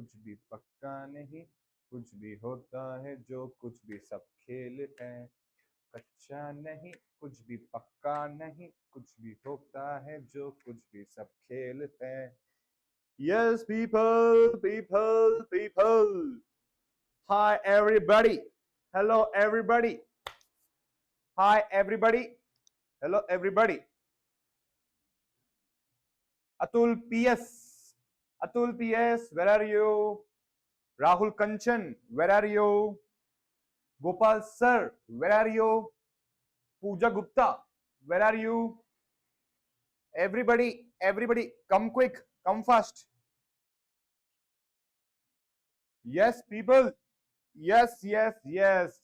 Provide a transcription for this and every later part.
कुछ भी पक्का नहीं, कुछ भी होता है जो कुछ भी सब खेल है। कच्चा नहीं, कुछ भी पक्का नहीं, कुछ भी होता है जो कुछ भी सब खेल है। Yes, people, people, people. Hi, everybody. Hello, everybody. Hi, everybody. Hello, everybody. Atul PS. Atul PS, where are you? Rahul Kanchan, where are you? Gopal Sir, where are you? Pooja Gupta, where are you? Everybody, everybody, come quick, come fast. Yes, people. Yes, yes, yes.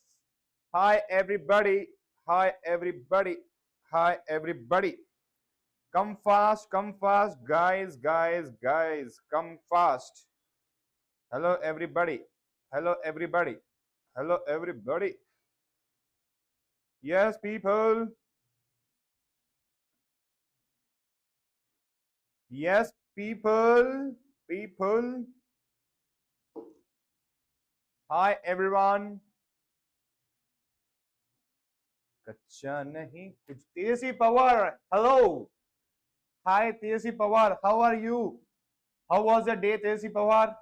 Hi, everybody. Hi, everybody. Hi, everybody. Come fast, guys, guys, guys. Come fast. Hello, everybody. Hello, everybody. Hello, everybody. Yes, people. Yes, people. People. Hi, everyone. कच्चा नहीं कुछ तेजी Pawar. Hello. Hi, Tejasvi Pawar. How are you? How was your day, Tejasvi Pawar?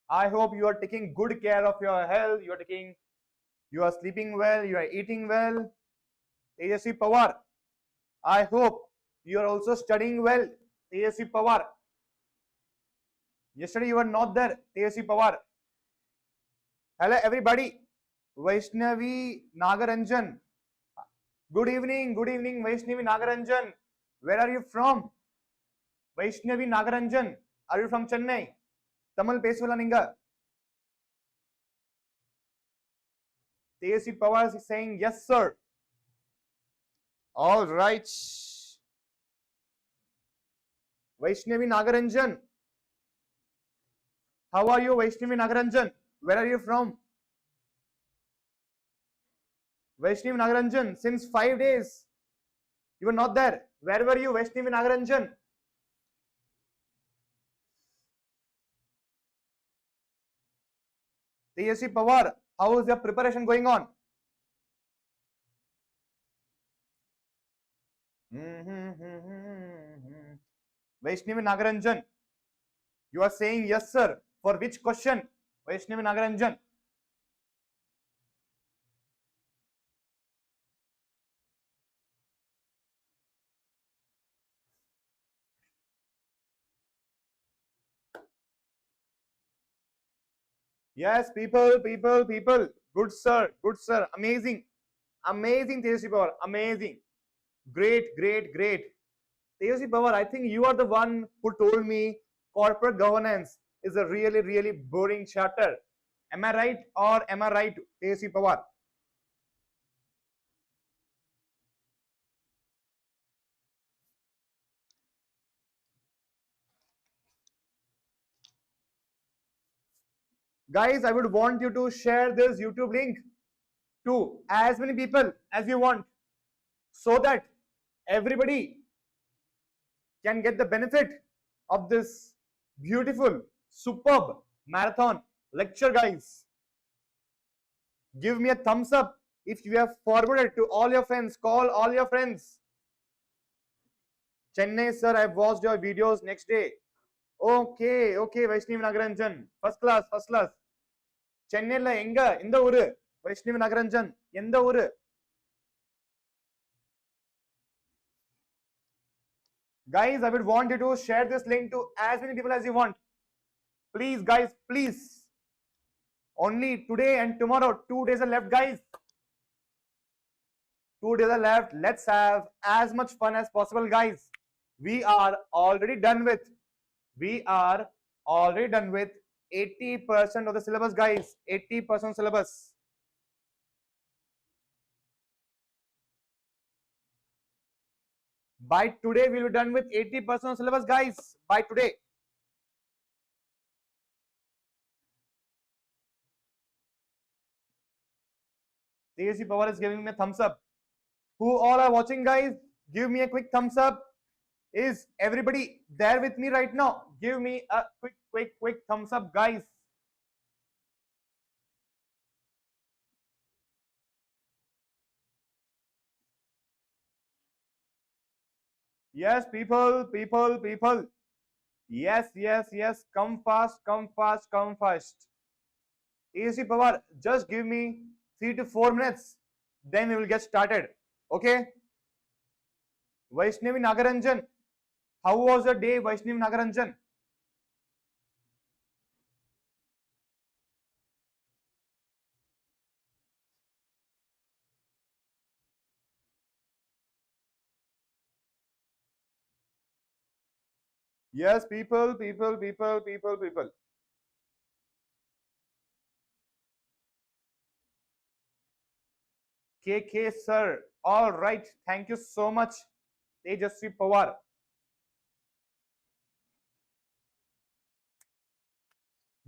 I hope you are taking good care of your health. You are sleeping well. You are eating well. Tejasvi Pawar. I hope you are also studying well. Tejasvi Pawar. Yesterday you were not there. Tejasvi Pawar. Hello, everybody. Vaishnavi Nagaranjan. Good evening. Good evening, Vaishnavi Nagaranjan. Where are you from? Vaishnavi Nagaranjan. Are you from Chennai? Tamil Pesula Ninga. Tejasvi Pawar is saying yes, sir. All right. Vaishnavi Nagaranjan. How are you, Vaishnavi Nagaranjan? Where are you from? Vaishnavi Nagaranjan, since 5 days, you were not there. Where were you, Vaishnavi Nagaranjan? Tejasvi Pawar, how is your preparation going on? Vaishnavi Nagaranjan, you are saying yes, sir. For which question, Vaishnavi Nagaranjan? Yes, people, people, people. Good, sir. Good, sir. Amazing. Amazing, Tejasvi Pawar. Amazing. Great, great, great. Tejasvi Pawar, I think you are the one who told me corporate governance is a really, really boring chapter. Am I right or am I right, Tejasvi Pawar? Guys, I would want you to share this YouTube link to as many people as you want so that everybody can get the benefit of this beautiful, superb marathon lecture, guys. Give me a thumbs up if you have forwarded to all your friends. Call all your friends. Chennai, sir, I watched your videos next day. Okay, okay, Vaishnavi Nagaranjan. First class, first class. Chennai la enga, inda uru. Vaishnavi Nagaranjan, inda uru. Guys, I would want you to share this link to as many people as you want. Please, guys, please. Only today and tomorrow, 2 days are left, guys. 2 days are left. Let's have as much fun as possible, guys. We are already done with 80% of the syllabus, guys. 80% syllabus. By today, we'll be done with 80% of syllabus, guys. By today. Tejasvi Pawar is giving me a thumbs up. Who all are watching, guys? Give me a quick thumbs up Is everybody there with me right now? Give me a quick thumbs up, guys. Yes, people. Yes. Come fast. Easy power. Just give me 3 to 4 minutes. Then we will get started. Okay? Vaishnavi Nagaranjan. How was your day, Vaishnavi Nagaranjan? Yes, people. KK sir. All right. Thank you so much. Tejasvi Pawar.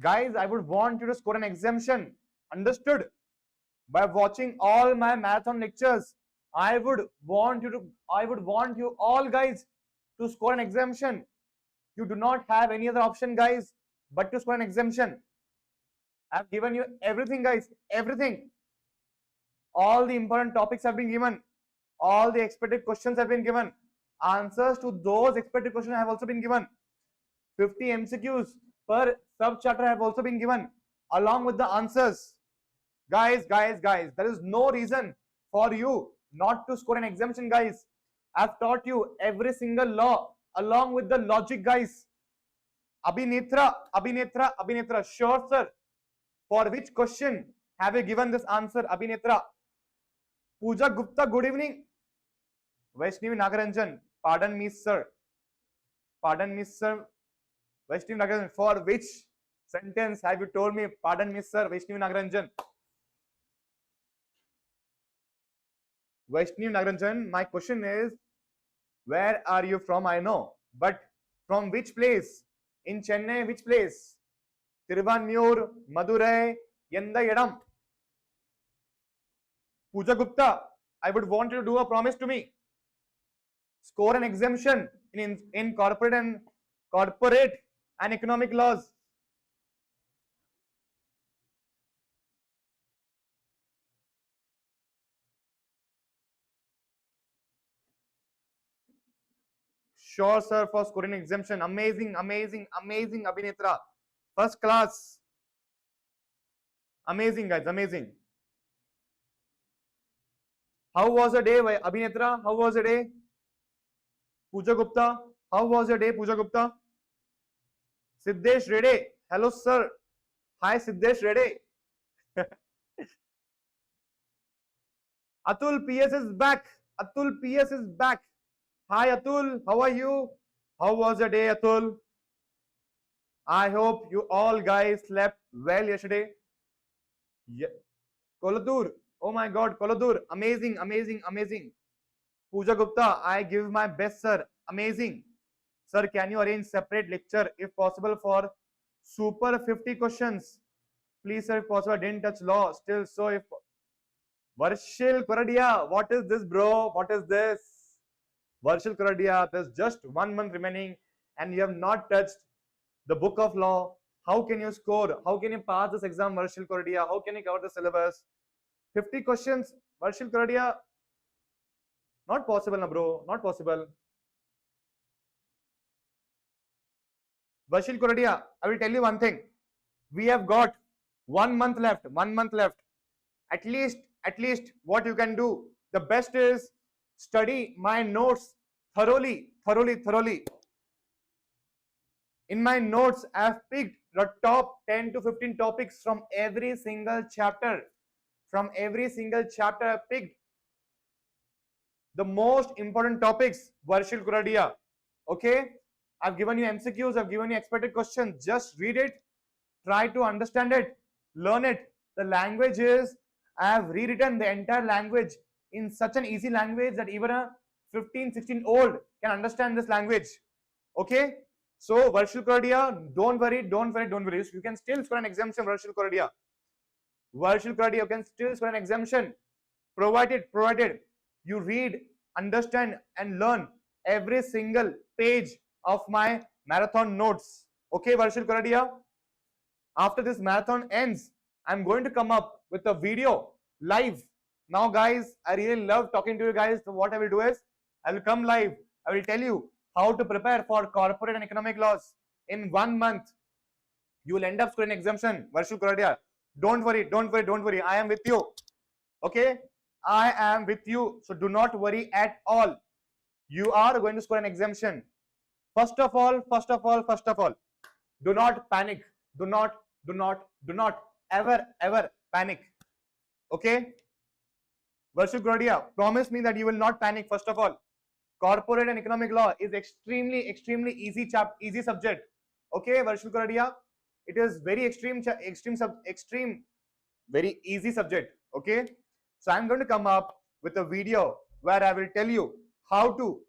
Guys, I would want you to score an exemption. Understood? By watching all my marathon lectures, I would want you all guys to score an exemption. You do not have any other option, guys, but to score an exemption. I've given you everything, guys. Everything. All the important topics have been given. All the expected questions have been given. Answers to those expected questions have also been given. 50 MCQs per sub chapter have also been given, along with the answers. Guys, there is no reason for you not to score an exemption, guys. I've taught you every single law along with the logic, guys. Abhinetra. Sure, sir. For which question have you given this answer, Abhinetra? Pooja Gupta, good evening. Vaishnavi Nagaranjan, pardon me, sir. Vaishnavi Nagaranjan, for which sentence have you told me, pardon me, sir, Vaishnavi Nagaranjan? Vaishnavi Nagaranjan, my question is, where are you from? I know, but from which place? In Chennai, which place? Tiruvannur, Madurai, Yendayadam. Pooja Gupta, I would want you to do a promise to me. Score an exemption in corporate and economic laws. Sure, sir, for scoring exemption. Amazing, Abhinetra. First class. Amazing, guys, amazing. How was your day, Abhinetra? How was your day? Pooja Gupta, how was your day, Pooja Gupta? Siddesh Reddy. Hello, sir. Hi, Siddesh Reddy. Atul PS is back. Hi, Atul. How are you? How was your day, Atul? I hope you all guys slept well yesterday. Yeah. Koladur. Oh my God, Koladur. Amazing. Pooja Gupta, I give my best, sir. Amazing. Sir, can you arrange separate lecture if possible for super 50 questions? Please, sir, if possible. I didn't touch law still. So if Varshil Koradia, what is this, bro? What is this? Varshil Koradia, there's just 1 month remaining and you have not touched the book of law. How can you score? How can you pass this exam, Varshil Koradia? How can you cover the syllabus? 50 questions, Varshil Koradia. Not possible, na bro. Not possible. Varshil Koradia, I will tell you one thing. We have got 1 month left. 1 month left. At least what you can do, the best is study my notes thoroughly. In my notes, I have picked the top 10 to 15 topics from every single chapter. I picked the most important topics, Varshil Kuradia. Okay? I've given you MCQs, I've given you expected questions. Just read it, try to understand it, learn it. The language is, I have rewritten the entire language in such an easy language that even a 15, 16-old can understand this language. Okay? So, Varshil Kuradia, don't worry. You can still score an exemption, Varshil Kuradia. You can still score an exemption. Provided you read, understand and learn every single page of my marathon notes. Okay, Varshil Koradia. After this marathon ends, I'm going to come up with a video live. Now, guys, I really love talking to you guys. So what I will do is, I will come live. I will tell you how to prepare for corporate and economic laws in 1 month. You will end up scoring exemption. Varshil Koradia. Don't worry, don't worry, don't worry. I am with you. Okay, I am with you. So do not worry at all. You are going to score an exemption. First of all, do not panic. Do not ever panic. Okay? Varshil Grodia, promise me that you will not panic. First of all, corporate and economic law is extremely easy subject. Okay, Varshil Grodia, it is very extreme, very easy subject. Okay, so I'm going to come up with a video where I will tell you how to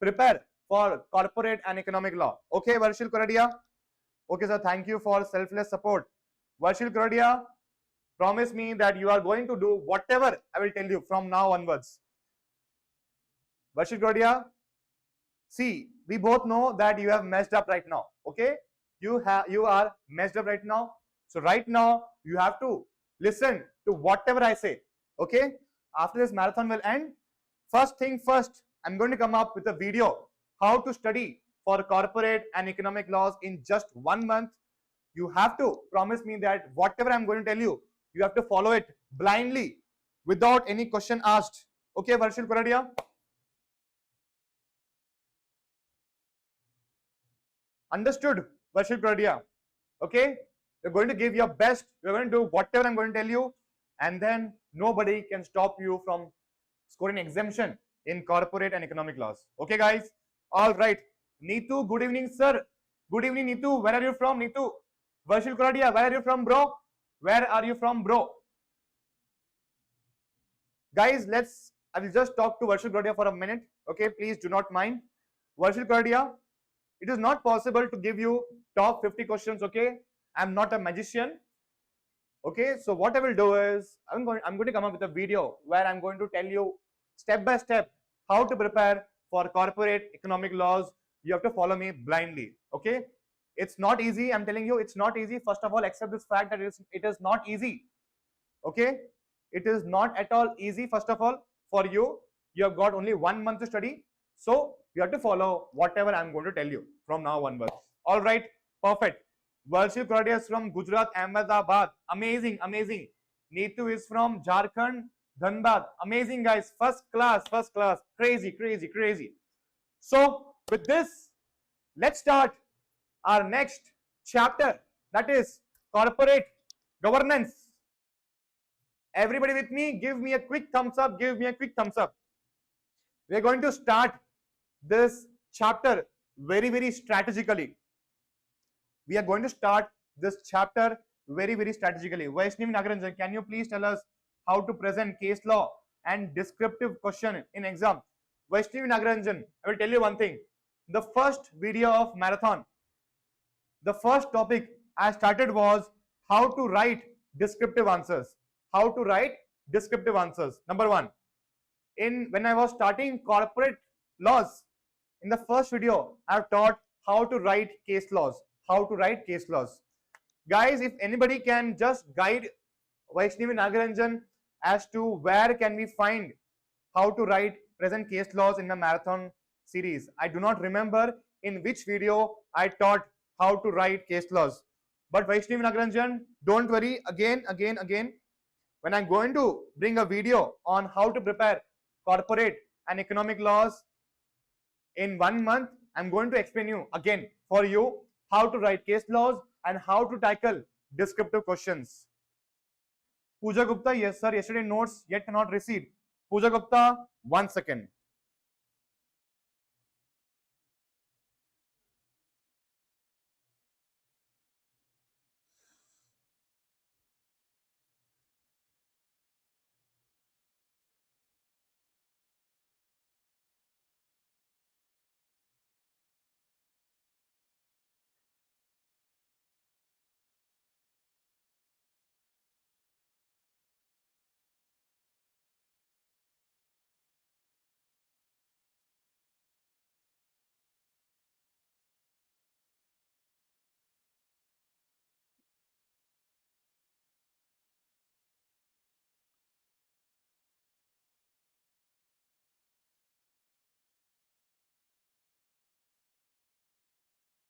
prepare for corporate and economic law. Okay, Varshil Koradia. Okay, sir. Thank you for selfless support. Varshil Koradia, promise me that you are going to do whatever I will tell you from now onwards. Varshil Koradia, see, we both know that you have messed up right now. Okay, you are messed up right now. So right now you have to listen to whatever I say. Okay, after this marathon will end, first thing first, I'm going to come up with a video how to study for corporate and economic laws in just 1 month. You have to promise me that whatever I'm going to tell you, you have to follow it blindly without any question asked. Okay, Varshil Koradia. Understood, Varshil Koradia. Okay, you're going to give your best. You're going to do whatever I'm going to tell you, and then nobody can stop you from scoring exemption in corporate and economic laws. Okay, guys. All right. Neetu, good evening, sir. Good evening, Neetu. Where are you from, Neetu? Varshil Koradia, where are you from, bro? Where are you from, bro? Guys, I will just talk to Varshil Koradia for a minute. Okay, please do not mind. Varshil Koradia, it is not possible to give you top 50 questions. Okay, I'm not a magician. Okay, so what I will do is I'm going to come up with a video where I'm going to tell you step by step how to prepare for corporate economic laws. You have to follow me blindly. Okay, it's not easy. I'm telling you, it's not easy. First of all, accept this fact that it is not easy. Okay, it is not at all easy. First of all, for you, you have got only 1 month to study, so you have to follow whatever I'm going to tell you from now onwards. All right, perfect. Varshil Koradia is from Gujarat, Ahmedabad. Amazing, amazing. Neetu is from Jharkhand, Dhanbad. Amazing, guys. First class. Crazy. So, with this, let's start our next chapter, that is corporate governance. Everybody with me? Give me a quick thumbs up. We are going to start this chapter very strategically. We are going to start this chapter very strategically. Vaishnavi Nagaranjan, can you please tell us how to present case law and descriptive question in exam? Vaishnavi Nagaranjan, I will tell you one thing. The first video of marathon, the first topic I started was how to write descriptive answers. How to write descriptive answers. Number one, when I was starting corporate laws, in the first video, I've taught how to write case laws. Guys, if anybody can just guide Vaishnavi Nagaranjan as to where can we find how to write present case laws in the marathon series. I do not remember in which video I taught how to write case laws. But Vaishnavi Nagaranjan, don't worry, again, when I'm going to bring a video on how to prepare corporate and economic laws in 1 month, I'm going to explain you again for you how to write case laws and how to tackle descriptive questions. Pooja Gupta, yes sir, yesterday notes yet not received. Pooja Gupta, 1 second.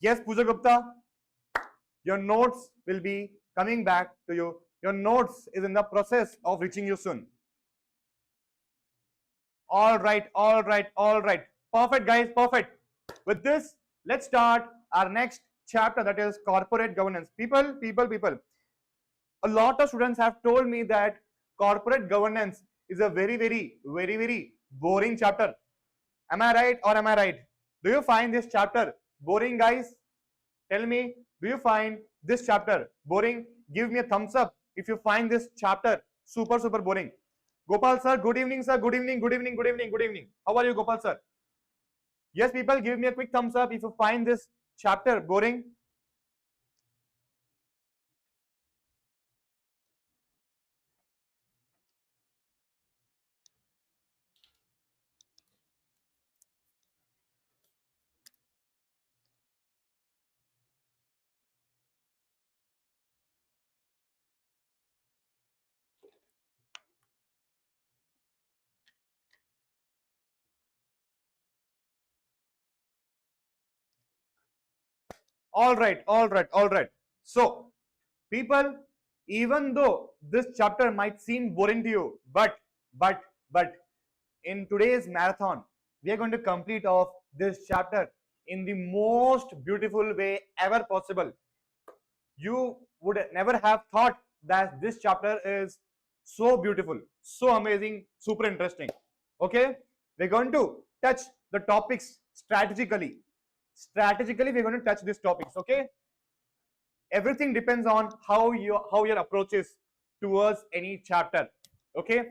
Yes, Pooja Gupta, your notes will be coming back to you. Your notes is in the process of reaching you soon. All right, all right, all right. Perfect, guys, perfect. With this, let's start our next chapter, that is corporate governance. People. A lot of students have told me that corporate governance is a very boring chapter. Am I right or am I right? Do you find this chapter boring, guys? Tell me, do you find this chapter boring? Give me a thumbs up if you find this chapter super boring. Gopal sir, good evening, sir. Good evening, good evening, good evening, good evening. How are you, Gopal sir? Yes, people, give me a quick thumbs up if you find this chapter boring. All right, all right, all right. So, people, even though this chapter might seem boring to you, but in today's marathon, we are going to complete off this chapter in the most beautiful way ever possible. You would never have thought that this chapter is so beautiful, so amazing, super interesting. Okay, we're going to touch the topics strategically. Strategically, we're going to touch these topics. Okay, everything depends on how your approach is towards any chapter. Okay,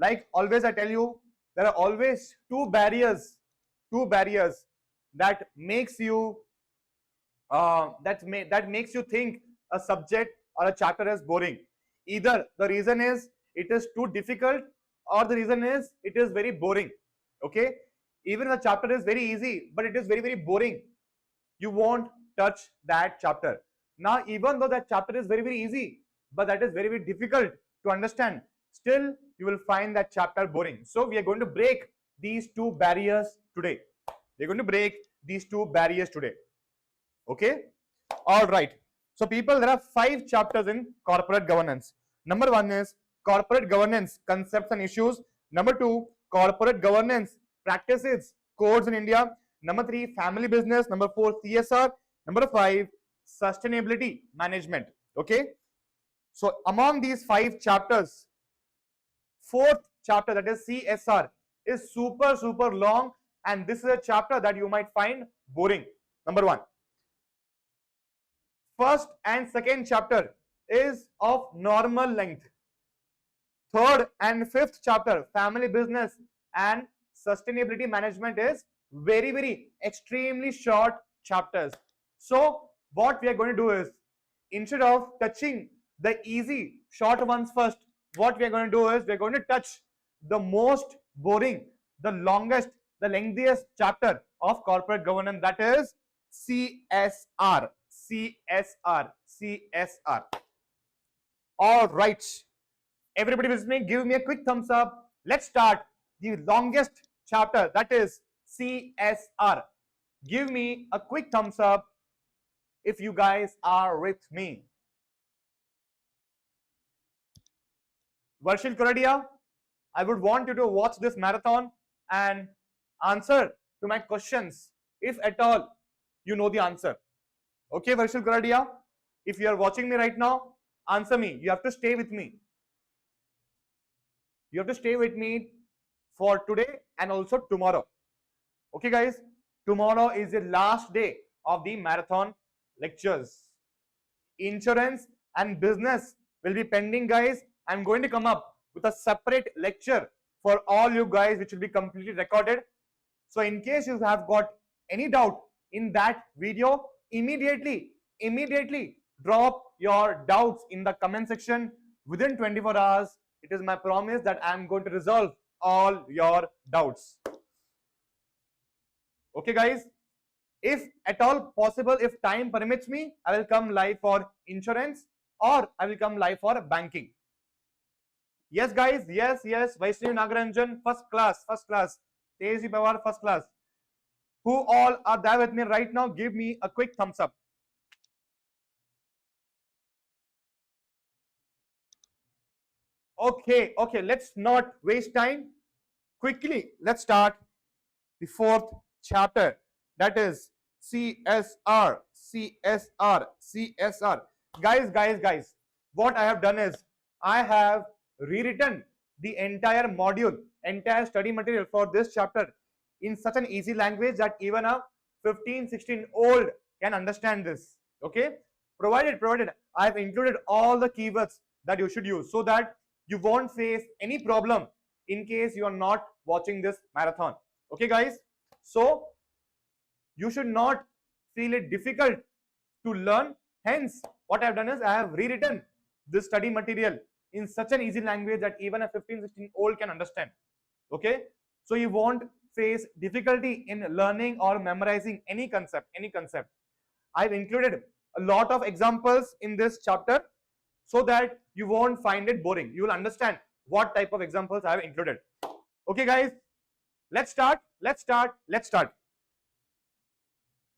like always I tell you, there are always two barriers that makes you that makes you think a subject or a chapter is boring. Either the reason is it is too difficult, or the reason is it is very boring. Okay, even the chapter is very easy but it is very boring, you won't touch that chapter. Now, even though that chapter is very easy, but that is very difficult to understand, still you will find that chapter boring. So we are going to break these two barriers today. We're going to break these two barriers today. Okay? All right. So people, there are 5 chapters in corporate governance. Number 1 is corporate governance concepts and issues. Number 2, corporate governance practices, codes in India. Number 3, family business. Number 4, CSR. Number 5, sustainability management. Okay. So among these 5 chapters, 4th chapter, that is CSR, is super long, and this is a chapter that you might find boring. Number 1. First and second chapter is of normal length. Third and fifth chapter, family business and sustainability management, is very extremely short chapters. So what we are going to do is, instead of touching the easy short ones first, what we are going to do is we are going to touch the most boring, the longest, the lengthiest chapter of corporate governance, that is CSR. CSR. All right, everybody listening, give me a quick thumbs up. Let's start the longest chapter, that is CSR. Give me a quick thumbs up if you guys are with me. Varshil Koradia, I would want you to watch this marathon and answer to my questions if at all you know the answer. Okay, Varshil Koradia, if you are watching me right now, answer me. You have to stay with me. You have to stay with me for today and also tomorrow. Okay, guys, tomorrow is the last day of the marathon lectures. Insurance and business will be pending, guys. I'm going to come up with a separate lecture for all you guys, which will be completely recorded. So in case you have got any doubt in that video, immediately drop your doubts in the comment section. Within 24 hours, it is my promise that I am going to resolve all your doubts. Okay, guys, if at all possible, if time permits me, I will come live for insurance or I will come live for banking. Yes, guys, yes. Vaishnavi Nagaranjan, first class. Teji Pawar, first class. Who all are there with me right now? Give me a quick thumbs up. Okay, okay, let's not waste time. Quickly, let's start the fourth chapter, that is CSR. Guys, what I have done is I have rewritten the entire module, entire study material for this chapter in such an easy language that even a 15-16 old can understand this. Okay, provided I have included all the keywords that you should use so that you won't face any problem in case you are not watching this marathon. Okay guys, so you should not feel it difficult to learn. Hence what I have done is I have rewritten this study material in such an easy language that even a 15-16 old can understand. Okay, so you won't face difficulty in learning or memorizing any concept. I've included a lot of examples in this chapter so that you won't find it boring. You will understand what type of examples I have included. Okay guys, let's start.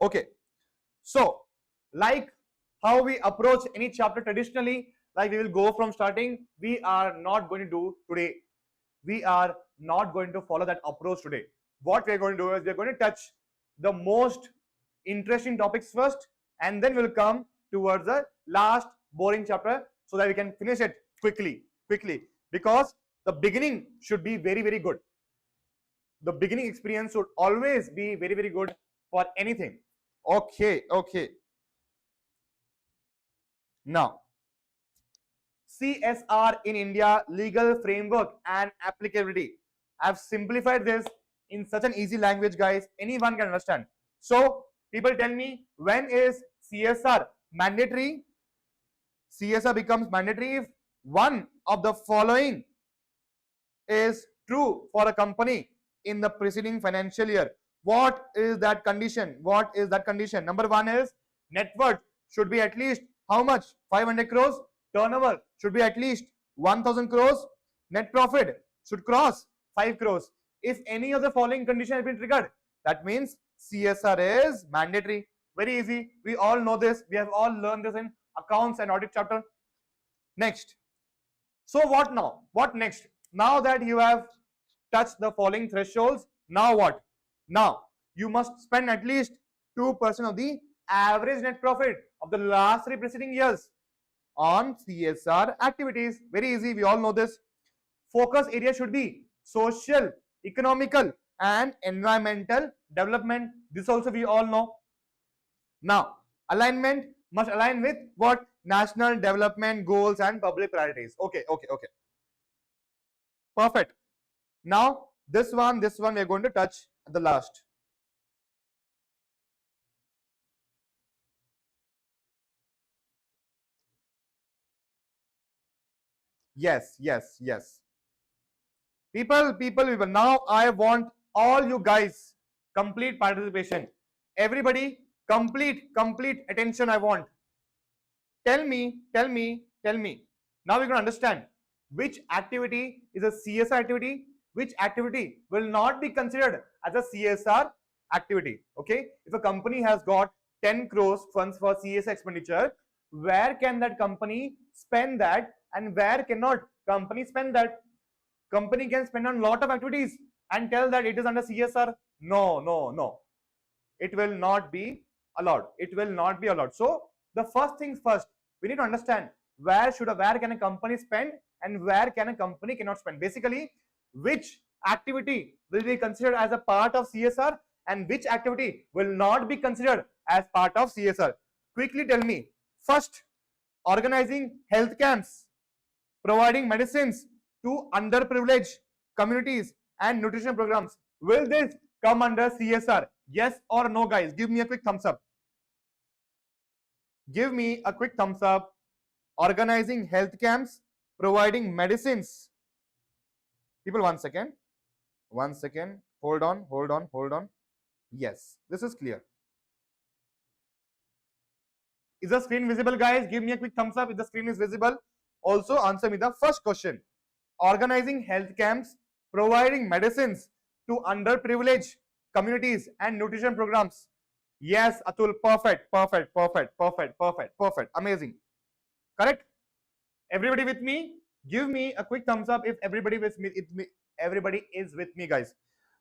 Okay, so like how we approach any chapter traditionally, like we will go from starting, we are not going to do today. We are not going to follow that approach today. What we are going to do is we are going to touch the most interesting topics first, and then we'll come towards the last boring chapter so that we can finish it quickly, because the beginning should be very good. The beginning experience should always be very good for anything. Okay. Now, CSR in India, legal framework and applicability. I have simplified this in such an easy language, guys, anyone can understand. So people tell me, when is CSR mandatory? CSR becomes mandatory if one of the following is true for a company in the preceding financial year. What is that condition? Number one is net worth should be at least how much? 500 crores. Turnover should be at least 1000 crores. Net profit should cross 5 crores. If any of the following condition has been triggered, that means CSR is mandatory. Very easy. We all know this. We have all learned this in accounts and audit chapter. Next. So what now? What next? Now that you have touched the following thresholds, now what? Now you must spend at least 2% of the average net profit of the last 3 preceding years on CSR activities. Very easy. We all know this. Focus area should be social, economical and environmental development. This also we all know. Now, alignment must align with what? National development goals and public priorities. Okay. Perfect. Now, this one we are going to touch at the last. Yes. People. Now I want all you guys complete participation. Everybody, complete attention I want. Tell me. Now we're going to understand which activity is a CSR activity, which activity will not be considered as a CSR activity. Okay, if a company has got 10 crores funds for CSR expenditure, where can that company spend that and where cannot company spend that? Company can spend on lot of activities and tell that it is under CSR. No. It will not be allowed. So the first things first, we need to understand where can a company spend and where can a company cannot spend. Basically, which activity will be considered as a part of CSR and which activity will not be considered as part of CSR. Quickly tell me. First, organizing health camps, providing medicines to underprivileged communities and nutrition programs. Will this come under CSR? Yes or no, guys? Give me a quick thumbs up. Organizing health camps, providing medicines. People, one second. Hold on. Yes, this is clear. Is the screen visible, guys? Give me a quick thumbs up if the screen is visible. Also answer me the first question. Organizing health camps, providing medicines to underprivileged communities and nutrition programs. Yes, Atul, perfect, perfect, perfect, perfect, perfect, perfect, amazing. Correct? Everybody with me? Give me a quick thumbs up if everybody with me. Everybody is with me, guys.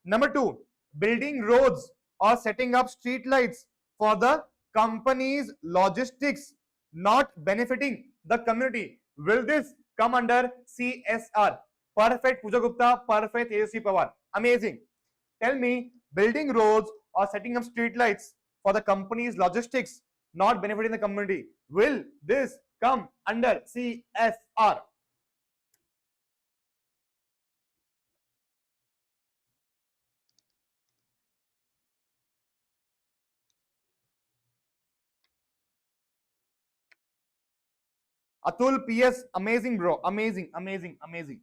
Number 2, building roads or setting up street lights for the company's logistics, not benefiting the community. Will this come under CSR? Perfect, Pooja Gupta. Perfect, ASC Pawar. Amazing. Tell me, building roads or setting up street lights for the company's logistics, not benefiting the community. Will this come under CSR? Atul PS, amazing, bro. Amazing, amazing, amazing.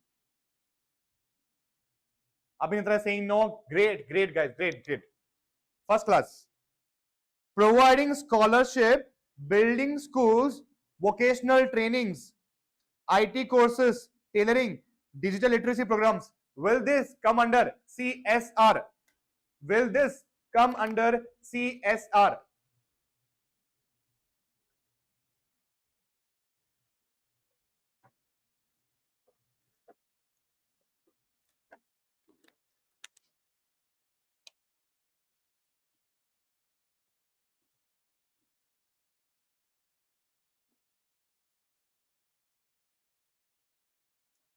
Abhinitra saying no. Great, great, guys. Great, great. First class. Providing scholarship, building schools, vocational trainings, IT courses, tailoring, digital literacy programs. Will this come under CSR? Will this come under CSR?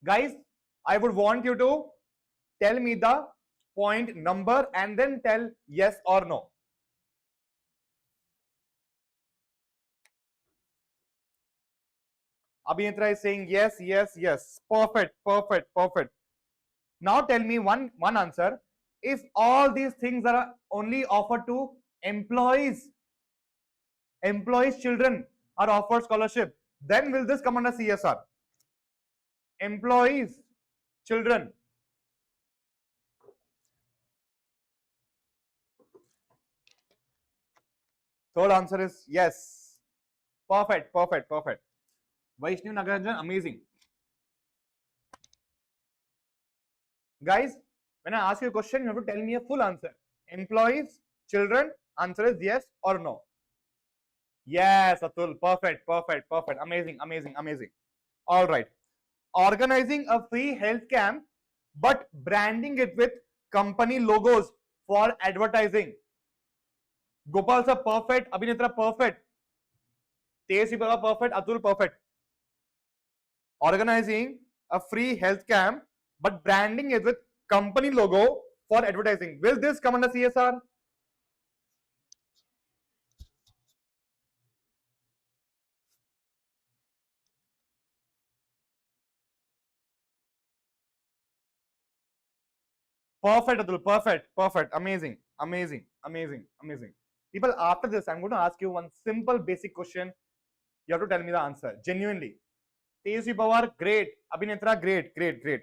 Guys, I would want you to tell me the point number and then tell yes or no. Abhinitra is saying yes, yes, yes. Perfect, perfect, perfect. Now tell me one answer. If all these things are only offered to employees children are offered scholarship, then will this come under CSR? Employees children. Third answer is yes. Perfect, perfect, perfect. Vaishnav Nagarajan, amazing. Guys, when I ask you a question, you have to tell me a full answer. Employees, children, answer is yes or no. Yes, Atul, perfect, perfect, perfect. Amazing, amazing, amazing. All right. Organizing a free health camp, but branding it with company logos for advertising. Gopal sir, perfect. Abhinitra, perfect. Tesi Baba, perfect. Atul, perfect. Organizing a free health camp, but branding it with company logo for advertising. Will this come under CSR? Perfect, Atul. Perfect, perfect. Amazing, amazing, amazing, amazing. People, after this, I'm going to ask you one simple basic question. You have to tell me the answer. Genuinely. Tejasvi Pawar, great. Abhinitra, great, great, great.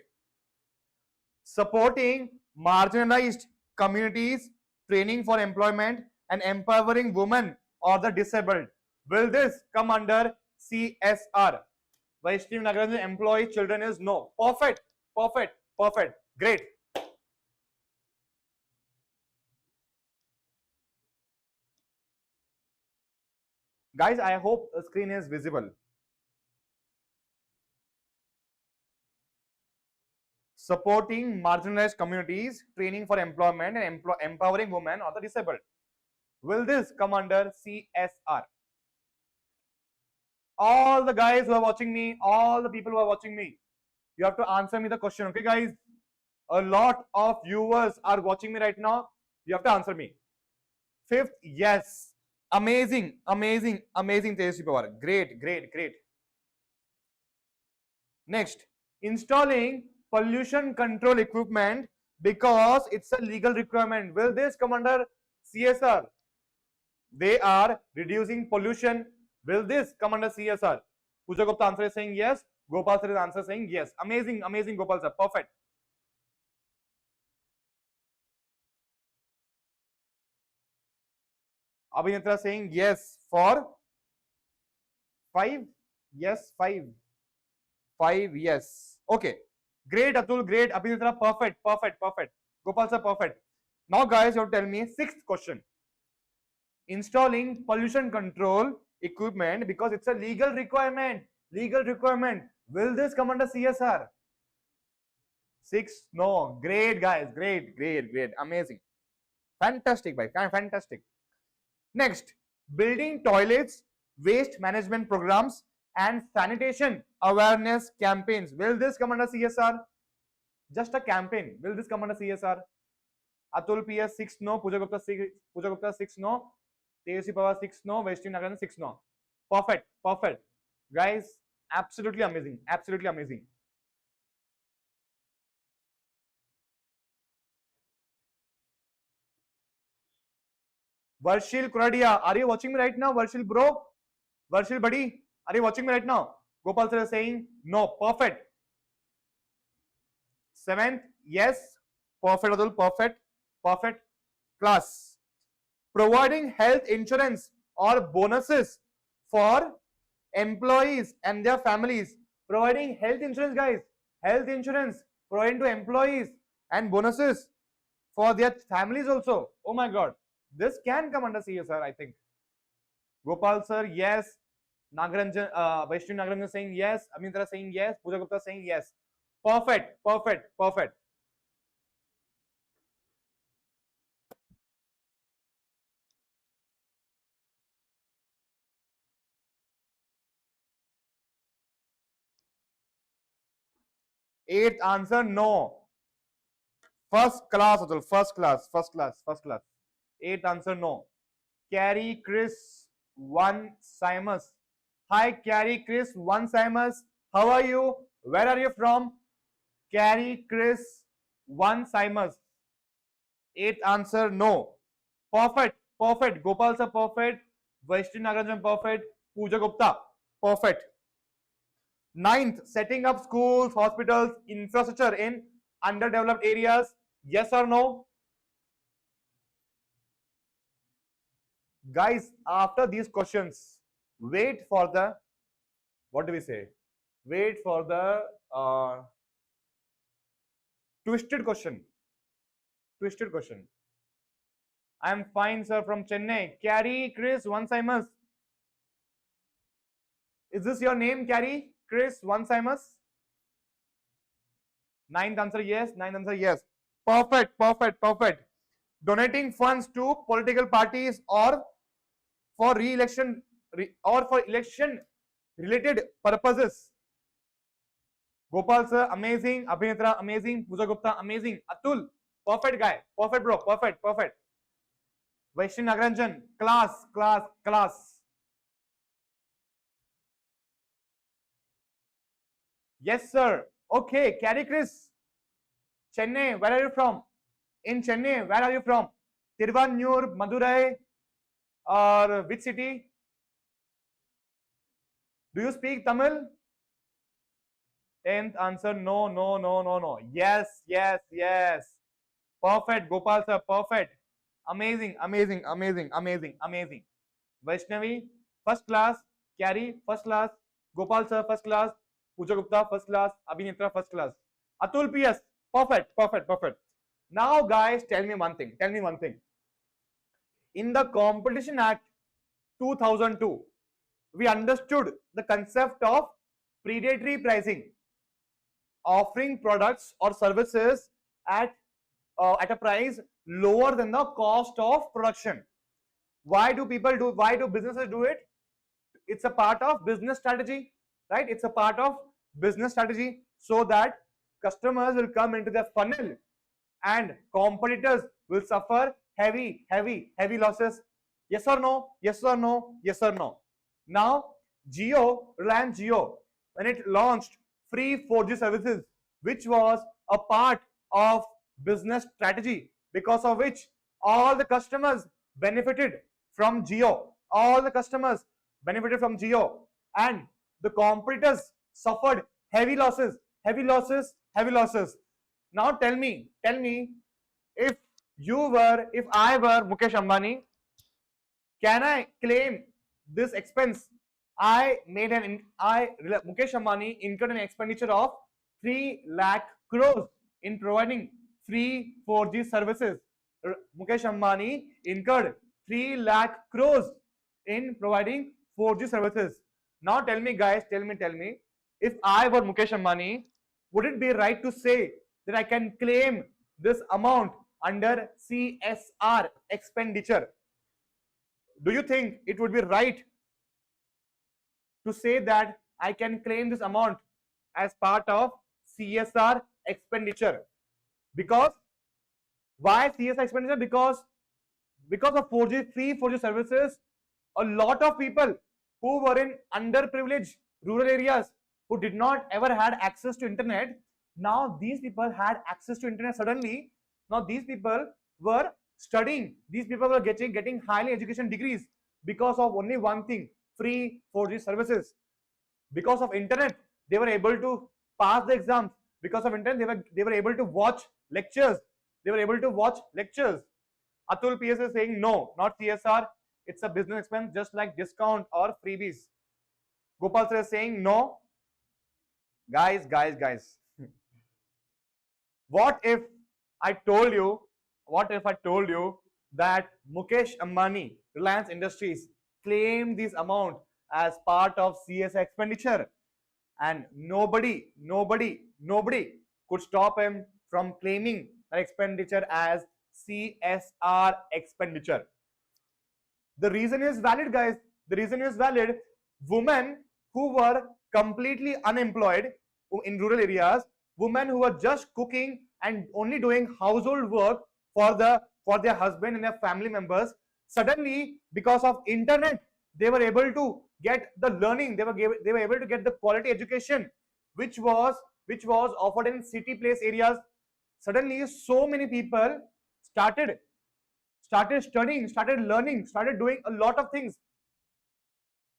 Supporting marginalized communities, training for employment, and empowering women or the disabled. Will this come under CSR? Vaishnav Nagarajan, employee children is no. Perfect, perfect, perfect. Great. Guys, I hope the screen is visible. Supporting marginalized communities, training for employment, and empowering women or the disabled. Will this come under CSR? All the guys who are watching me, all the people who are watching me, you have to answer me the question, okay, guys? A lot of viewers are watching me right now. You have to answer me. Fifth, yes. Amazing, amazing, amazing, Tejasvi Pawar. Great, great, great. Next, installing pollution control equipment because it's a legal requirement. Will this come under CSR? They are reducing pollution. Will this come under CSR? Pooja Gupta answer is saying yes. Gopal sir is answer saying yes. Amazing, amazing, Gopal sir. Perfect. Abhinitra saying yes for 5. Yes, 5. 5, yes. Okay. Great, Atul. Great. Abhinitra, perfect, perfect, perfect. Gopal sir, perfect. Now guys, you have to tell me sixth question. Installing pollution control equipment because it's a legal requirement. Legal requirement. Will this come under CSR? 6. No. Great guys. Great. Amazing. Fantastic, bhai. Fantastic. Next, building toilets, waste management programs, and sanitation awareness campaigns. Will this come under CSR? Just a campaign. Will this come under CSR? Atul PS 6 no. Pooja Gupta 6 no. Tejusi Pawar 6 no. Vaishnavi Nagaran 6 no. Perfect. Guys, absolutely amazing. Varshil Kuradia, are you watching me right now? Varshil bro, Varshil buddy, are you watching me right now? Gopal sir is saying no. Perfect. 7th, yes. Perfect, Adul. Perfect. Class. Providing health insurance or bonuses for employees and their families. Providing health insurance, guys. Health insurance. Providing to employees and bonuses for their families also. Oh my God. This can come under CSR, I think. Gopal sir, yes. Nagaranjan, Vaishnavi Nagaranjan saying yes. Amintara saying yes. Pooja Gupta saying yes. Perfect. 8th answer, no. First class, Atul. First class. 8th answer, no. Carrie Chris 1 Simus. Hi, Carrie Chris 1 Simus. How are you? Where are you from? Carrie Chris 1 Simus. 8th answer, no. Perfect. Gopal sir, perfect. Vaishnavi Nagaranjan, perfect. Pooja Gupta, perfect. 9th, setting up schools, hospitals, infrastructure in underdeveloped areas. Yes or no? Guys, after these questions, wait for the, what do we say? Wait for the twisted question. I am fine, sir, from Chennai. Carrie Chris 1 Simus. Is this your name, Carrie Chris 1 Simus? 9th answer, yes. Perfect. Donating funds to political parties or for re-election or for election related purposes. Gopal sir, amazing. Abhinitra, amazing. Pooja Gupta, amazing. Atul, perfect guy. Perfect bro, perfect. Vaishnavi Nagaranjan, class. Yes sir. Okay, Carrie Chris. Chennai, where are you from? In Chennai, where are you from? Tiruvannur, Madurai, or which city? Do you speak Tamil? 10th answer, no. Yes. Perfect, Gopal sir, perfect. Amazing. Vaishnavi, first class. Carrie, first class. Gopal sir, first class. Pooja Gupta, first class. Abhinitra, first class. Atul PS, perfect. Now guys, tell me one thing. In the Competition Act 2002, we understood the concept of predatory pricing, offering products or services at a price lower than the cost of production. Why do businesses do it? It's a part of business strategy, right? It's a part of business strategy so that customers will come into the funnel and competitors will suffer heavy losses. Yes or no? Now, Reliance Jio, when it launched free 4G services, which was a part of business strategy, because of which all the customers benefited from Jio. And the competitors suffered heavy losses. Now tell me, if I were Mukesh Ambani, can I claim this expense? Mukesh Ambani incurred an expenditure of 3 lakh crores in providing free 4G services, Mukesh Ambani incurred 3 lakh crores in providing 4G services. Now tell me guys, tell me, if I were Mukesh Ambani, would it be right to say that I can claim this amount under CSR expenditure? Do you think it would be right to say that I can claim this amount as part of CSR expenditure? Because why CSR expenditure? Because of 4G, free 4G services, a lot of people who were in underprivileged rural areas, who did not ever had access to internet, now these people had access to internet suddenly. Now these people were studying, these people were getting highly education degrees because of only one thing, free 4G services. Because of internet, they were able to pass the exams. Because of internet, they were able to watch lectures. Atul PS is saying no, not CSR. It's a business expense, just like discount or freebies. Gopal sir is saying no. Guys. What if I told you that Mukesh Ambani, Reliance Industries, claimed this amount as part of CSR expenditure, and nobody could stop him from claiming that expenditure as CSR expenditure. The reason is valid, guys. The reason is valid. Women who were completely unemployed in rural areas, women who were just cooking and only doing household work for their husband and their family members, suddenly because of internet, they were able to get the learning. They were able to get the quality education which was offered in city place areas. Suddenly so many people started studying, started learning, started doing a lot of things.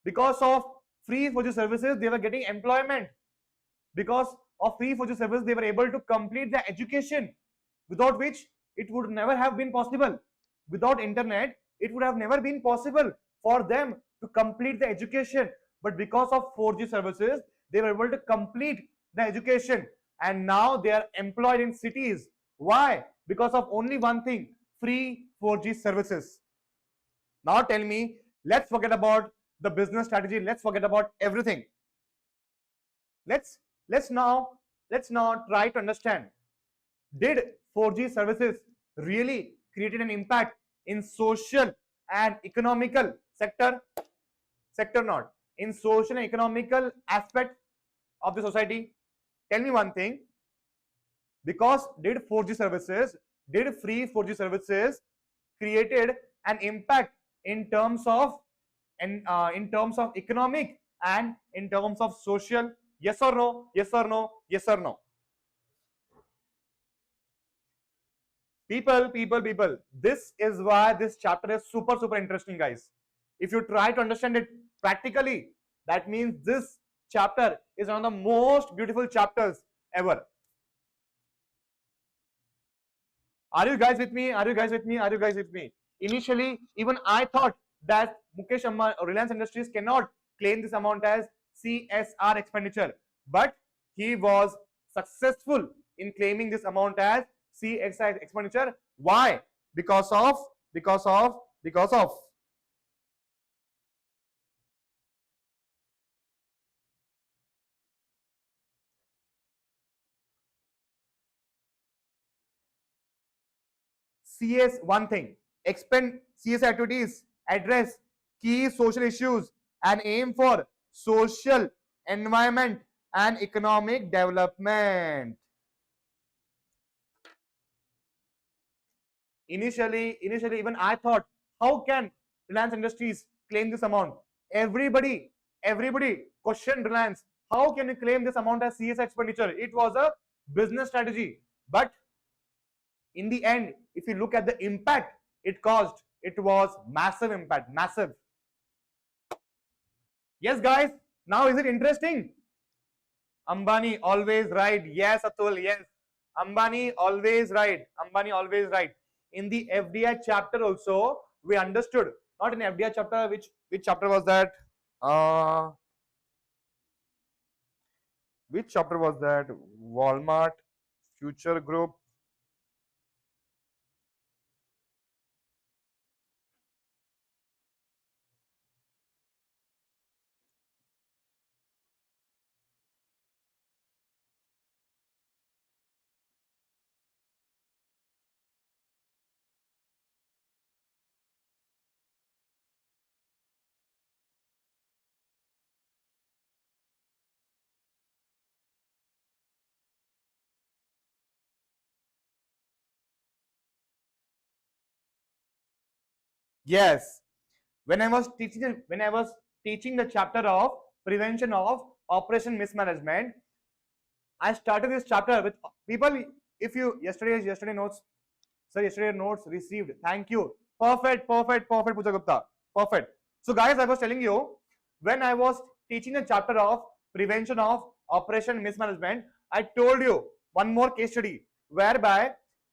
Because of free 4G services, they were getting employment. Because of free 4G services, they were able to complete their education, without which it would never have been possible. Without internet, it would have never been possible for them to complete the education. But because of 4G services, they were able to complete the education, and now they are employed in cities. Why? Because of only one thing, free 4G services. Now tell me, let's forget about the business strategy, let's forget about everything. Let's now try to understand, did 4G services really created an impact in social and economical sector not in social and economical aspect of the society? Tell me one thing, because did free 4G services created an impact in terms of economic and in terms of social? Yes or no? Yes or no? Yes or no? People, this is why this chapter is super interesting, guys. If you try to understand it practically, that means this chapter is one of the most beautiful chapters ever. Are you guys with me? Initially, even I thought that Mukesh Ambani or Reliance Industries cannot claim this amount as CSR expenditure, but he was successful in claiming this amount as CSR expenditure. Why? Because of CS. One thing, expend CS activities, address key social issues, and aim for social, environment, and economic development. Initially, even I thought, how can Reliance Industries claim this amount? Everybody questioned Reliance. How can you claim this amount as CS expenditure? It was a business strategy. But in the end, if you look at the impact it caused, it was massive impact, massive. Yes, guys. Now, is it interesting? Ambani always right. Yes, Atul. Yes. Ambani always right. In the FDI chapter also, we understood. Not in FDI chapter. Which chapter was that? Which chapter was that? Walmart, Future Group. Yes. When I was teaching the chapter of prevention of operation mismanagement, I started this chapter with people. If you yesterday notes, sir, yesterday notes received. Thank you. Perfect, perfect, perfect, Pooja Gupta. Perfect. So, guys, I was telling you when I was teaching a chapter of prevention of operation mismanagement, I told you one more case study whereby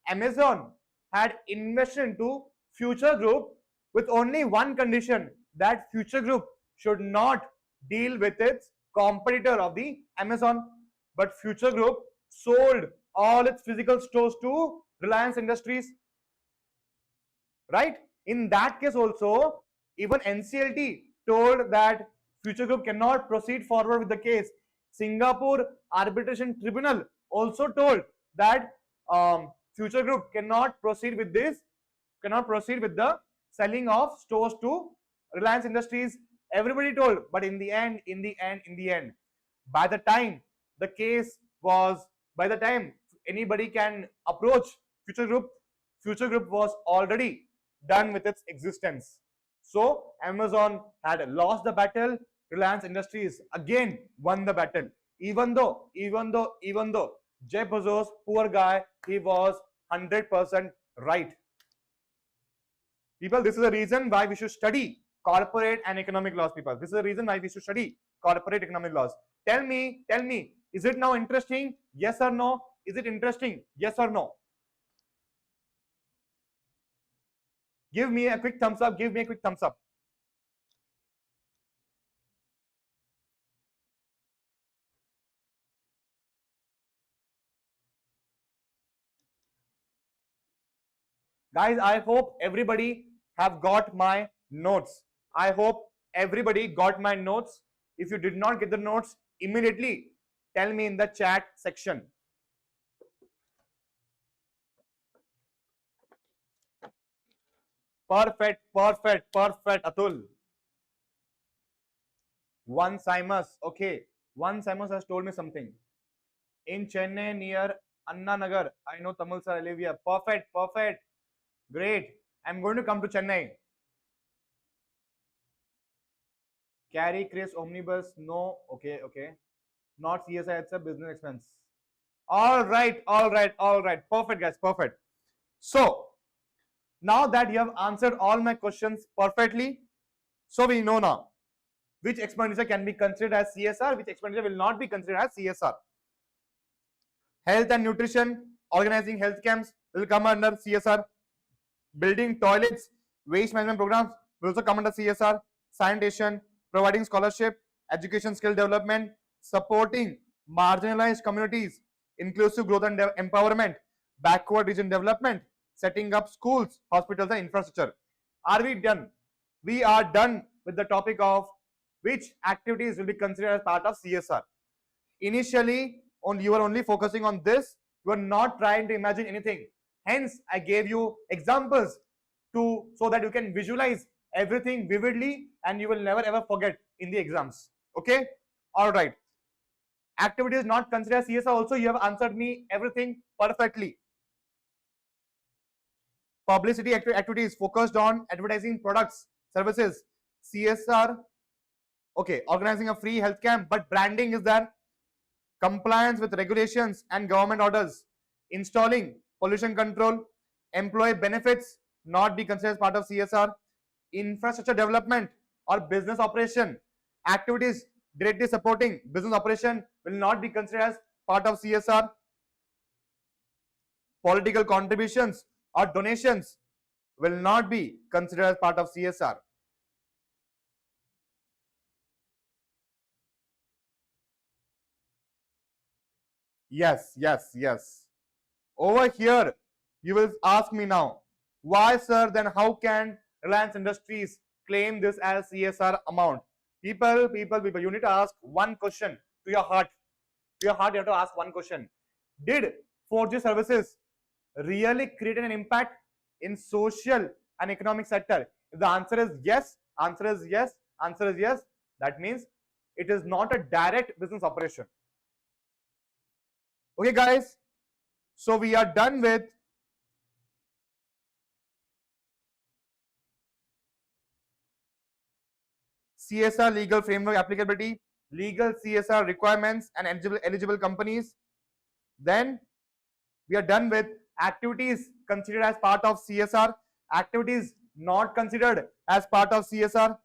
Amazon had invested into Future Group with only one condition, that Future Group should not deal with its competitor of the Amazon, but Future Group sold all its physical stores to Reliance Industries, right? In that case also, even NCLT told that Future Group cannot proceed forward with the case. Singapore Arbitration Tribunal also told that Future Group cannot proceed with the selling of stores to Reliance Industries. Everybody told, but in the end, by the time the case was, by the time anybody can approach Future Group, Future Group was already done with its existence. So Amazon had lost the battle. Reliance Industries again won the battle. Even though Jeff Bezos, poor guy, he was 100% right. People, this is the reason why we should study corporate and economic laws, people. This is the reason why we should study corporate economic laws. Tell me, is it now interesting? Yes or no? Is it interesting? Yes or no? Give me a quick thumbs up. Give me a quick thumbs up. Guys, I hope everybody have got my notes. I hope everybody got my notes. If you did not get the notes, immediately tell me in the chat section. Perfect, perfect, perfect, Atul. One Simus, okay. One Simus has told me something. In Chennai near Anna Nagar, I know Tamil sir, I live here. Perfect, perfect. Great. I'm going to come to Chennai. Carry Chris Omnibus, no. Okay, okay. Not CSI, it's a business expense. All right, all right, all right. Perfect, guys, perfect. So, now that you have answered all my questions perfectly, so we know now which expenditure can be considered as CSR, which expenditure will not be considered as CSR. Health and nutrition, organizing health camps will come under CSR. Building toilets, waste management programs will also come under CSR. Sanitation, providing scholarship, education skill development, supporting marginalized communities, inclusive growth and empowerment, backward region development, setting up schools, hospitals and infrastructure. Are we done? We are done with the topic of which activities will be considered as part of CSR. Initially, you are only focusing on this. You are not trying to imagine anything. Hence, I gave you examples so that you can visualize everything vividly and you will never ever forget in the exams. Okay? All right. Activities not considered CSR also, you have answered me everything perfectly. Publicity activities focused on advertising products, services, CSR. Okay, organizing a free health camp, but branding is there. Compliance with regulations and government orders, installing pollution control, employee benefits not be considered as part of CSR, infrastructure development or business operation activities directly supporting business operation will not be considered as part of CSR. Political contributions or donations will not be considered as part of CSR. Yes, yes, yes. Over here, you will ask me now, why, sir? Then how can Reliance Industries claim this as CSR amount? People, you need to ask one question to your heart. To your heart, you have to ask one question. Did 4G services really create an impact in social and economic sector? If the answer is yes, that means it is not a direct business operation. Okay, guys. So we are done with CSR legal framework applicability, legal CSR requirements and eligible companies. Then we are done with activities considered as part of CSR, activities not considered as part of CSR.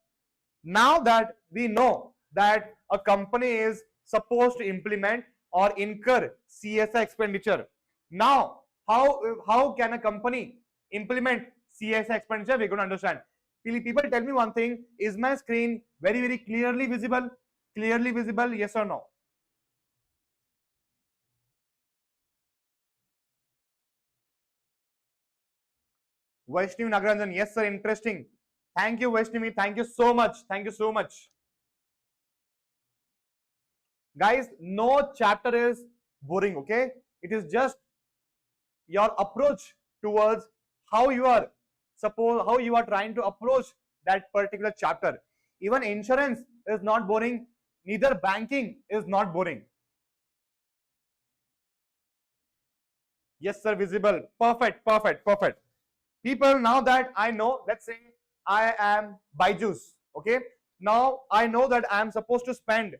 Now that we know that a company is supposed to implement or incur CSR expenditure, now how can a company implement CSR expenditure? We're going to understand. People tell me one thing: is my screen very clearly visible? Clearly visible? Yes or no? Vaishnavi Nagaranjan, yes sir, interesting. Thank you, Vaishnavi. Thank you so much. Thank you so much. Guys, no chapter is boring, okay? It is just your approach towards how you are trying to approach that particular chapter. Even insurance is not boring, neither banking is not boring. Yes sir, visible. Perfect. People, now that I know, let's say I am Byju's, okay? Now I know that I am supposed to spend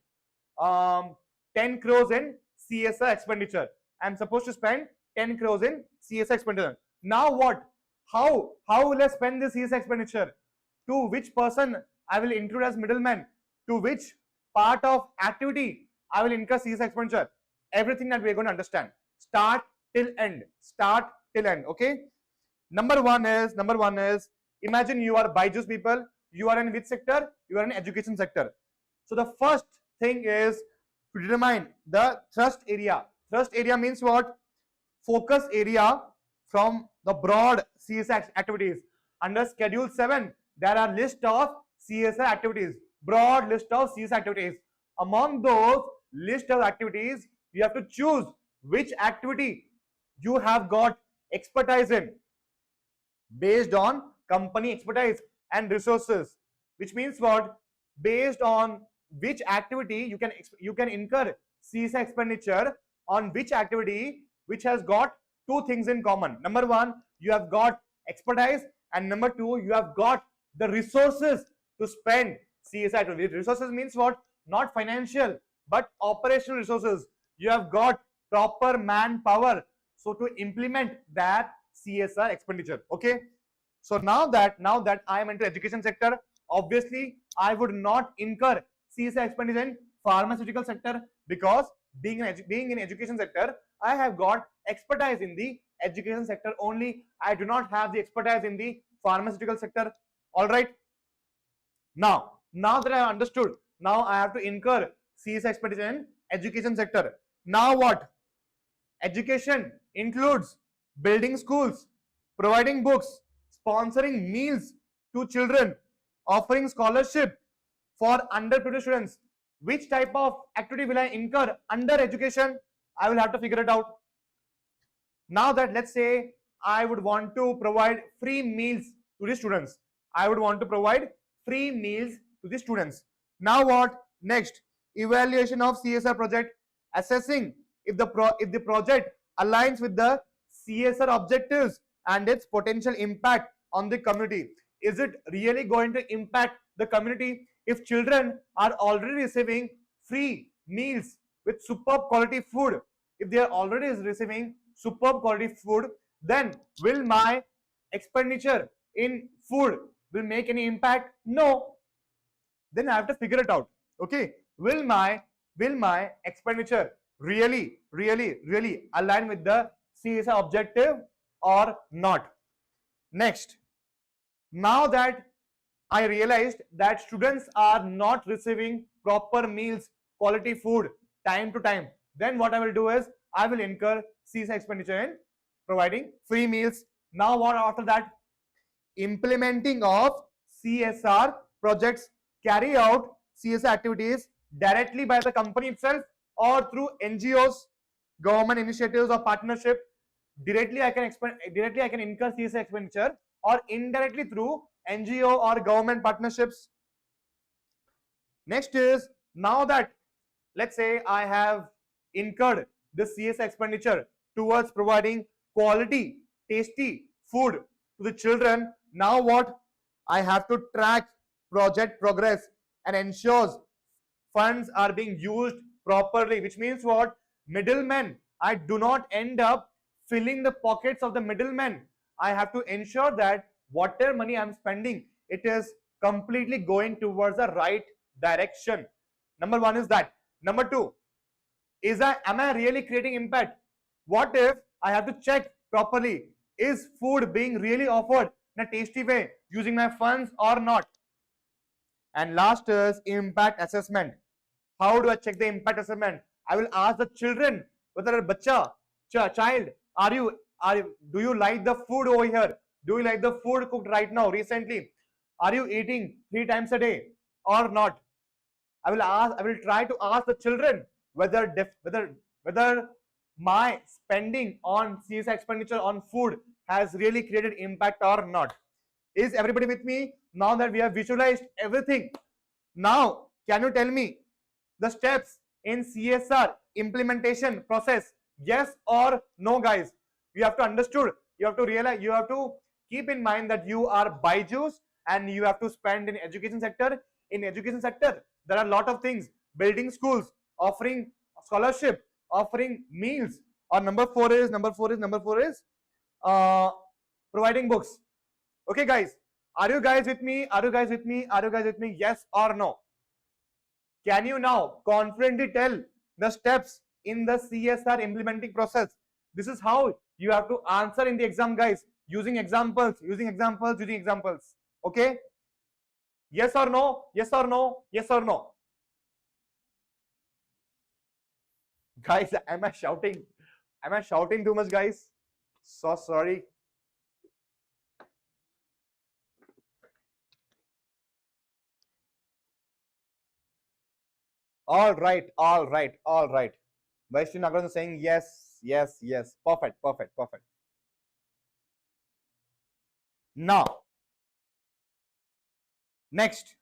10 crores in CSR expenditure. I am supposed to spend 10 crores in CSR expenditure. Now what? How will I spend this CSR expenditure? To which person I will include as middleman? To which part of activity I will incur CSR expenditure? Everything that we are going to understand. Start till end. Okay. Number one is, imagine you are Byju's people. You are in which sector? You are in education sector. So the first thing is to determine the thrust area. Thrust area means what? Focus area from the broad CSR activities. Under Schedule 7, there are list of CSR activities. Broad list of CSR activities. Among those list of activities, you have to choose which activity you have got expertise in based on company expertise and resources. Which means what? Based on which activity you can incur CSR expenditure on which activity which has got two things in common. Number one, you have got expertise, and number two, you have got the resources to spend CSR activity. Resources means what? Not financial but operational resources. You have got proper manpower so to implement that CSR expenditure. Okay. So now that I am into education sector, obviously I would not incur CSR expenditure in pharmaceutical sector, because being in education sector, I have got expertise in the education sector only. I do not have the expertise in the pharmaceutical sector. All right. Now that I have understood, now I have to incur CSR expenditure in education sector. Now what? Education includes building schools, providing books, sponsoring meals to children, offering scholarship for underprivileged students. Which type of activity will I incur under education? I will have to figure it out. Now that, let's say I would want to provide free meals to the students. I would want to provide free meals to the students. Now what? Next, evaluation of CSR project, assessing if the project aligns with the CSR objectives and its potential impact on the community. Is it really going to impact the community? If children are already receiving free meals with superb quality food, if they are already receiving superb quality food, then will my expenditure in food will make any impact? No. Then I have to figure it out. Okay, will my expenditure really align with the CSR objective or not? Next, now that I realized that students are not receiving proper meals, quality food time to time, then what I will do is I will incur CSR expenditure in providing free meals. Now what after that? Implementing of CSR projects, carry out CSR activities directly by the company itself or through NGOs, government initiatives or partnership. Directly I can incur CSR expenditure, or indirectly through NGO or government partnerships. Next is, now that, let's say I have incurred the CSR expenditure towards providing quality, tasty food to the children. Now what? I have to track project progress. and ensures funds are being used properly, which means what? Middlemen. I do not end up filling the pockets of the middlemen. I have to ensure that whatever money I'm spending, it is completely going towards the right direction. Number one is that. Number two, am I really creating impact? What if I have to check properly? Is food being really offered in a tasty way using my funds or not? And last is impact assessment. How do I check the impact assessment? I will ask the children, whether a bacha, child, do you like the food over here? Do you like the food cooked right now, recently? Are you eating 3 times a day or not? I will try to ask the children whether my spending on CSI expenditure on food has really created impact or not. Is everybody with me? Now that we have visualized everything, now can you tell me the steps in CSR implementation process? Yes or no, guys? You have to understood. You have to realize. You have to keep in mind that you are Byju's and you have to spend in education sector. In education sector, there are a lot of things: building schools, offering scholarship, offering meals. Or number four is providing books. Okay, guys. Are you guys with me? Are you guys with me? Are you guys with me? Yes or no? Can you now confidently tell the steps in the CSR implementing process? This is how you have to answer in the exam, guys, using examples, using examples, using examples. Okay? Yes or no? Yes or no? Yes or no? Guys, am I shouting? Am I shouting too much, guys? So sorry. All right, all right, all right. Vaishnu Nagaran is saying yes, yes, yes. Perfect, perfect, perfect. Now, next,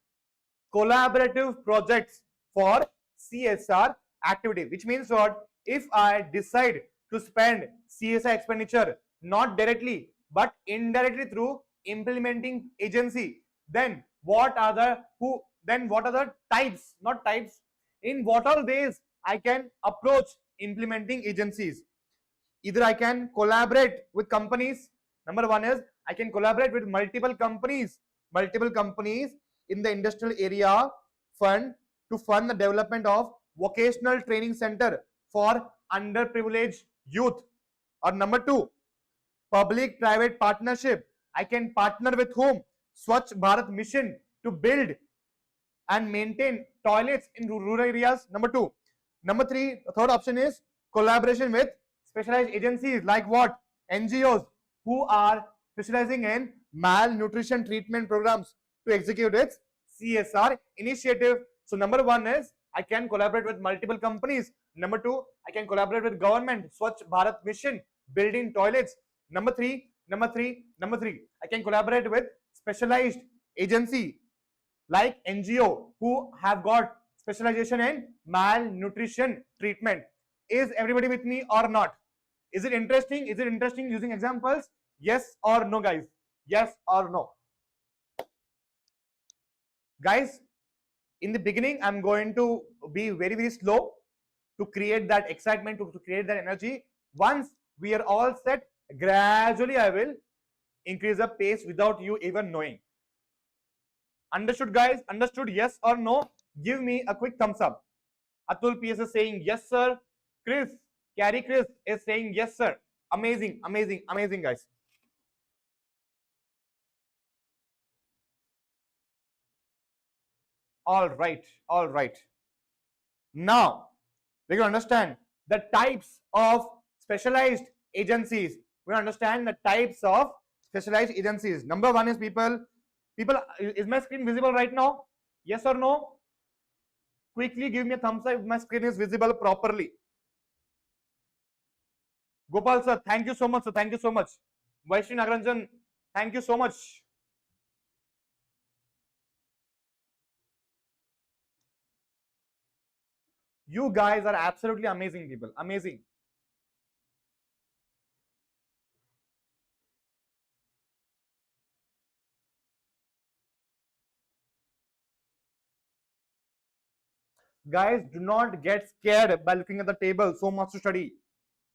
collaborative projects for CSR activity, which means what? If I decide to spend CSR expenditure not directly but indirectly through implementing agency, then what are the types, not types, in what all ways I can approach implementing agencies? Either I can collaborate with companies. Number one is I can collaborate with multiple companies in the industrial area fund to fund the development of vocational training center for underprivileged youth. Or number two, public private partnership. I can partner with whom? Swachh Bharat mission to build and maintain toilets in rural areas. Number two. Number three, the third option is collaboration with specialized agencies like what? NGOs who are specializing in malnutrition treatment programs to execute its CSR initiative. So number one is I can collaborate with multiple companies. Number two, I can collaborate with government, Swachh Bharat mission, building toilets. Number three, I can collaborate with specialized agency like NGO who have got specialization in malnutrition treatment. Is everybody with me or not? Is it interesting? Is it interesting using examples? Yes or no, guys? Yes or no? Guys, in the beginning, I'm going to be very, very slow to create that excitement, to create that energy. Once we are all set, gradually I will increase the pace without you even knowing. Understood, guys? Understood? Yes or no? Give me a quick thumbs up. Atul PS is saying yes, sir. Chris is saying yes, sir. Amazing, amazing, amazing, guys. All right, all right. Now we can understand the types of specialized agencies. We understand the types of specialized agencies. Number one is people. Is my screen visible right now? Yes or no? Quickly give me a thumbs up if my screen is visible properly. Gopal sir, thank you so much, sir. Thank you so much. Vaishnu Nagaranjan, thank you so much. You guys are absolutely amazing people. Amazing. Guys, do not get scared by looking at the table so much to study.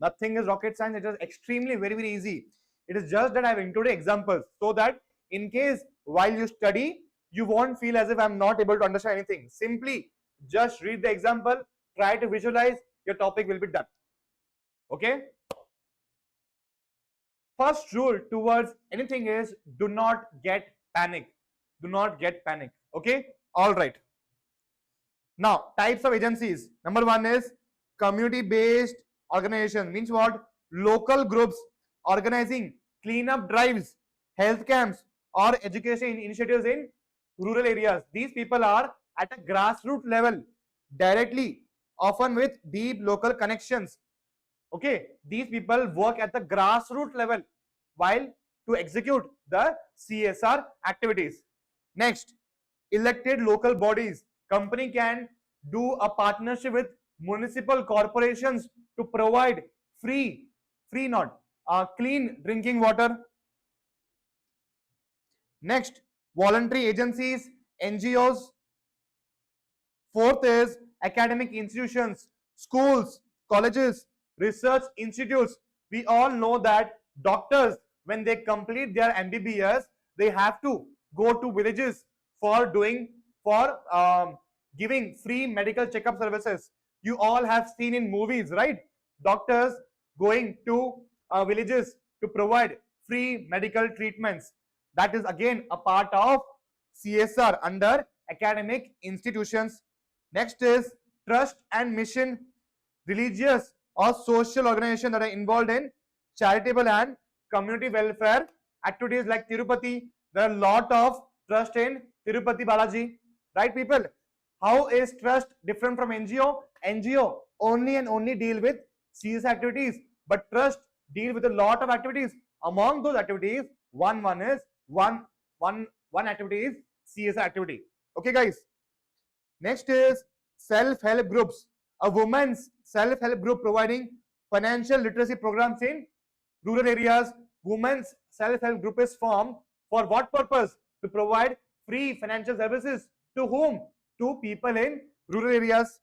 Nothing is rocket science. It is extremely very easy. It is just that I have included examples so that in case while you study, you won't feel as if I'm not able to understand anything. Simply just read the example, try to visualize, your topic will be done. Okay? First rule towards anything is do not get panic. Do not get panic. Okay? All right. Now, types of agencies. Number one is community-based organization. Means what? Local groups organizing cleanup drives, health camps, or education initiatives in rural areas. These people are at a grassroots level, directly, often with deep local connections. Okay, these people work at the grassroots level while to execute the CSR activities. Next, elected local bodies. Company can do a partnership with municipal corporations to provide free not clean drinking water. Next, voluntary agencies, NGOs. Fourth is academic institutions, schools, colleges, research institutes. We all know that doctors, when they complete their MBBS, they have to go to villages for giving free medical checkup services. You all have seen in movies, right? Doctors going to villages to provide free medical treatments. That is again a part of CSR under academic institutions. Next is trust and mission, religious or social organization that are involved in charitable and community welfare activities like Tirupati. There are a lot of trust in Tirupati Balaji, right people? How is trust different from NGO? NGO only and only deal with CSR activities, but trust deal with a lot of activities. Among those activities, one activity is CSR activity. Okay, guys. Next is self-help groups. A women's self-help group providing financial literacy programs in rural areas. Women's self-help group is formed for what purpose? To provide free financial services to whom? To people in rural areas.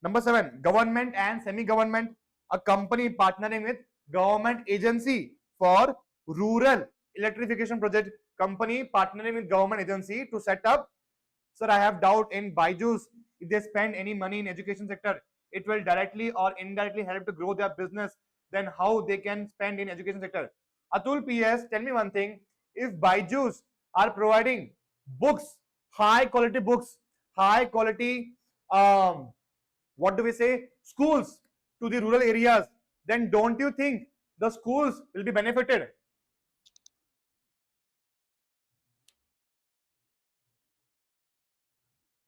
Number 7, government and semi-government. A company partnering with government agency for rural electrification project. Company partnering with government agency to set up. Sir, I have doubt in Byju's. If they spend any money in education sector, it will directly or indirectly help to grow their business. Then how they can spend in education sector? Atul PS, tell me one thing. If Byju's are providing books, high quality books, high quality, what do we say, schools to the rural areas, then don't you think the schools will be benefited?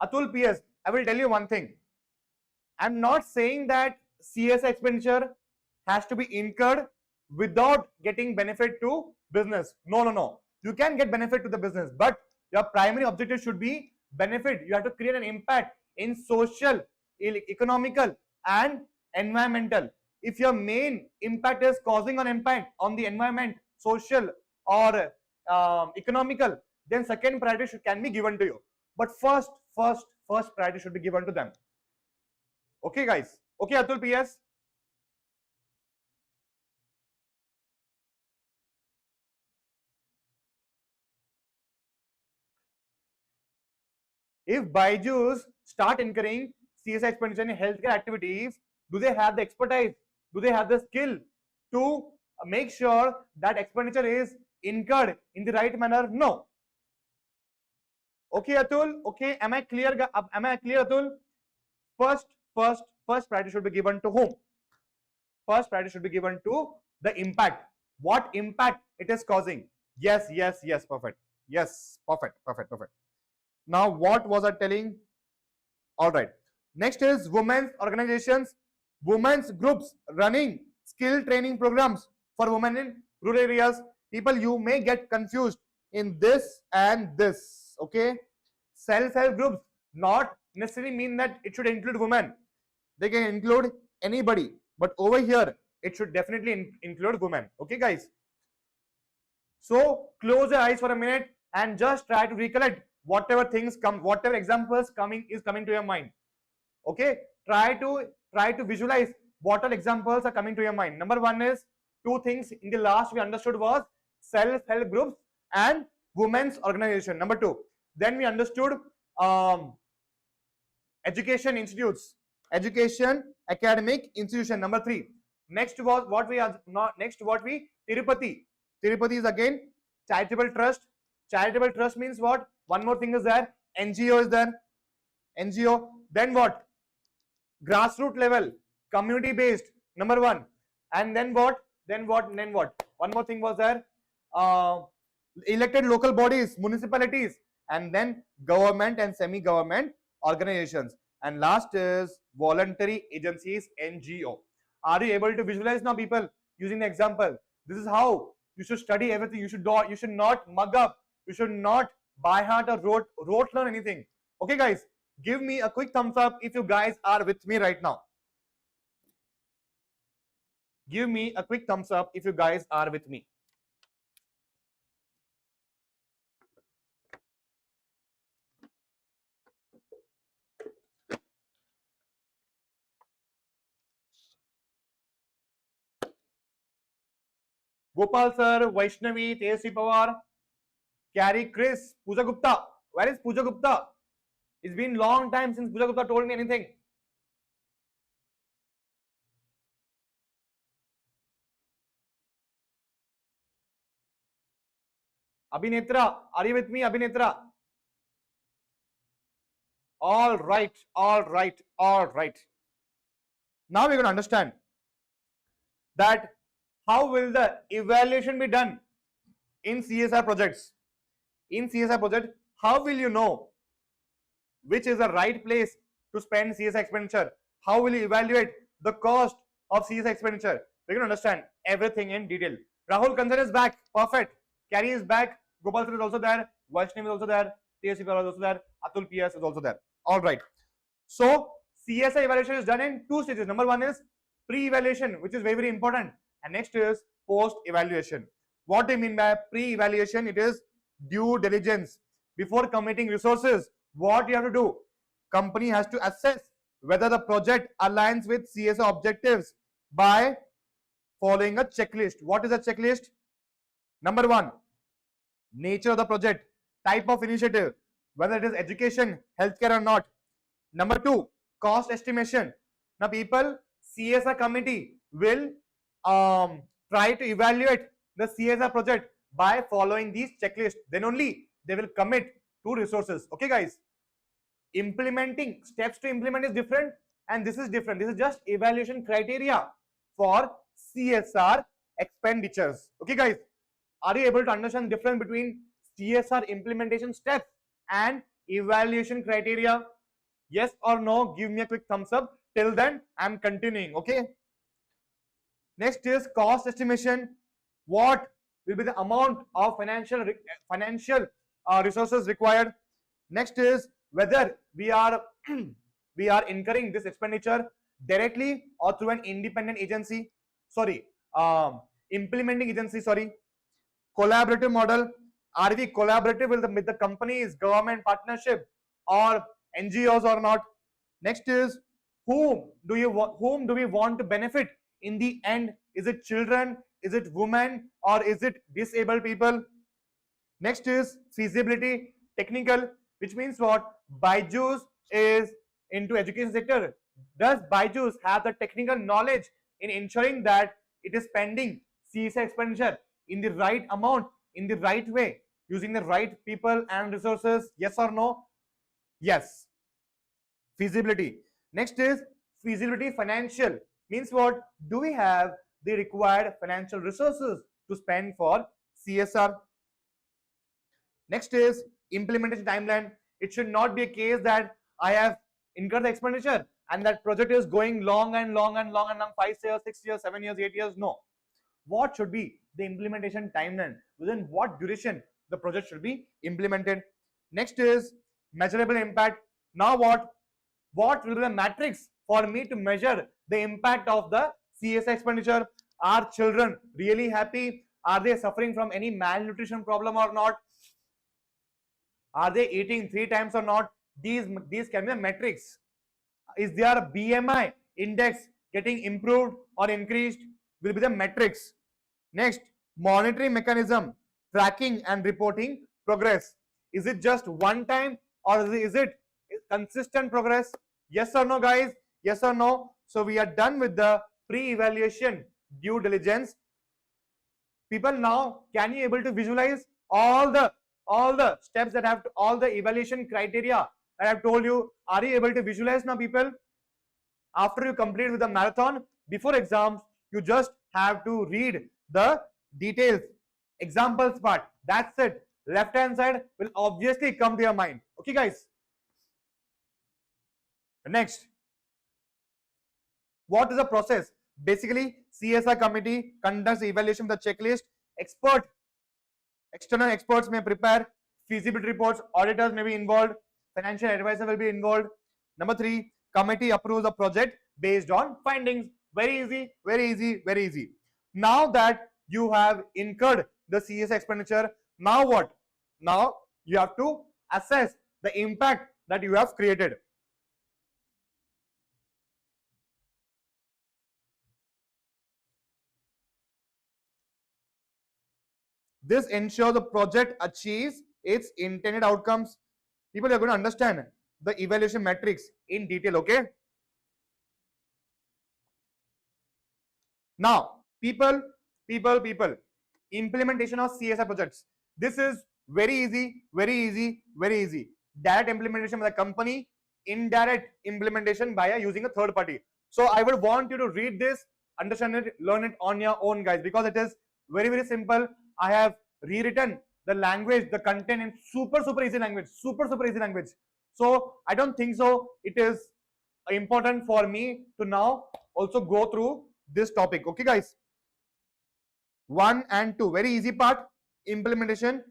Atul PS, I will tell you one thing. I'm not saying that CS expenditure has to be incurred without getting benefit to business. No. You can get benefit to the business, but your primary objective should be benefit. You have to create an impact in social, economical, and environmental. If your main impact is causing an impact on the environment, social, or economical, then second priority can be given to you. But first priority should be given to them. Okay, guys. Okay, Atul PS. If Byju's start incurring CSI expenditure in healthcare activities, do they have the expertise? Do they have the skill to make sure that expenditure is incurred in the right manner? No. Okay, Atul. Okay, am I clear? Am I clear, Atul? First priority should be given to whom? First priority should be given to the impact. What impact it is causing? Yes, perfect. Yes, perfect. Now, what was I telling? All right. Next is women's organizations, women's groups running skill training programs for women in rural areas. People, you may get confused in this and this. Okay, self-help groups not necessarily mean that it should include women. They can include anybody, but over here it should definitely include women. Okay, guys. So close your eyes for a minute and just try to recollect whatever things come, whatever examples coming to your mind. Okay, try to visualize what all examples are coming to your mind. Number one is two things in the last we understood was self-help groups and women's organization. Number two, then we understood education institutes, education academic institution. Number three, next was what we are not next what we Tirupati is again charitable trust. Charitable trust means what? One more thing is there, NGO is there, NGO. Then what? Grassroots level, community based. Number one. And then what? One more thing was there, elected local bodies, municipalities, and then government and semi-government organizations. And last is voluntary agencies, NGO. Are you able to visualize now, people, using the example? This is how you should study everything. You should not mug up. You should not by heart or rote learn anything. Okay, guys, give me a quick thumbs up if you guys are with me right now. Give me a quick thumbs up if you guys are with me. Gopal sir, Vaishnavi, Tejasvi Pawar, Carrie, Chris, Pooja Gupta. Where is Pooja Gupta? It's been long time since Pooja Gupta told me anything. Abhinetra, are you with me, Abhinetra? All right. Now we're going to understand that how will the evaluation be done in CSR projects. In CSR project, how will you know which is the right place to spend CSR expenditure? How will you evaluate the cost of CSR expenditure? We're going to understand everything in detail. Rahul Kansan is back. Perfect. Carrie is back. Gopal sir is also there. Vaishnavi is also there. TSC is also there. Atul PS is also there. All right. So CSR evaluation is done in two stages. Number one is pre-evaluation, which is very, very important. And next is post-evaluation. What do you mean by pre-evaluation? It is due diligence. Before committing resources, what you have to do? Company has to assess whether the project aligns with CSR objectives by following a checklist. What is a checklist? Number one, nature of the project, type of initiative, whether it is education, healthcare or not. Number two, cost estimation. Now people, CSR committee will try to evaluate the CSR project by following these checklists. Then only they will commit to resources. Okay, guys. Implementing steps to implement is different, and this is different. This is just evaluation criteria for CSR expenditures. Okay, guys. Are you able to understand the difference between CSR implementation steps and evaluation criteria? Yes or no? Give me a quick thumbs up. Till then, I'm continuing. Okay. Next is cost estimation. What will be the amount of financial resources required? Next is whether we are incurring this expenditure directly or through an independent agency. Implementing agency. Collaborative model. Are we collaborative with the companies, government partnership, or NGOs or not? Next is whom do we want to benefit in the end? Is it children? Is it women? Or is it disabled people? Next is feasibility, technical, which means what? Byju's is into education sector. Does Byju's have the technical knowledge in ensuring that it is spending CSR expenditure in the right amount, in the right way, using the right people and resources? Yes or no? Yes. Feasibility. Next is feasibility financial. Means what? Do we have the required financial resources to spend for CSR? Next is implementation timeline. It should not be a case that I have incurred the expenditure and that project is going long, 5 years, 6 years, 7 years, 8 years. No. What should be the implementation timeline? Within what duration the project should be implemented? Next is measurable impact. Now what will be the matrix for me to measure the impact of the CSR expenditure? Are children really happy? Are they suffering from any malnutrition problem or not? Are they eating 3 times or not? These can be the metrics. Is their BMI index getting improved or increased? Will be the metrics. Next, monitoring mechanism, tracking and reporting progress. Is it just one time or is it consistent progress? Yes or no, guys? Yes or no? So we are done with the pre-evaluation due diligence. People, now can you able to visualize all the steps that have to, all the evaluation criteria that I have told you? Are you able to visualize now, people? After you complete with the marathon, before exams, you just have to read the details, examples part. That's it. Left hand side will obviously come to your mind. Okay, guys. Next, what is the process? Basically, CSR committee conducts the evaluation of the checklist. External experts may prepare feasibility reports. Auditors may be involved. Financial advisor will be involved. Number 3, committee approves the project based on findings. Very easy, very easy, very easy. Now that you have incurred the CS expenditure, now what? Now you have to assess the impact that you have created. This ensures the project achieves its intended outcomes. People are going to understand the evaluation metrics in detail, okay? Now, people, implementation of CSR projects. This is very easy, very easy, very easy. Direct implementation by the company, indirect implementation by using a third party. So I would want you to read this, understand it, learn it on your own, guys, because it is very, very simple. I have rewritten the language, the content in super easy language, super easy language. So I don't think so it is important for me to now also go through this topic. Okay, guys. 1 and 2, very easy part. Implementation,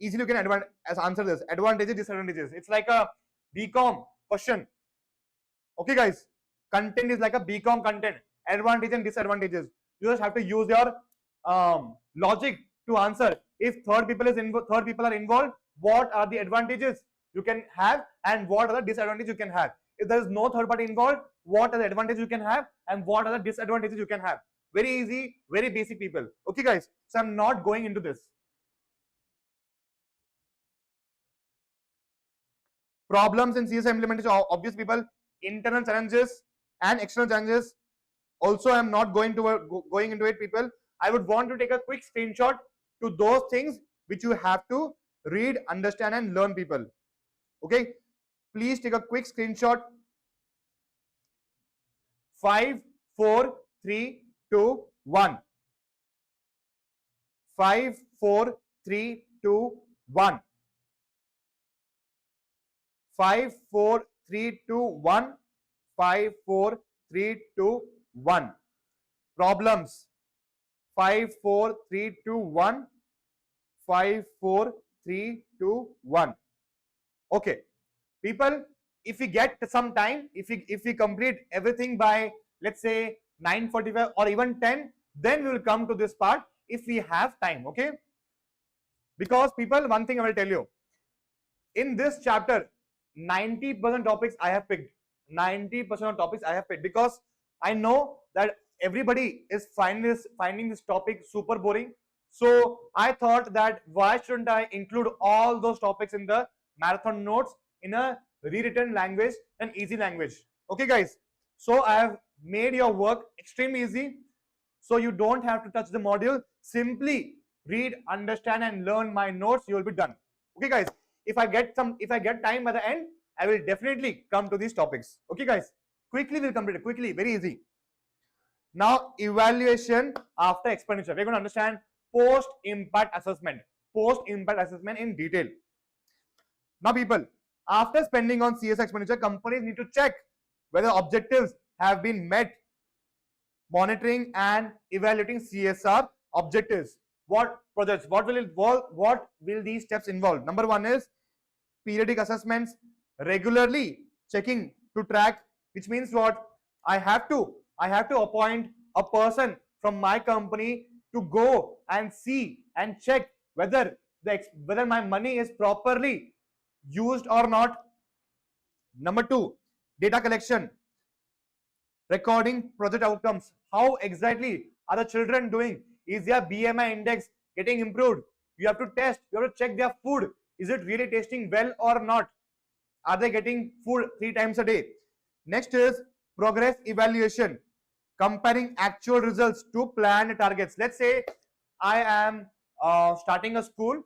easily you can answer this. Advantages, disadvantages. It's like a BCom question. Okay, guys. Content is like a BCom content. Advantages and disadvantages. You just have to use your logic to answer. If third people are involved, what are the advantages you can have and what are the disadvantages you can have? If there is no third party involved, what are the advantages you can have and what are the disadvantages you can have? Very easy, very basic, people. Okay, guys. So I'm not going into this. Problems in CSR implementation, obvious, people. Internal challenges and external challenges. Also, I'm not going into it, people. I would want to take a quick screenshot to those things which you have to read, understand and learn, people. Okay, please take a quick screenshot. 5, 4, 3, 2, 1. 5, 4, 3, 2, 1. 5, 4, 3, 2, 1. 5, 4, 3, 2, 1. Problems. 5, 4, 3, 2, 1. 5, 4, 3, 2, 1. Okay, people, if we get some time, if we complete everything by, let's say, 9:45 or even 10, then we will come to this part if we have time. Okay, because, people, one thing I will tell you, in this chapter 90% topics I have picked. 90% of topics I have picked because I know that everybody is finding this topic super boring. So I thought that why shouldn't I include all those topics in the marathon notes in a rewritten language and easy language. Okay, guys. So I have made your work extremely easy. So you don't have to touch the module. Simply read, understand and learn my notes. You will be done. Okay, guys. If I get time by the end, I will definitely come to these topics. Okay, guys. Quickly we'll complete it. Quickly, very easy. Now, evaluation after expenditure. We're going to understand post-impact assessment. Post-impact assessment in detail. Now, people, after spending on CS expenditure, companies need to check whether objectives have been met. Monitoring and evaluating CSR objectives. What projects? What will these steps involve? Number 1 is periodic assessments, regularly checking to track, which means what? I have to appoint a person from my company to go and see and check whether my money is properly used or not. Number 2, data collection. recording project outcomes. How exactly are the children doing? Is their BMI index getting improved? You have to test, you have to check their food. Is it really tasting well or not? Are they getting food 3 times a day? Next is progress evaluation, comparing actual results to planned targets. Let's say I am starting a school.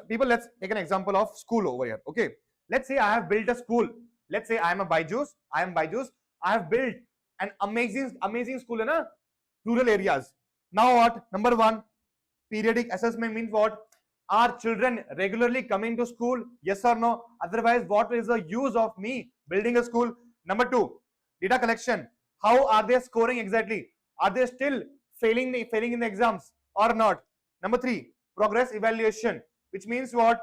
People, let's take an example of school over here. Okay, let's say I have built a school. Let's say I am Byju's. I have built an amazing school in a rural areas. Now what? Number one, periodic assessment means what? Are children regularly coming to school? Yes or no? Otherwise, what is the use of me building a school? Number two, data collection. How are they scoring exactly? Are they still failing in the exams or not? Number three, progress evaluation, which means what?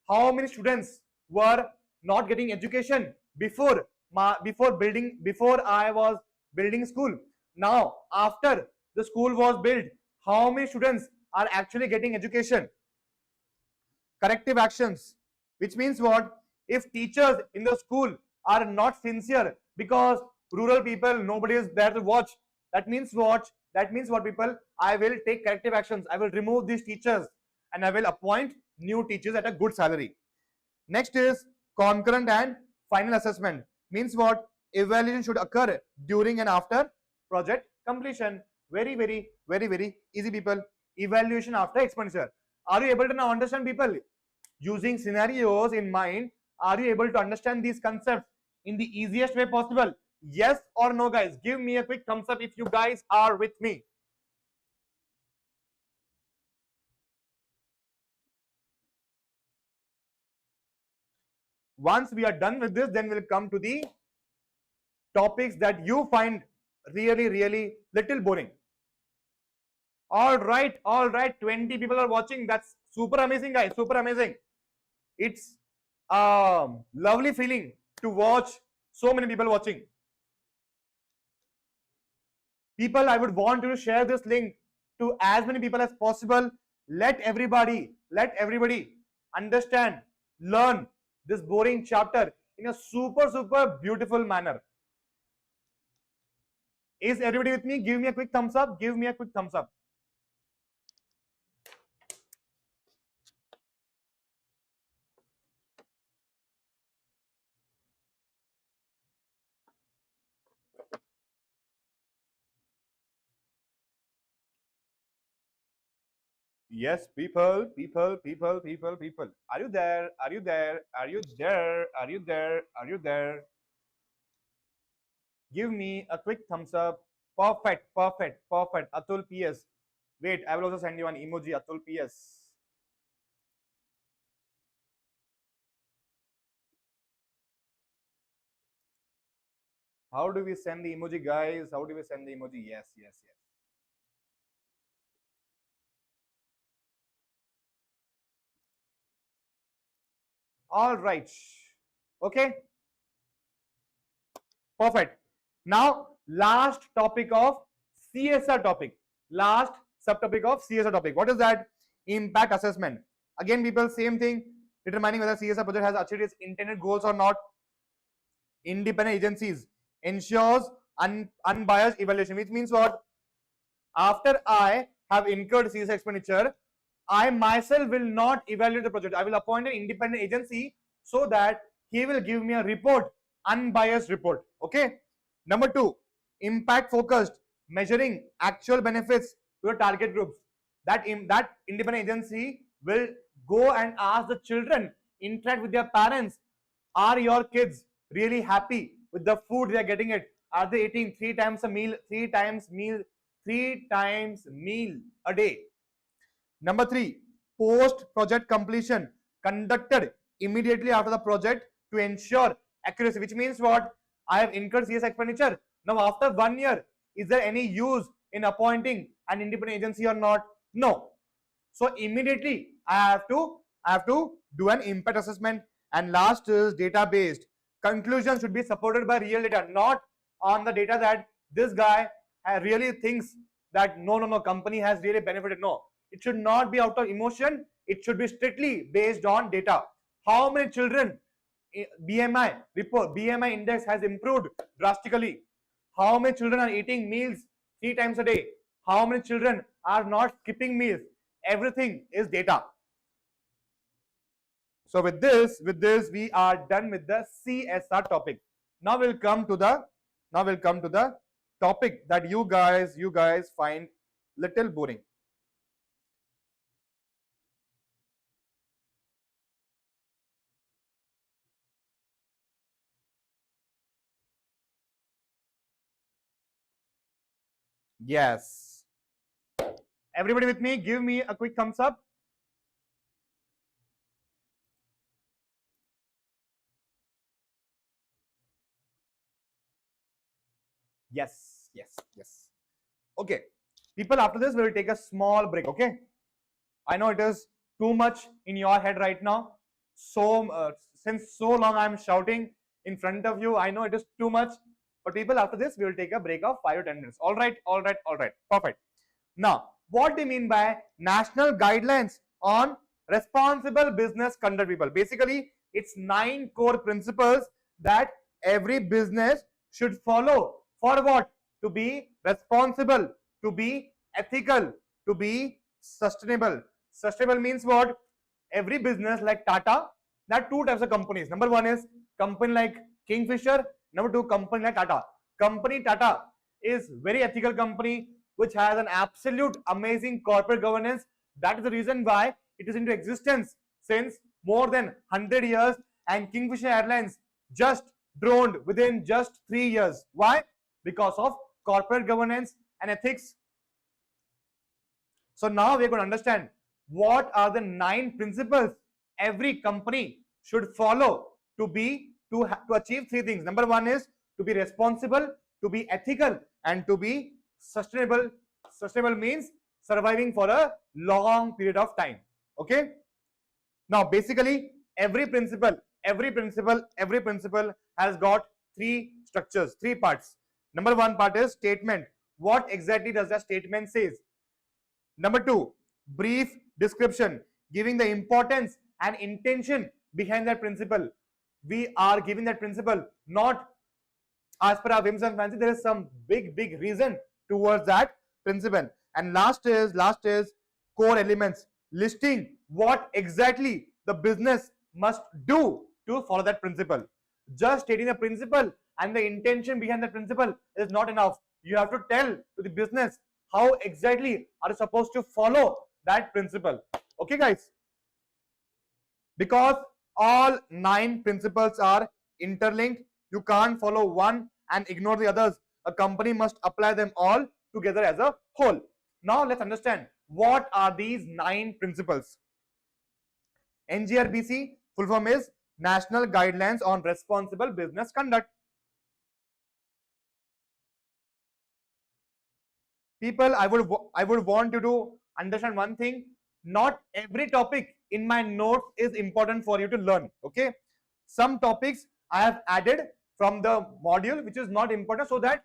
How many students were not getting education before I was building school? Now, after the school was built, how many students are actually getting education? Corrective actions, which means what? If teachers in the school are not sincere because rural people, nobody is there to watch, that means what? That means what, people? I will take corrective actions. I will remove these teachers and I will appoint new teachers at a good salary. Next is concurrent and final assessment. Means what? Evaluation should occur during and after project completion. Very easy, people. Evaluation after expenditure. Are you able to now understand, people? Using scenarios in mind, are you able to understand these concepts in the easiest way possible? Yes or no, guys? Give me a quick thumbs up if you guys are with me. Once we are done with this, then we'll come to the topics that you find really little boring. All right, 20 people are watching. That's super amazing, guys. Super amazing. It's a lovely feeling to watch so many people watching. People, I would want you to share this link to as many people as possible. Let everybody understand, learn this boring chapter in a super beautiful manner. Is everybody with me? Give me a quick thumbs up. Give me a quick thumbs up. Yes, people. Are you there? Are you there? Are you there? Are you there? Are you there? Give me a quick thumbs up. Perfect. Atul PS. Wait, I will also send you an emoji, Atul PS. How do we send the emoji, guys? How do we send the emoji? Yes. All right. Okay. Perfect. Now, last topic of CSR topic. Last subtopic of CSR topic. What is that? Impact assessment. Again, people, same thing. Determining whether CSR project has achieved its intended goals or not. Independent agencies ensures unbiased evaluation, which means what? After I have incurred CSR expenditure, I myself will not evaluate the project. I will appoint an independent agency so that he will give me a report, unbiased report. Okay. Number two, impact focused, measuring actual benefits to the target groups. That independent agency will go and ask the children, interact with their parents. Are your kids really happy with the food they are getting it? Are they eating 3 times a meal, 3 times meal a day? Number three, post-project completion conducted immediately after the project to ensure accuracy, which means what? I have incurred CS expenditure. Now, after 1 year, is there any use in appointing an independent agency or not? No. So immediately I have to do an impact assessment. And last is data-based. Conclusion should be supported by real data, not on the data that this guy really thinks that no, company has really benefited. No, it should not be out of emotion. It should be strictly based on data. How many children BMI index has improved drastically? How many children are eating meals 3 times a day? How many children are not skipping meals? Everything is data. So with this, we are done with the CSR topic. Now we'll come to the topic that you guys find little boring. Yes. Everybody with me, give me a quick thumbs up. Yes, yes, yes. Okay. People, after this, we will take a small break, okay? I know it is too much in your head right now. So, since so long I'm shouting in front of you, I know it is too much. But people, after this, we will take a break of 5 to 10 minutes. All right, all right, all right. Perfect. Now, what do you mean by national guidelines on responsible business conduct, people? Basically, it's 9 core principles that every business should follow for what? To be responsible, to be ethical, to be sustainable. Sustainable means what? Every business like Tata, there are 2 types of companies. Number 1 is company like Kingfisher. Number 2, company like Tata. Company Tata is very ethical company which has an absolute amazing corporate governance. That is the reason why it is into existence since more than 100 years, and Kingfisher Airlines just droned within just 3 years. Why? Because of corporate governance and ethics. So now we are going to understand what are the 9 principles every company should follow to achieve 3 things. Number 1 is to be responsible, to be ethical, and to be sustainable. Sustainable means surviving for a long period of time. Okay. Now basically every principle has got 3 structures, 3 parts. Number 1 part is statement. What exactly does the statement says? Number 2, brief description, giving the importance and intention behind that principle. We are giving that principle not as per our whims and fancy. There is some big reason towards that principle. And last is core elements, listing what exactly the business must do to follow that principle. Just stating the principle and the intention behind the principle is not enough. You have to tell to the business how exactly are you supposed to follow that principle. Okay, guys? Because all 9 principles are interlinked, you can't follow one and ignore the others. A company must apply them all together as a whole. Now let's understand what are these 9 principles. NGRBC full form is National Guidelines on Responsible Business Conduct. People, I would want you to understand one thing. Not every topic in my notes is important for you to learn. Okay, some topics I have added from the module which is not important, so that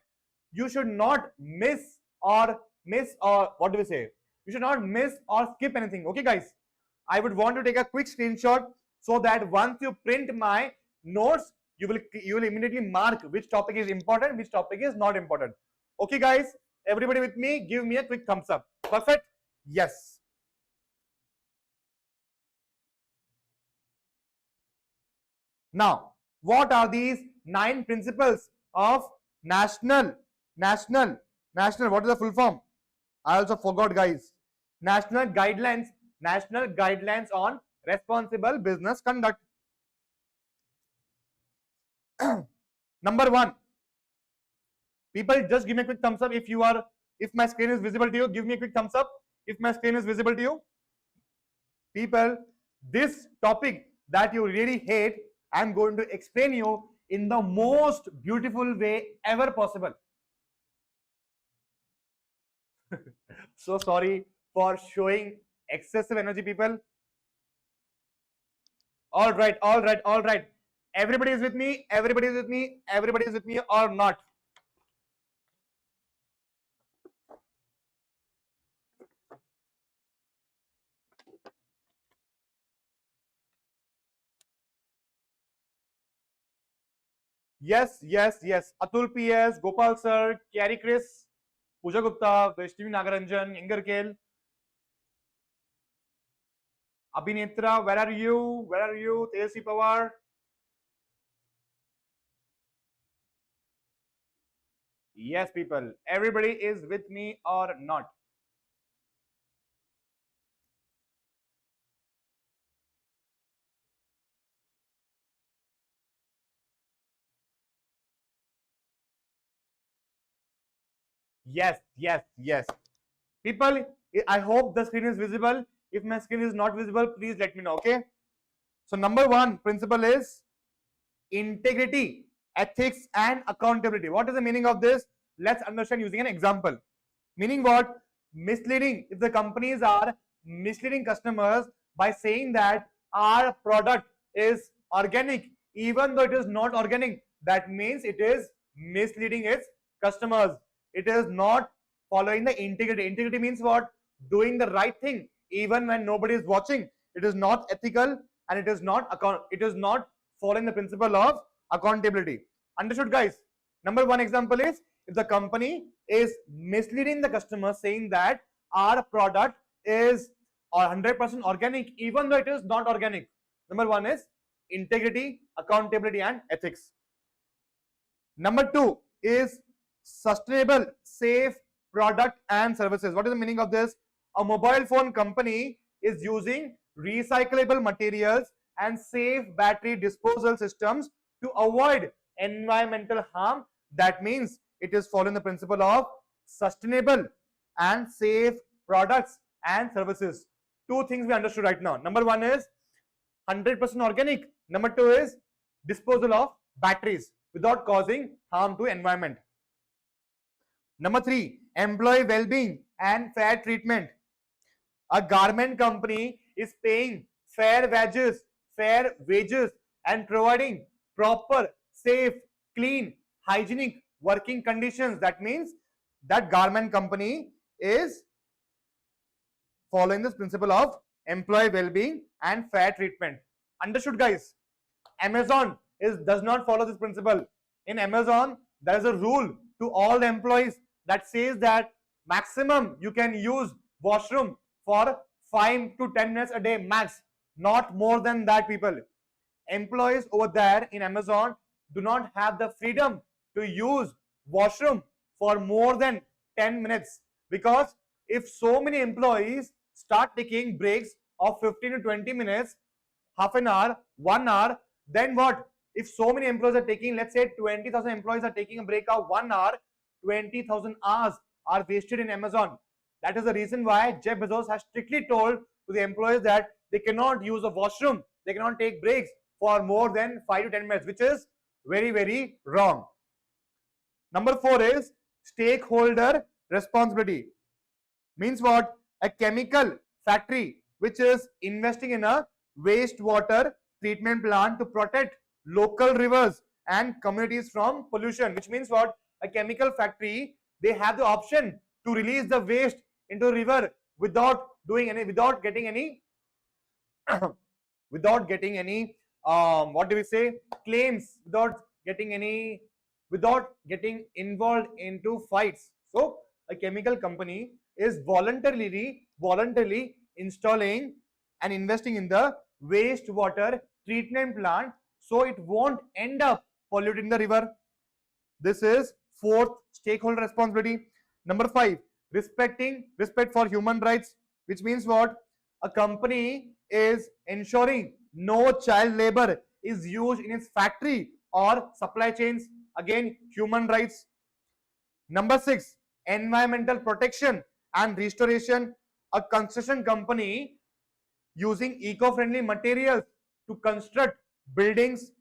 you should not miss or what do we say, you should not miss or skip anything. Okay, guys, I would want to take a quick screenshot so that once you print my notes, you will immediately mark which topic is important, which topic is not important. Okay, guys, everybody with me, give me a quick thumbs up. Perfect. Yes. Now, what are these 9 principles of national? What is the full form? I also forgot, guys. National guidelines on responsible business conduct. Number 1. People, just give me a quick thumbs up if my screen is visible to you. Give me a quick thumbs up if my screen is visible to you. People, this topic that you really hate, I'm going to explain you in the most beautiful way ever possible. So sorry for showing excessive energy, people. All right. Everybody is with me or not? Yes, yes, yes. Atul PS, Gopal Sir, Carrie Chris, Pooja Gupta, Vaishnavi Nagaranjan, Ingarkel, Abhinetra, where are you? Where are you? Tejasvi Pawar. Yes, people. Everybody is with me or not? Yes, yes, yes. People, I hope the screen is visible. If my screen is not visible, please let me know, okay? So number one principle is integrity, ethics, and accountability. What is the meaning of this? Let's understand using an example. Meaning what? Misleading. If the companies are misleading customers by saying that our product is organic, even though it is not organic, that means it is misleading its customers. It is not following the integrity. Integrity means what? Doing the right thing even when nobody is watching. It is not ethical and it is not following the principle of accountability. Understood, guys? Number one example is if the company is misleading the customer saying that our product is 100% organic even though it is not organic. Number one is integrity, accountability, and ethics. Number two is sustainable, safe product and services. What is the meaning of this? A mobile phone company is using recyclable materials and safe battery disposal systems to avoid environmental harm. That means it is following the principle of sustainable and safe products and services. Two things we understood right now. Number one is 100% organic. Number two is disposal of batteries without causing harm to environment. Number three, employee well-being and fair treatment. A garment company is paying fair wages and providing proper, safe, clean, hygienic working conditions. That means that garment company is following this principle of employee well-being and fair treatment. Understood, guys? Amazon does not follow this principle. In Amazon, there is a rule to all the employees that says that maximum you can use washroom for 5 to 10 minutes a day max, not more than that, people. Employees over there in Amazon do not have the freedom to use washroom for more than 10 minutes, because if so many employees start taking breaks of 15 to 20 minutes, half an hour, 1 hour, then what? If so many employees are taking, let's say 20,000 employees are taking a break of 1 hour, 20,000 hours are wasted in Amazon. That is the reason why Jeff Bezos has strictly told to the employees that they cannot use a washroom, they cannot take breaks for more than 5 to 10 minutes, which is very, very wrong. Number four is stakeholder responsibility. Means what? A chemical factory which is investing in a wastewater treatment plant to protect local rivers and communities from pollution. Which means what? A chemical factory, they have the option to release the waste into a river without getting any what do we say, claims, without getting involved into fights. So a chemical company is voluntarily installing and investing in the wastewater treatment plant so it won't end up polluting the river. This is fourth, stakeholder responsibility. Number five, respect for human rights, which means what? A company is ensuring no child labor is used in its factory or supply chains. Again, human rights. Number six, environmental protection and restoration. A construction company using eco-friendly materials to construct buildings.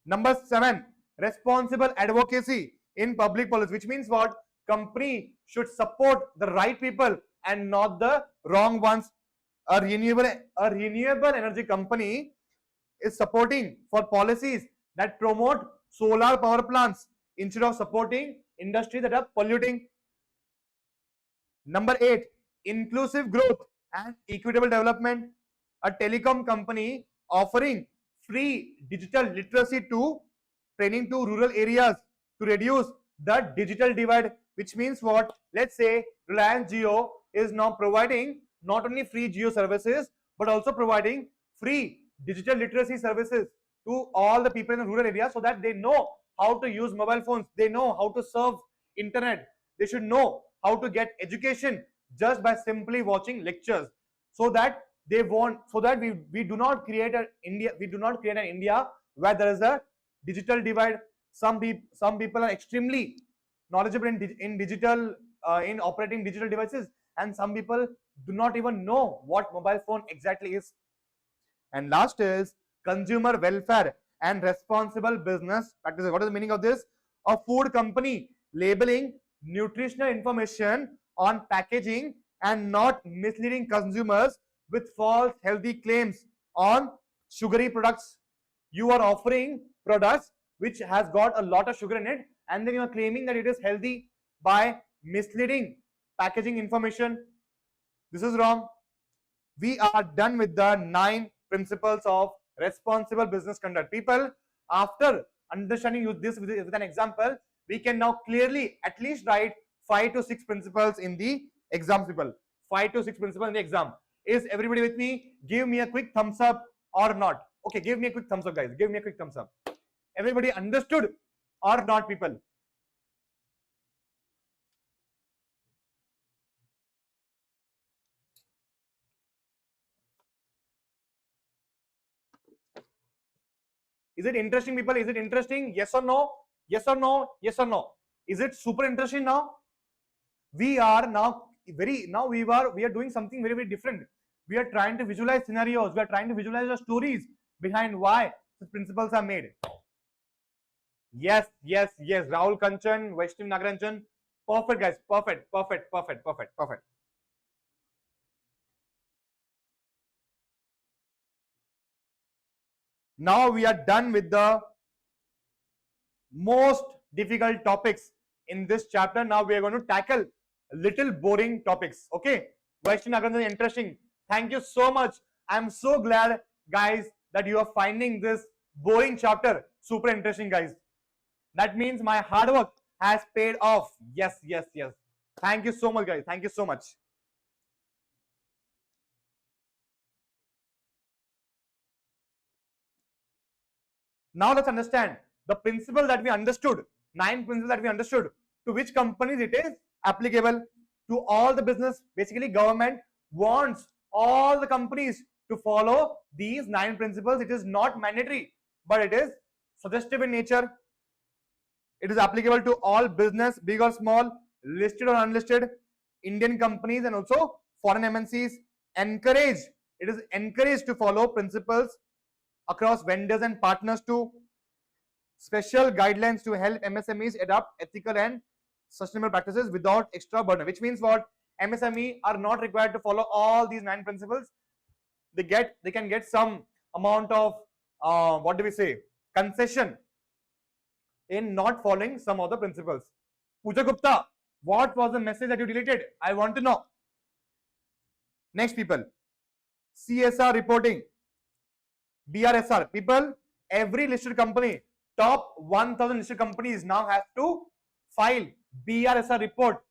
Number seven, responsible advocacy in public policy, which means what? Company should support the right people and not the wrong ones. A renewable energy company is supporting for policies that promote solar power plants instead of supporting industries that are polluting. Number eight, inclusive growth and equitable development. A telecom company offering free digital literacy to training to rural areas to reduce the digital divide, which means what? Let's say Reliance Jio is now providing not only free Jio services but also providing free digital literacy services to all the people in the rural area, so that they know how to use mobile phones, they know how to surf internet, they should know how to get education just by simply watching lectures, so that they want, so that we do not create an India where there is a digital divide. Some people are extremely knowledgeable in digital in operating digital devices, and some people do not even know what mobile phone exactly is. And last is consumer welfare and responsible business practices. What is the meaning of this? A food company labeling nutritional information on packaging and not misleading consumers with false healthy claims on sugary products. You are offering products which has got a lot of sugar in it, and then you are claiming that it is healthy by misleading packaging information. This is wrong. We are done with the 9 principles of responsible business conduct. People, after understanding this with an example, we can now clearly at least write 5 to 6 principles in the exam. People, 5 to 6 principles in the exam. Is everybody with me? Give me a quick thumbs up or not. Okay, give me a quick thumbs up, guys. Give me a quick thumbs up. Everybody understood or not, people? Is it interesting, people? Is it interesting? Yes or no? Yes or no? Yes or no? Is it super interesting now? We are now we are doing something very, very different. We are trying to visualize scenarios. We are trying to visualize the stories behind why the principles are made. Yes, yes, yes. Rahul Kanchan, Vaishnav Nagaranjan. Perfect, guys. Perfect, perfect, perfect, perfect, perfect. Now we are done with the most difficult topics in this chapter. Now we are going to tackle little boring topics. Okay, Vaishnav Nagaranjan, interesting. Thank you so much. I'm so glad, guys, that you are finding this boring chapter super interesting, guys. That means my hard work has paid off. Yes, yes, yes. Thank you so much, guys. Thank you so much. Now let's understand the principle that we understood, 9 principles that we understood. To which companies it is applicable? To all the business. Basically, government wants all the companies to follow these 9 principles. It is not mandatory, but it is suggestive in nature. It is applicable to all business, big or small, listed or unlisted, Indian companies and also foreign MNCs. It is encouraged to follow principles across vendors and partners too. Special guidelines to help MSMEs adopt ethical and sustainable practices without extra burden. Which means what? MSME are not required to follow all these 9 principles. They can get some amount of what do we say, concession in not following some of the principles. Pooja Gupta, what was the message that you deleted? I want to know. Next, people, CSR reporting, BRSR. People, every listed company, top 1000 listed companies now have to file BRSR report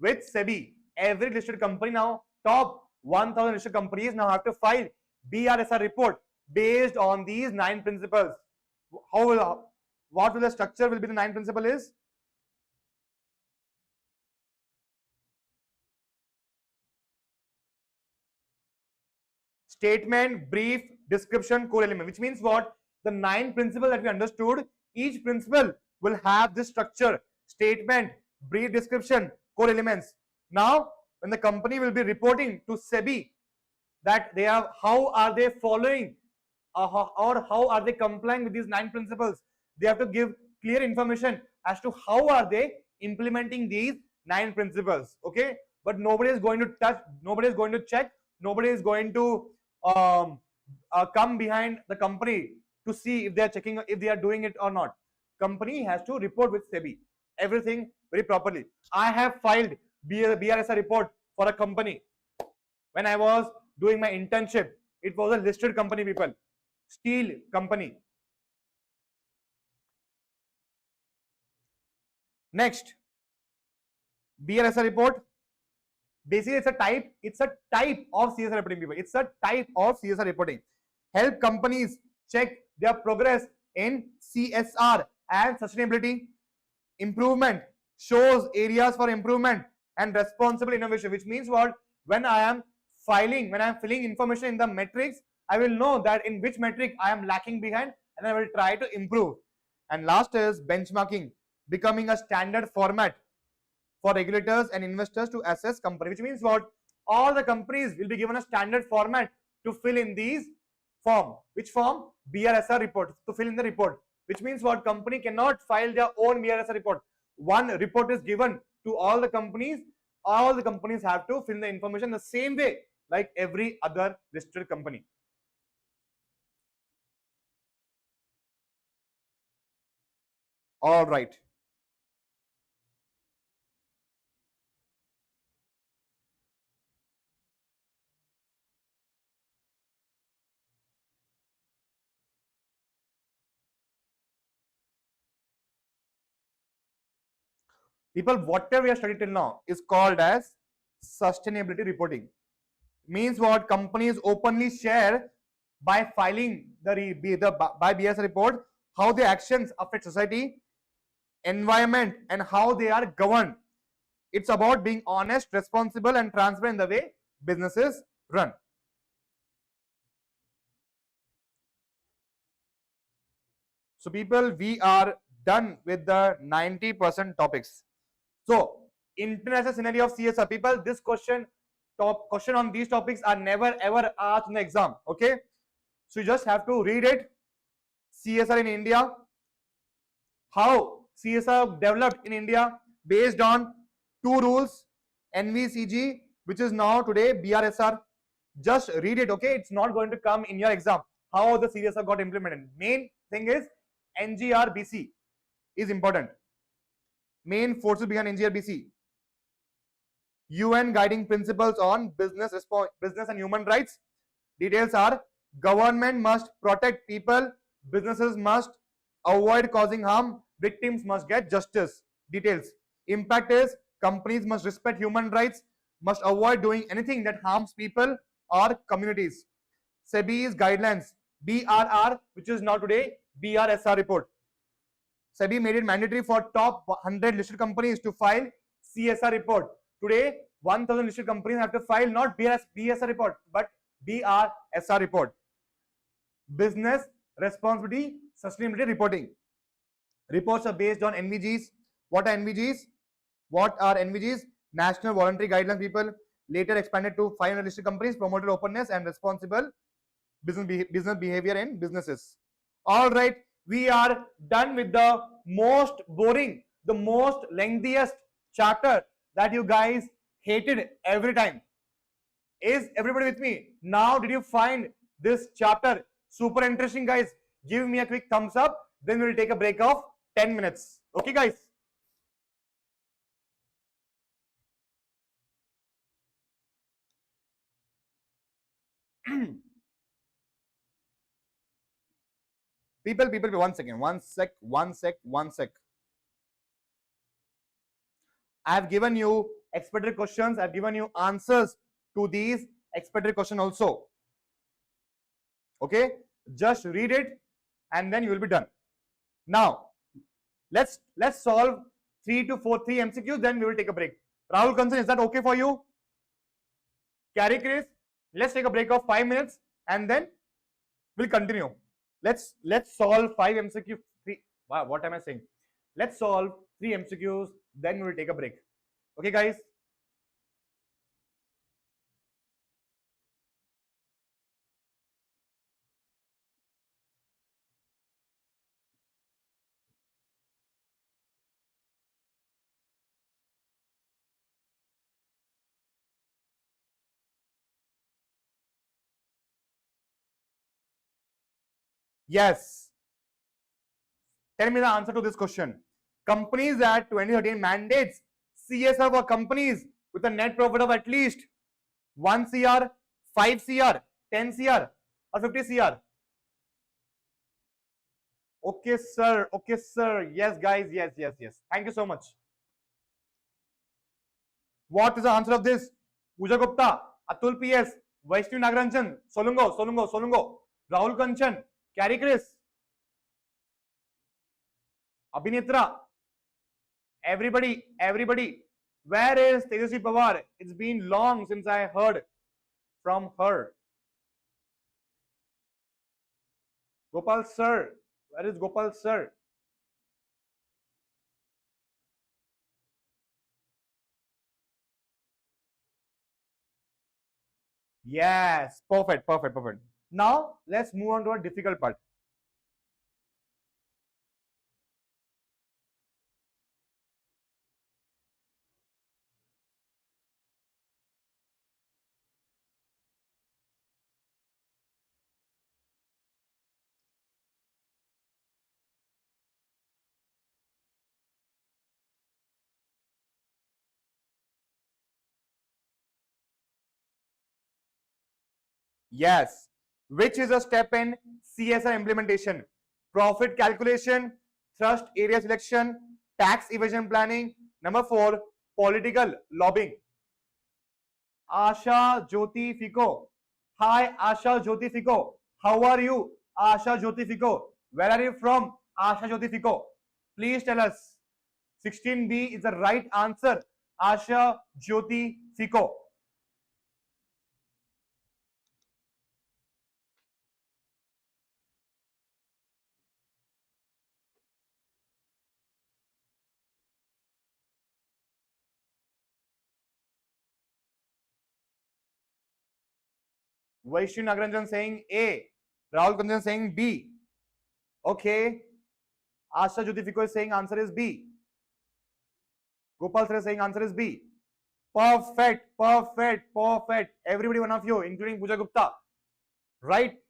with SEBI. Every listed company now, top 1000 listed companies now have to file BRSR report based on these 9 principles. What will the structure will be? The 9 principle is statement, brief, description, core element. Which means what? The 9 principles that we understood, each principle will have this structure: statement, brief, description, core elements. Now, when the company will be reporting to SEBI that they are, how are they following or how are they complying with these 9 principles, they have to give clear information as to how are they implementing these 9 principles. Okay, but nobody is going to touch, nobody is going to check, nobody is going to come behind the company to see if they are checking, if they are doing it or not. Company has to report with SEBI everything very properly. I have filed BRSR report for a company when I was doing my internship. It was a listed company, people, steel company. Next, BRSR report. Basically, it's a type of CSR reporting, people. It's a type of CSR reporting. Help companies check their progress in CSR and sustainability. Improvement shows areas for improvement and responsible innovation, which means what? When I am filling information in the metrics, I will know that in which metric I am lacking behind and I will try to improve. And last is benchmarking, becoming a standard format for regulators and investors to assess company, which means what? All the companies will be given a standard format to fill in these form. Which form? BRSR report, to fill in the report. Which means what? Company cannot file their own BRSR report. One report is given to all the companies. All the companies have to fill the information the same way like every other listed company. All right. People, whatever we have studied till now is called as sustainability reporting. Means what? Companies openly share by filing by BS report how their actions affect society, environment, and how they are governed. It's about being honest, responsible, and transparent in the way businesses run. So people, we are done with the 90% topics. So international scenario of CSR, people, this question on these topics are never ever asked in the exam. Okay, so you just have to read it. CSR in India, how CSR developed in India based on two rules, NVCG, which is now today BRSR. Just read it, okay? It's not going to come in your exam. How the CSR got implemented. Main thing is NGRBC is important. Main forces behind NGRBC. UN guiding principles on business and human rights. Details are: government must protect people, businesses must avoid causing harm, victims must get justice. Details: impact is companies must respect human rights, must avoid doing anything that harms people or communities. SEBI's guidelines, BRR, which is now today BRSR report. SEBI made it mandatory for top 100 listed companies to file CSR report. Today, 1000 listed companies have to file not BSR report but BRSR report. Business responsibility sustainability reporting. Reports are based on NVGs. What are NVGs? National Voluntary Guidelines, people. Later expanded to 500 listed companies, promoted openness and responsible business behavior in businesses. All right, we are done with the most boring, the most lengthiest chapter that you guys hated every time. Is everybody with me? Now, did you find this chapter super interesting, guys? Give me a quick thumbs up, then we'll take a break of 10 minutes. Okay, guys? people, one sec. I have given you expected questions. I have given you answers to these expected questions also. Okay, just read it and then you will be done. Now, let's solve 3 MCQs, then we will take a break. Rahul Kansan, is that okay for you? Carry Chris, let's take a break of 5 minutes and then we'll continue. Let's solve 5 MCQ. Wow, what am I saying? Let's solve 3 MCQs, then we will take a break. Okay, guys? Yes. Tell me the answer to this question. Companies at 2013 mandates CSR for companies with a net profit of at least 1 CR, 5 CR, 10 CR or 50 CR. Okay, sir. Okay, sir. Yes, guys. Yes, yes, yes. Thank you so much. What is the answer of this? Pooja Gupta, Atul PS, Vaishnavi Nagaranjan, Solungo, Rahul Kanchan, Carrie Chris, Abhinitra, everybody. Where is Tejasvi Pawar? It's been long since I heard from her. Gopal sir, where is Gopal sir? Yes, perfect. Now let's move on to a difficult part. Yes, which is a step in CSR implementation? Profit calculation, thrust area selection, tax evasion planning. Number 4, political lobbying. Asha Jyoti Fico. Hi, Asha Jyoti Fico. How are you, Asha Jyoti Fico? Where are you from, Asha Jyoti Fico? Please tell us. 16B is the right answer. Asha Jyoti Fico. Vaishnu Nagaranjan saying A. Rahul Kunjan saying B. Okay. Asha Jyoti Fico is saying answer is B. Gopal Sridharan saying answer is B. Perfect. Everybody, one of you, including Pooja Gupta. Right.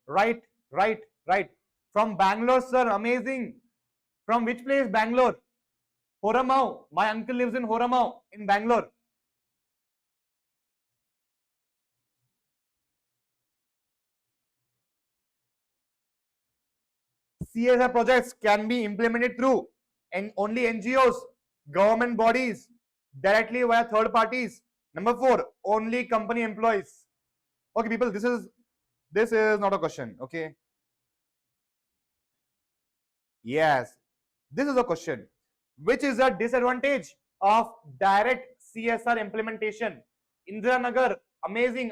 From Bangalore, sir. Amazing. From which place? Bangalore. Horamau. My uncle lives in Horamau in Bangalore. CSR projects can be implemented through and only NGOs, government bodies, directly via third parties. Number 4, only company employees. Okay, people, this is not a question. Okay. Yes, this is a question. Which is a disadvantage of direct CSR implementation? Indira Nagar, amazing.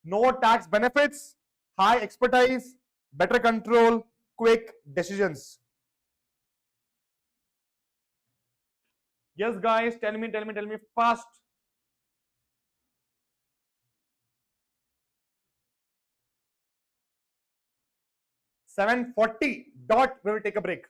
No tax benefits, high expertise, better control, quick decisions. Yes, guys, tell me fast. $7:40 dot. We will take a break.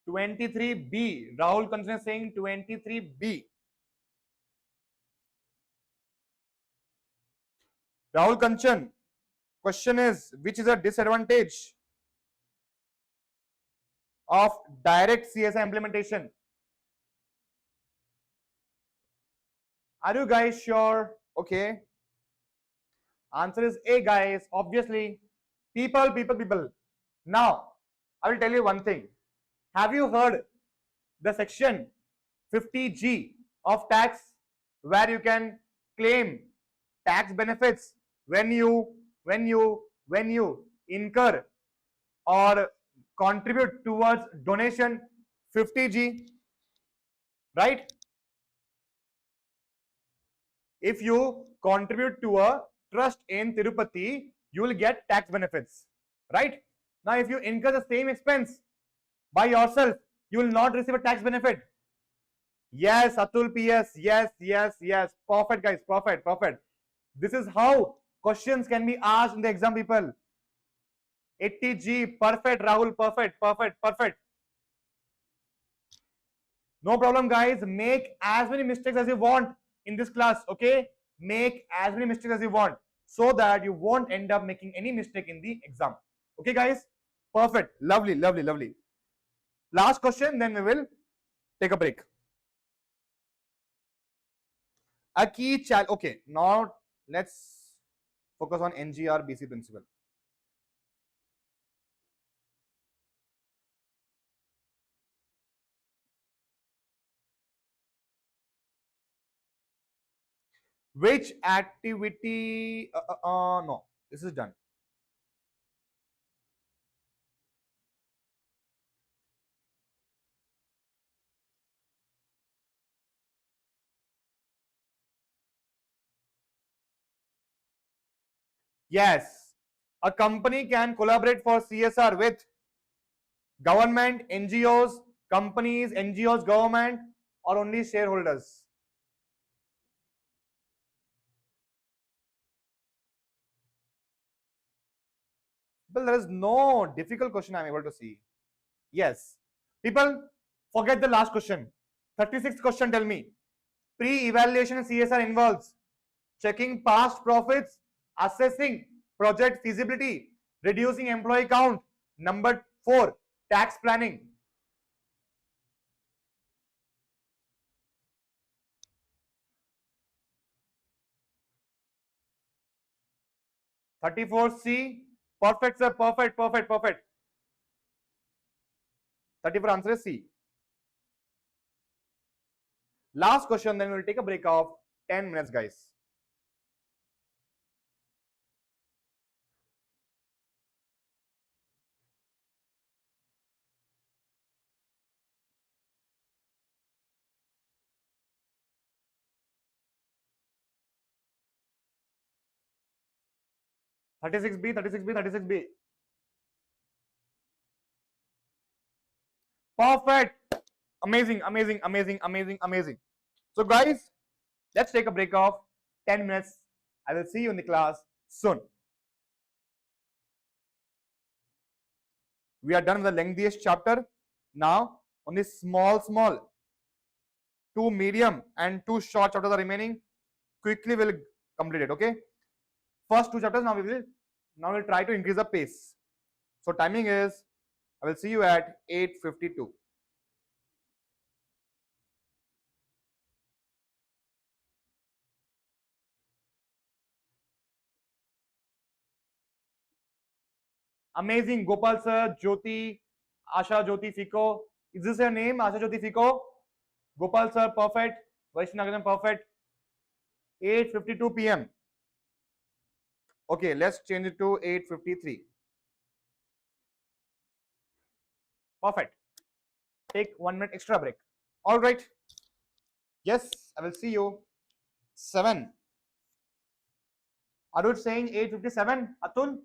$23B. Rahul Kanchan is saying $23B. Rahul Kanchan, question is, which is a disadvantage of direct CSI implementation? Are you guys sure? Okay. Answer is A, guys. Obviously. People. Now, I will tell you one thing. Have you heard the section 50G of tax, where you can claim tax benefits when you incur or contribute towards donation? 50G, right? If you contribute to a trust in Tirupati, you will get tax benefits, right? Now, if you incur the same expense by yourself, you will not receive a tax benefit. Yes, Atul PS. Yes. Perfect, guys. Perfect. This is how questions can be asked in the exam, people. 80G. Perfect, Rahul. Perfect. No problem, guys. Make as many mistakes as you want in this class, okay? Make as many mistakes as you want so that you won't end up making any mistake in the exam. Okay, guys? Perfect. Lovely, lovely, lovely. Last question, then we will take a break. A key challenge. Okay, now let's focus on NGRBC principle. Which activity? No, this is done. Yes, a company can collaborate for CSR with government, NGOs, companies, NGOs, government, or only shareholders. But there is no difficult question I'm able to see. Yes. People, forget the last question. 36th question, tell me. Pre-evaluation CSR involves checking past profits, assessing project feasibility, reducing employee count. Number 4, tax planning. 34C, perfect sir, perfect, perfect, perfect. 34 answer is C. Last question, then we'll take a break of 10 minutes, guys. Thirty-six B, 36B, 36B. Perfect. Amazing, amazing, amazing, amazing, amazing. So, guys, let's take a break of 10 minutes. I will see you in the class soon. We are done with the lengthiest chapter. Now, only small, 2 medium and 2 short chapters are remaining. Quickly we'll complete it, okay? First 2 chapters, now we'll try to increase the pace. So timing is, I will see you at 8:52. Amazing, Gopal sir, Jyoti, Asha Jyoti Fico. Is this your name, Asha Jyoti Fico? Gopal sir, perfect. Vaishnagram, perfect. 8:52 p.m. Okay, let's change it to 8:53. Perfect. Take 1 minute extra break. All right. Yes, I will see you. 7. Atul saying 8:57. Atul?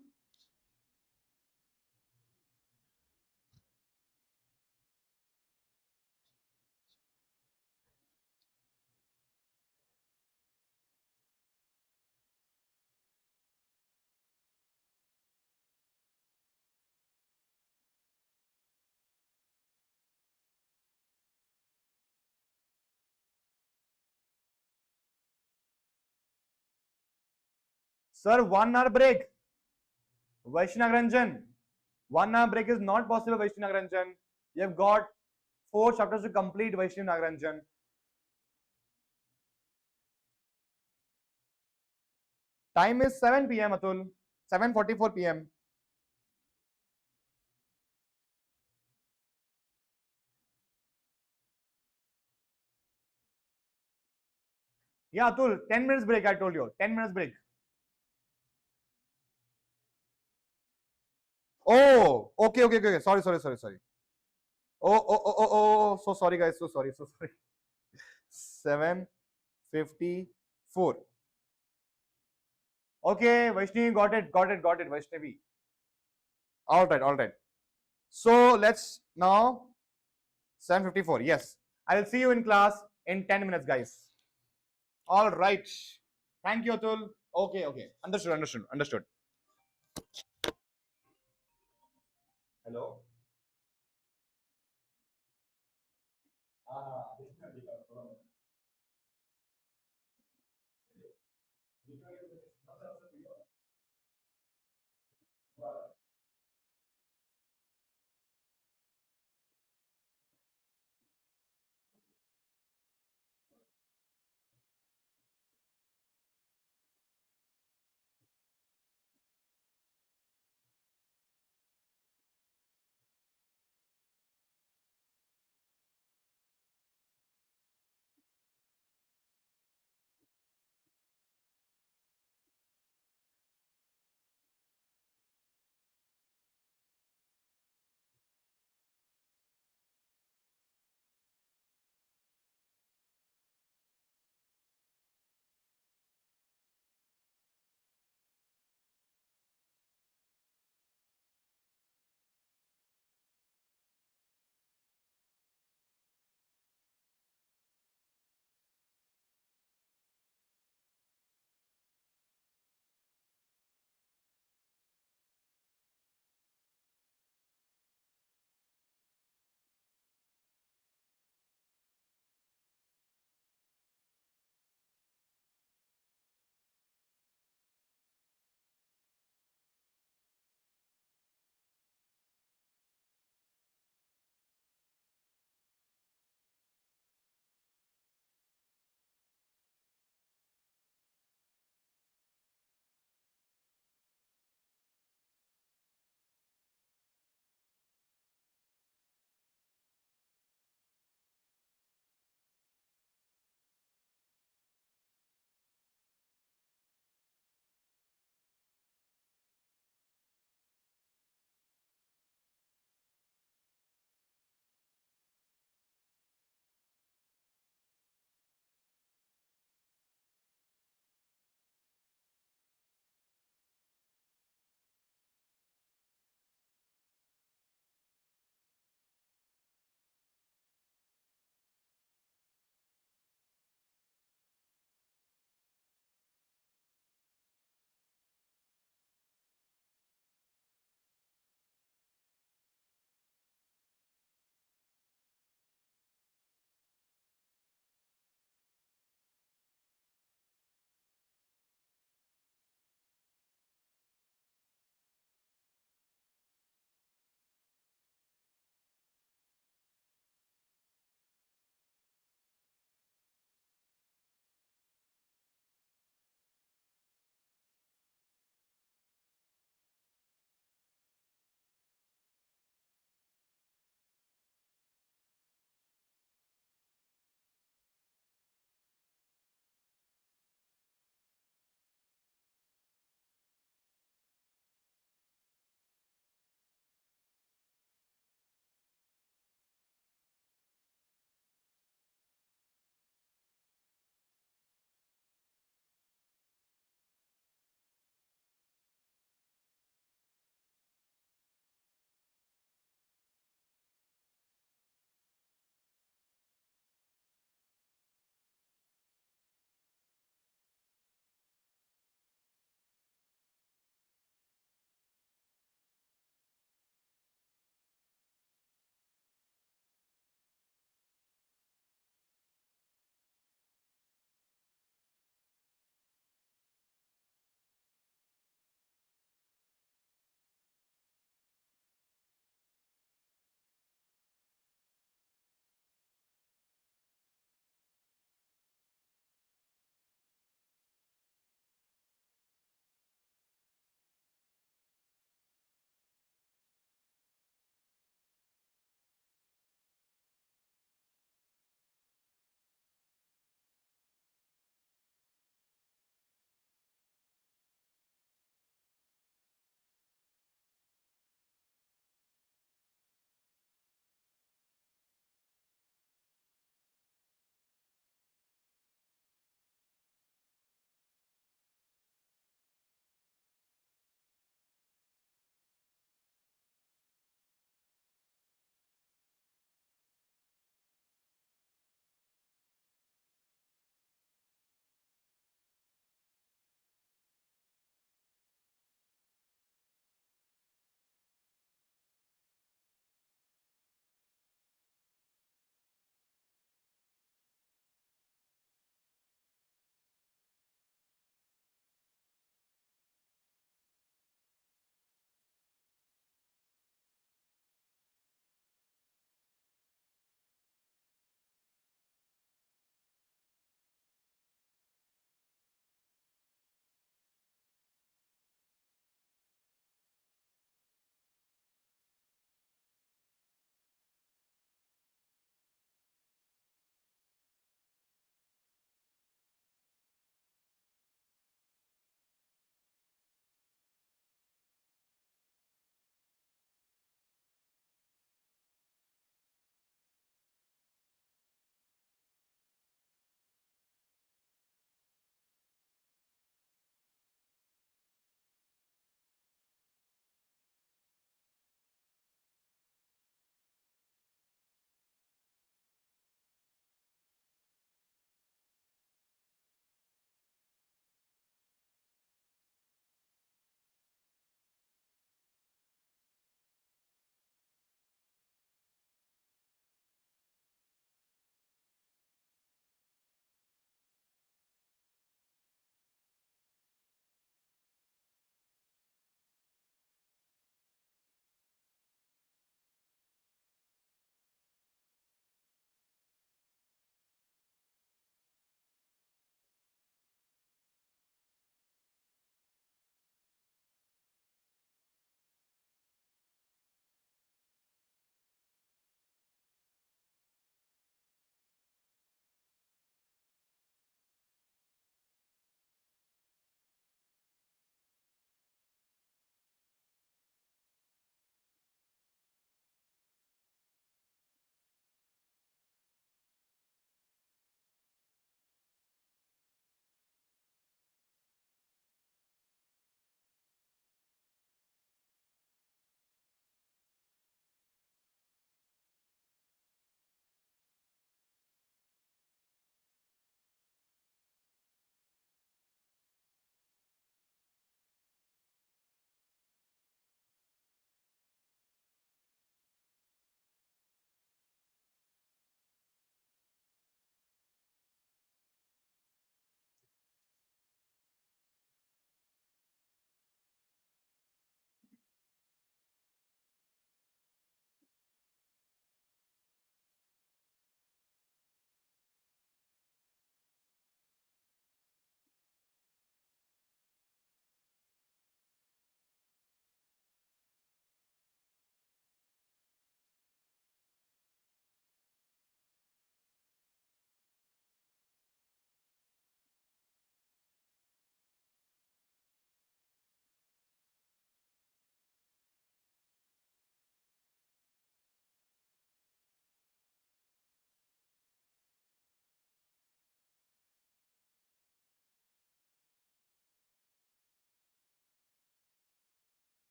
Sir, 1 hour break. Vaishnagranjan. 1 hour break is not possible, Vaishnagranjan. You have got 4 chapters to complete, Vaishnagranjan. Time is 7 p.m. Atul. 7:44 p.m. Yeah, Atul, 10 minutes break, I told you. 10 minutes break. Oh, okay, okay, okay. Sorry. Oh. So sorry, guys. So sorry. 7:54. Okay, Vaishnavi, got it, Vaishnavi. All right. So let's now 7:54. Yes, I will see you in class in 10 minutes, guys. All right. Thank you, Atul. Okay. Understood. Hello.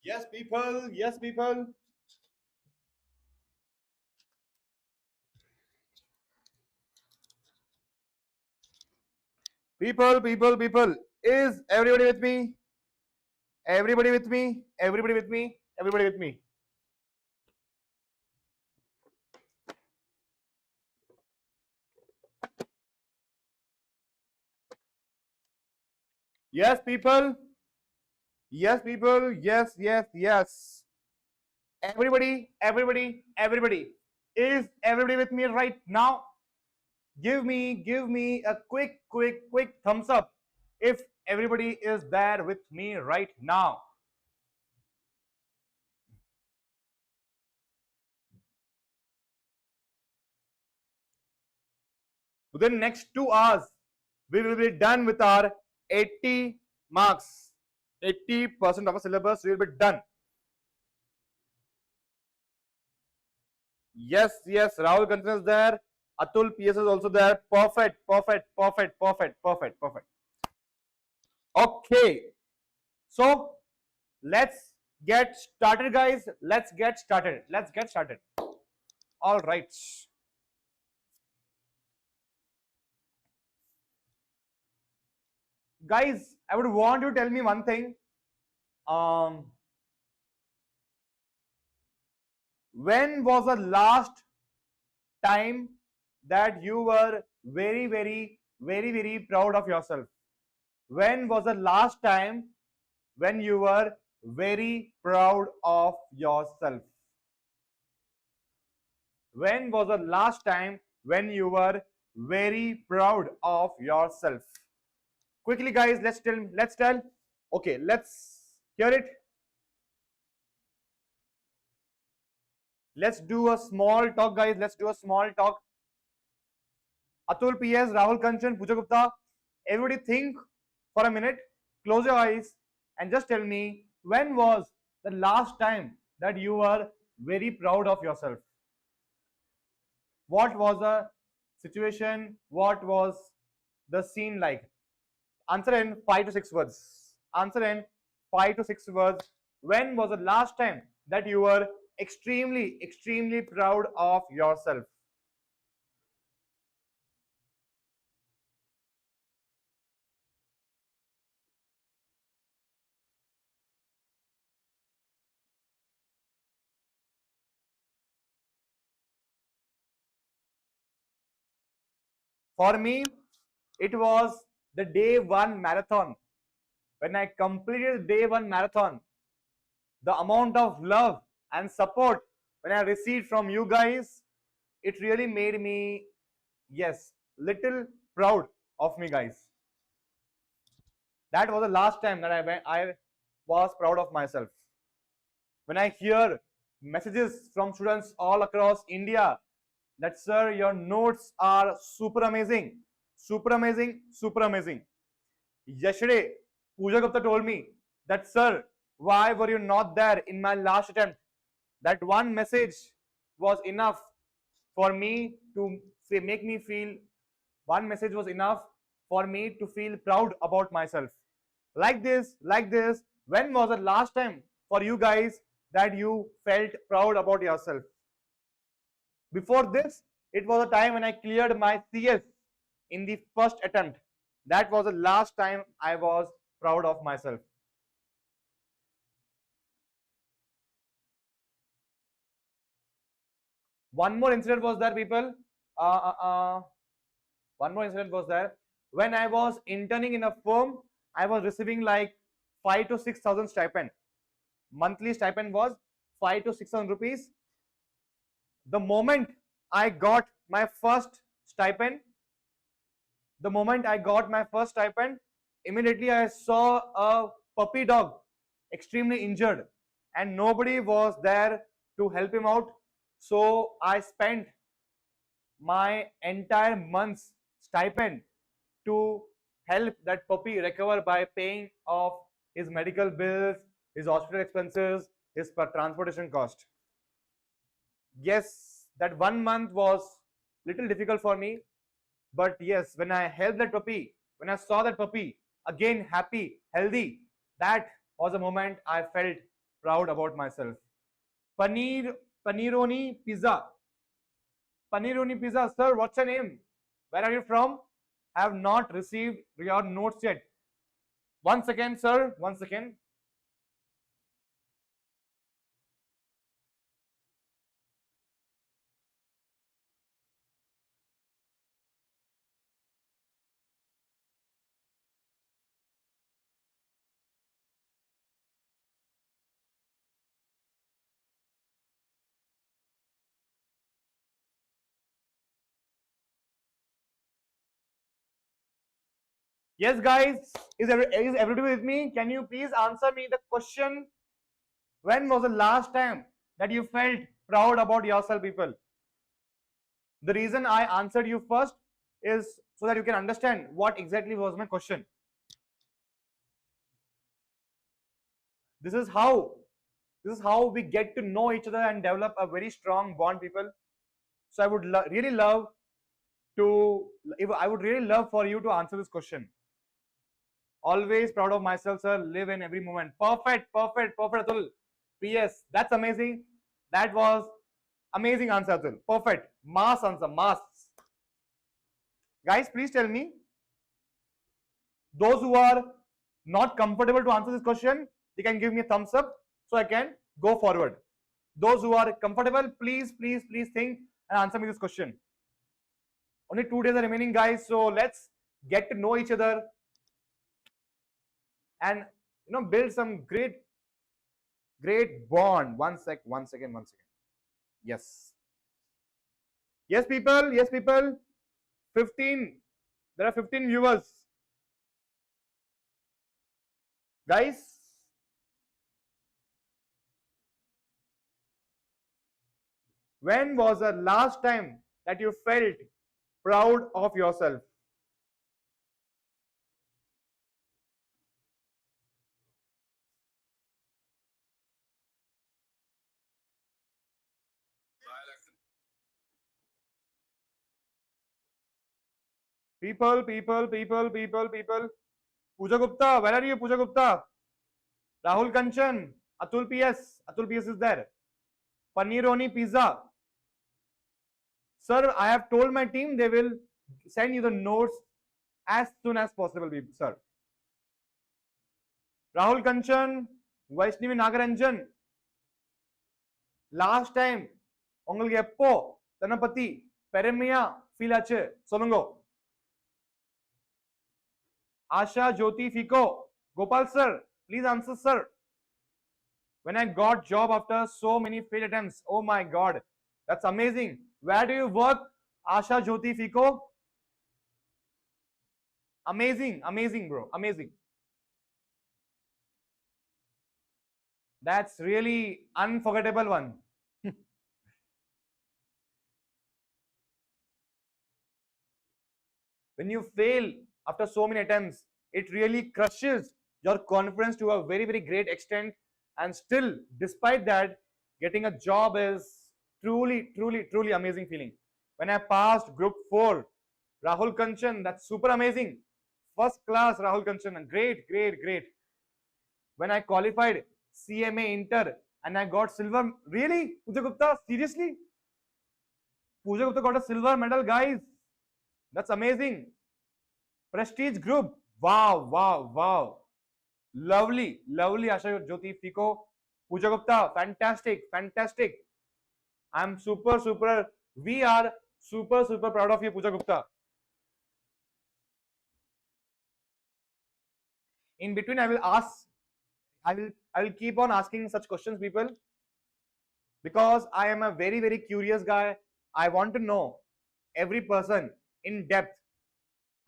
Yes, people. Yes, people. People. Is everybody with me? Everybody with me? Everybody with me? Everybody with me? Yes, people. Yes, people. Yes. Everybody. Is everybody with me right now? Give me a quick thumbs up if everybody is there with me right now. Within next 2 hours, we will be done with our 80 marks. 80% of our syllabus will be done. Yes, Rahul Kantan is there. Atul PS is also there. Perfect. Okay. So let's get started, guys. Let's get started. All right. Guys, I would want you to tell me one thing. When was the last time that you were very proud of yourself? When was the last time when you were very proud of yourself? When was the last time when you were very proud of yourself? Quickly, guys, let's tell. Okay, let's hear it. Let's do a small talk, guys. Let's do a small talk. Atul PS, Rahul Kanchan, Pooja Gupta. Everybody think for a minute. Close your eyes and just tell me, when was the last time that you were very proud of yourself? What was the situation? What was the scene like? Answer in 5 to 6 words. Answer in 5 to 6 words. When was the last time that you were extremely proud of yourself? For me, it was the day one marathon. When I completed the day one marathon, the amount of love and support when I received from you guys, it really made me, yes, little proud of me, guys. That was the last time that I was proud of myself. When I hear messages from students all across India that, sir, your notes are super amazing. Yesterday, Pooja Gupta told me that, sir, why were you not there in my last attempt? That one message was enough for me to make me feel, one message was enough for me to feel proud about myself. Like this, when was the last time for you guys that you felt proud about yourself? Before this, it was a time when I cleared my CS in the first attempt. That was the last time I was proud of myself. One more incident was there, people. One more incident was there. When I was interning in a firm, I was receiving like 5 to 6,000 stipend. Monthly stipend was 5 to 6,000 rupees. The moment I got my first stipend, immediately I saw a puppy dog extremely injured and nobody was there to help him out. So I spent my entire month's stipend to help that puppy recover by paying off his medical bills, his hospital expenses, his transportation cost. Yes, that 1 month was little difficult for me, but yes, when I helped that puppy, when I saw that puppy again happy, healthy, that was a moment I felt proud about myself. Panironi Pizza. Panironi Pizza, sir, what's your name? Where are you from? I have not received your notes yet. 1 second, sir. 1 second. Yes, guys, is everybody with me? Can you please answer me the question? When was the last time that you felt proud about yourself, people? The reason I answered you first is so that you can understand what exactly was my question. This is how we get to know each other and develop a very strong bond, people. So I would really love for you to answer this question. Always proud of myself, sir. Live in every moment. Perfect, Atul. PS, that's amazing. That was amazing answer, Atul. Perfect. Mass answer, mass. Guys, please tell me. Those who are not comfortable to answer this question, they can give me a thumbs up so I can go forward. Those who are comfortable, please think and answer me this question. Only 2 days are remaining, guys. So let's get to know each other and build some great bond. One second. Yes, people. 15. There are 15 viewers, guys. When was the last time that you felt proud of yourself? People. Pooja Gupta, where are you, Pooja Gupta? Rahul Kanchan, Atul PS is there. Panironi Pizza. Sir, I have told my team they will send you the notes as soon as possible, sir. Rahul Kanchan, Vaishnavi Nagaranjan. Last time, உங்களுக்கு எப்போ தன்னை பத்தி பெருமையா feel ஆச்சு சொல்லுங்க. Asha Jyoti Fico, Gopal sir, please answer, sir. When I got job after so many failed attempts, oh my God, that's amazing. Where do you work, Asha Jyoti Fico? Amazing, bro, amazing. That's really unforgettable one. When you fail after so many attempts, it really crushes your confidence to a very great extent. And still, despite that, getting a job is truly amazing feeling. When I passed Group 4, Rahul Kanchan, that's super amazing. First class, Rahul Kanchan, great. When I qualified CMA Inter and I got silver, really? Pooja Gupta, seriously? Pooja Gupta got a silver medal, guys. That's amazing. Prestige Group, wow. Lovely, Asha Jyoti Fico. Pooja Gupta, fantastic. I'm we are super proud of you, Pooja Gupta. In between, I will keep on asking such questions, people, because I am a very curious guy. I want to know every person in depth.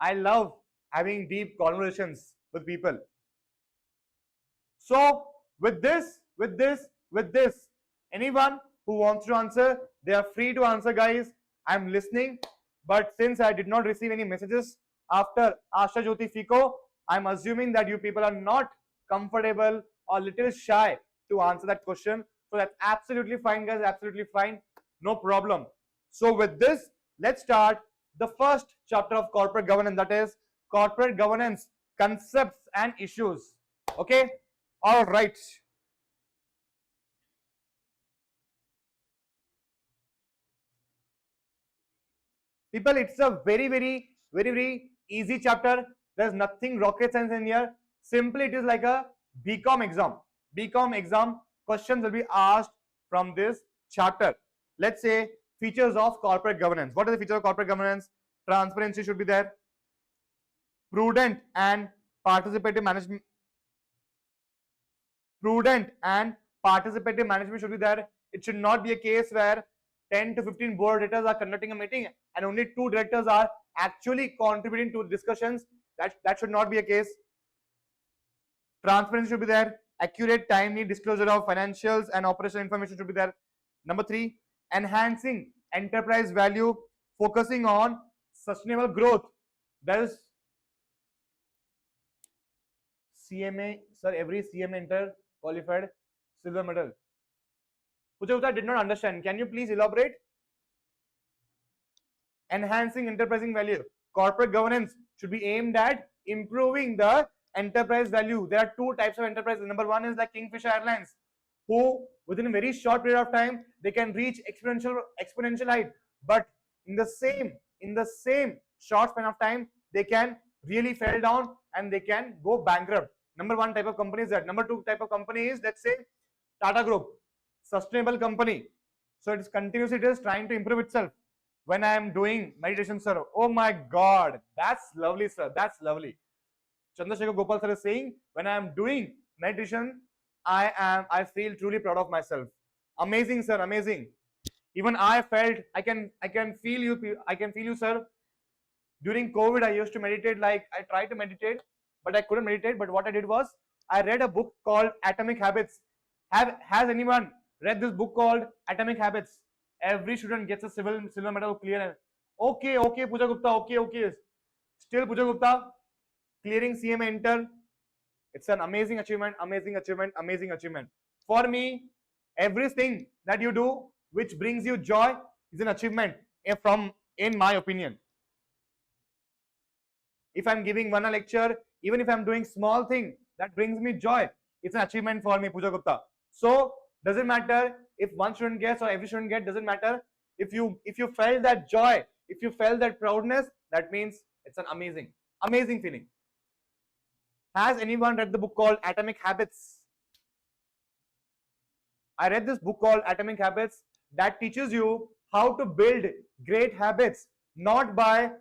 I love having deep conversations with people. So with this, anyone who wants to answer, they are free to answer, guys. I'm listening. But since I did not receive any messages after Asha Jyoti Fico, I'm assuming that you people are not comfortable or little shy to answer that question. So that's absolutely fine, guys. Absolutely fine. No problem. So with this, let's start the first chapter of corporate governance, that is corporate governance concepts and issues. Okay, all right. People, it's a very easy chapter. There's nothing rocket science in here. Simply, it is like a BCom exam. BCom exam questions will be asked from this chapter. Let's say features of corporate governance. What are the features of corporate governance? Transparency should be there. Prudent and participative management. Prudent and participative management should be there. It should not be a case where 10 to 15 board directors are conducting a meeting and only 2 directors are actually contributing to discussions. That should not be a case. Transparency should be there. Accurate, timely disclosure of financials and operational information should be there. Number 3, enhancing enterprise value, focusing on sustainable growth. That is CMA, sir. Every CMA enter qualified silver medal. Puja did not understand. Can you please elaborate? Enhancing enterprising value. Corporate governance should be aimed at improving the enterprise value. There are 2 types of enterprise. Number 1 is like Kingfisher Airlines, who within a very short period of time they can reach exponential height, but in the same short span of time they can really fall down and they can go bankrupt. Number 1 type of company is that. Number 2 type of company is, let's say, Tata Group, sustainable company. So it is continuously, it is trying to improve itself. When I am doing meditation, sir, oh my God, that's lovely, sir. That's lovely. Chandrasekhar Gopal sir is saying, when I am doing meditation, I feel truly proud of myself. Amazing, sir. Amazing. Even I felt, I can feel you, sir. During COVID, I used to meditate. Like, I tried to meditate, but I couldn't meditate. But what I did was, I read a book called Atomic Habits. Has anyone read this book called Atomic Habits? Every student gets a silver medal clear. Okay, Pooja Gupta. Okay. Still Pooja Gupta clearing CMA Inter. It's an amazing achievement. For me, everything that you do which brings you joy is an achievement. In my opinion, if I'm giving one a lecture, even if I'm doing small thing that brings me joy, it's an achievement for me, Pooja Gupta. So doesn't matter if one student gets or every student gets, doesn't matter. If you felt that joy, if you felt that proudness, that means it's an amazing feeling. Has anyone read the book called Atomic Habits? I read this book called Atomic Habits that teaches you how to build great habits, not by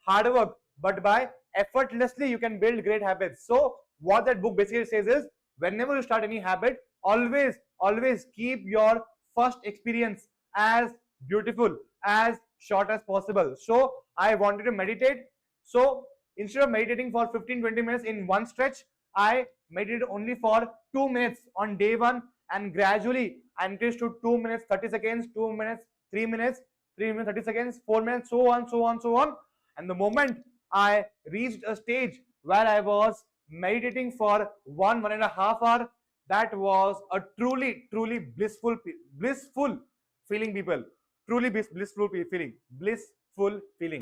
hard work, but by effortlessly you can build great habits. So what that book basically says is, whenever you start any habit, always keep your first experience as beautiful, as short as possible. So I wanted to meditate. So instead of meditating for 15-20 minutes in one stretch, I meditated only for 2 minutes on day 1, and gradually I increased to 2 minutes 30 seconds, 2 minutes, 3 minutes, 3 minutes 30 seconds, 4 minutes, so on. And the moment I reached a stage where I was meditating for 1.5 hours, that was a truly blissful feeling, people. Truly blissful feeling.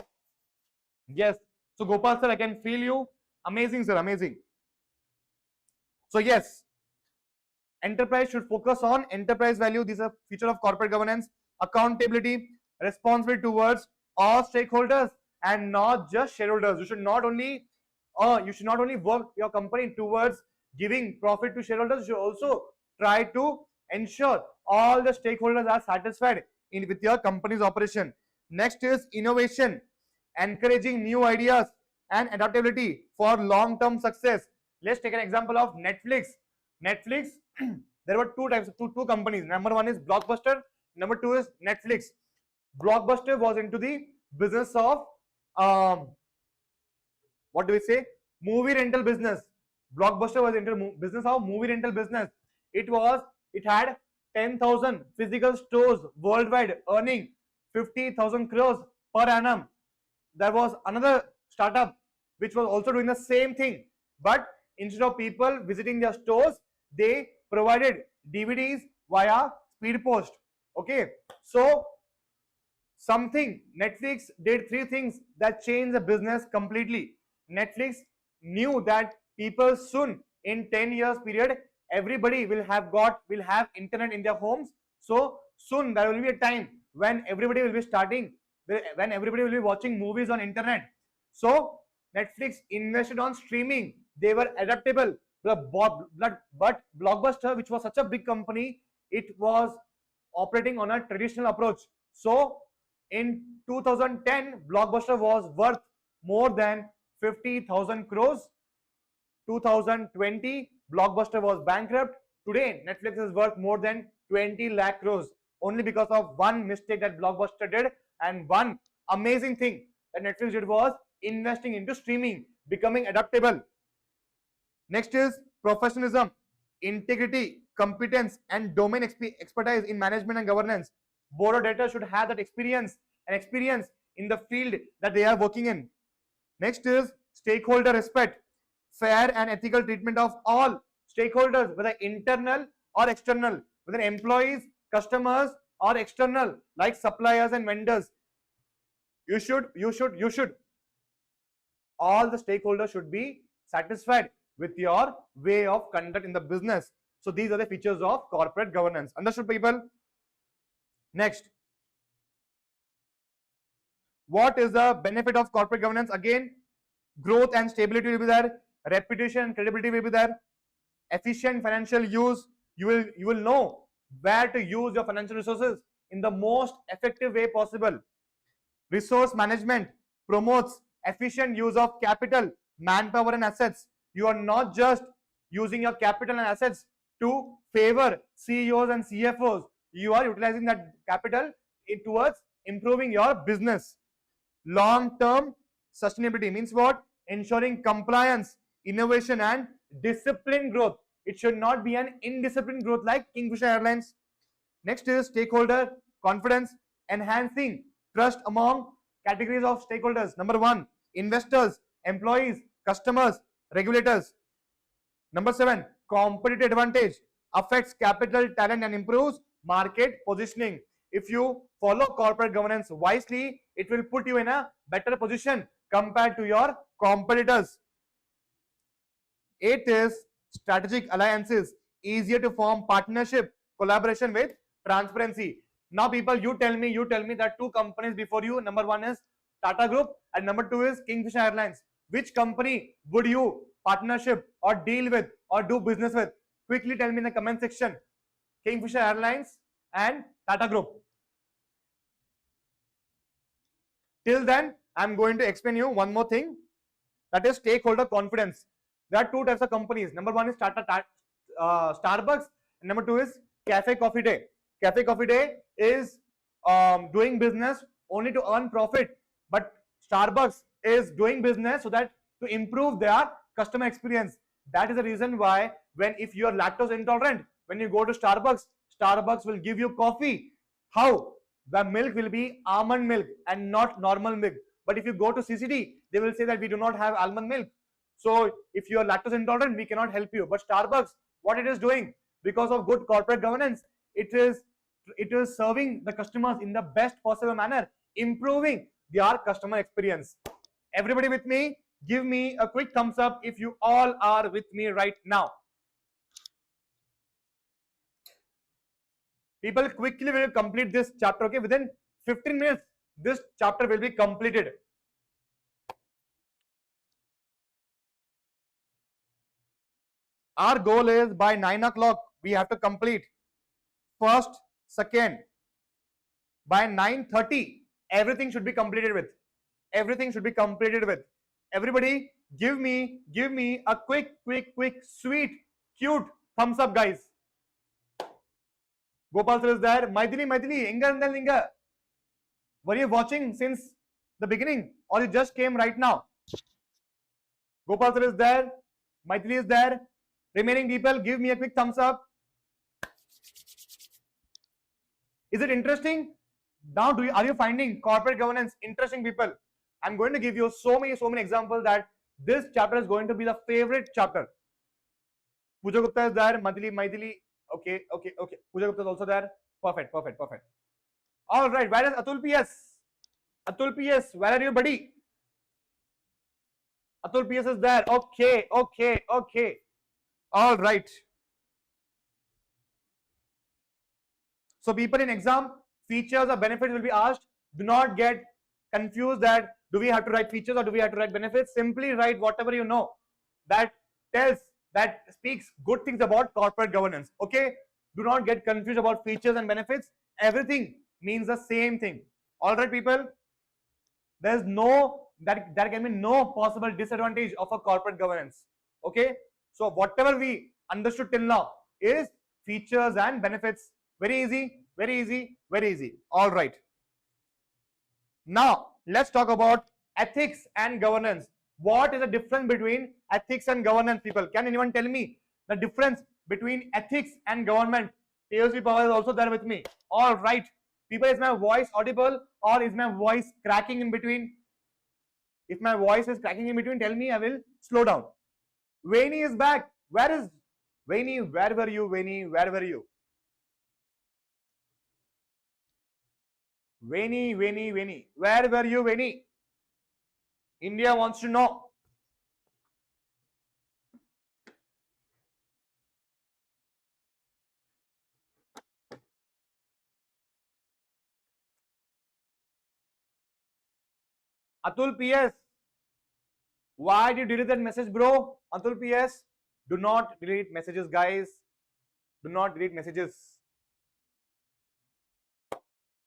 Yes. So Gopal sir, I can feel you. Amazing, sir. Amazing. So yes, enterprise should focus on enterprise value. This is a feature of corporate governance. Accountability, responsibility towards all stakeholders and not just shareholders. You should not only work your company towards giving profit to shareholders. You should also try to ensure all the stakeholders are satisfied with your company's operation. Next is innovation, encouraging new ideas and adaptability for long-term success. Let's take an example of Netflix. There were 2 types of two companies. Number 1 is Blockbuster. Number 2 is Netflix. Blockbuster was into the business of movie rental business. Blockbuster was into business of movie rental business. It had 10,000 physical stores worldwide, earning 50,000 crores per annum. There was another startup which was also doing the same thing, but instead of people visiting their stores, they provided DVDs via speed post. Okay, so Netflix did 3 things that changed the business completely. Netflix knew that people soon, in 10 years period, everybody will have internet in their homes. So soon there will be a time when everybody will be starting when everybody will be watching movies on internet. So Netflix invested on streaming. They were adaptable. But Blockbuster, which was such a big company, it was operating on a traditional approach. So in 2010, Blockbuster was worth more than 50,000 crores. 2020, Blockbuster was bankrupt. Today, Netflix is worth more than 20 lakh crores only because of one mistake that Blockbuster did, and one amazing thing that Netflix did was investing into streaming, becoming adaptable. Next is professionalism, integrity, competence, and domain expertise in management and governance. Board of directors should have that experience in the field that they are working in. Next is stakeholder respect, fair and ethical treatment of all stakeholders, whether internal or external, whether employees, customers, or external, like suppliers and vendors. You should. All the stakeholders should be satisfied with your way of conduct in the business. So these are the features of corporate governance. Understood, people? Next, what is the benefit of corporate governance? Again, growth and stability will be there, reputation and credibility will be there, efficient financial use. You will know where to use your financial resources in the most effective way possible. Resource management promotes efficient use of capital, manpower, and assets. You are not just using your capital and assets to favor CEOs and CFOs. You are utilizing that capital towards improving your business. Long-term sustainability means what? Ensuring compliance, innovation, and disciplined growth. It should not be an indisciplined growth like Kingfisher Airlines. Next is stakeholder confidence, enhancing trust among categories of stakeholders. Number 1, investors, employees, customers, regulators. Number 7, competitive advantage, affects capital, talent, and improves market positioning. If you follow corporate governance wisely, it will put you in a better position compared to your competitors. 8 is strategic alliances, easier to form partnership, collaboration with transparency. Now people, you tell me that 2 companies before you, number 1 is Tata Group and number 2 is Kingfisher Airlines. Which company would you partnership or deal with or do business with? Quickly tell me in the comment section. Kingfisher Airlines and Tata Group. Till then, I'm going to explain you one more thing, that is stakeholder confidence. There are 2 types of companies. Number 1 is Starbucks, and number 2 is Cafe Coffee Day. Cafe Coffee Day is doing business only to earn profit, but Starbucks is doing business so that to improve their customer experience. That is the reason why if you are lactose intolerant, when you go to Starbucks, Starbucks will give you coffee. How? The milk will be almond milk and not normal milk. But if you go to CCD, they will say that we do not have almond milk. So if you are lactose intolerant, we cannot help you. But Starbucks, what it is doing, because of good corporate governance, it is serving the customers in the best possible manner, improving their customer experience. Everybody with me? Give me a quick thumbs up if you all are with me right now. People, quickly will complete this chapter, okay? Within 15 minutes, this chapter will be completed. Our goal is by 9 o'clock, we have to complete first, second. By 9:30, everything should be completed with. Everybody, give me a quick, sweet, cute thumbs up, guys. Gopal sir is there. Maithili, Inga. Were you watching since the beginning or you just came right now? Gopal sir is there. Maithili is there. Remaining people, give me a quick thumbs up. Is it interesting? Now, are you finding corporate governance interesting, people? I'm going to give you so many examples that this chapter is going to be the favorite chapter. Pooja Gupta is there. Maithili. Okay. Pooja Gupta is also there. Perfect. All right. Where is Atul PS? Atul PS, where are you, buddy? Atul PS is there. Okay. All right. So people, in exam, features or benefits will be asked. Do not get confused that do we have to write features or do we have to write benefits? Simply write whatever you know that speaks good things about corporate governance. Okay, do not get confused about features and benefits. Everything means the same thing. All right, people. There's no there can be no possible disadvantage of a corporate governance. Okay, so whatever we understood till now is features and benefits. Very easy, very easy, very easy. All right. Now let's talk about ethics and governance. What is the difference between ethics and governance, people? Can anyone tell me the difference between ethics and government? POC Power is also there with me. All right, people, is my voice audible or is my voice cracking in between? If my voice is cracking in between, tell me, I will slow down. Vaini is back. Where is Vaini? Where were you, Vaini? Where were you? Vaini, Vaini, Vaini. Where were you, Vaini? India wants to know. Atul PS. Why did you delete that message, bro? Atul PS. Do not delete messages, guys. Do not delete messages.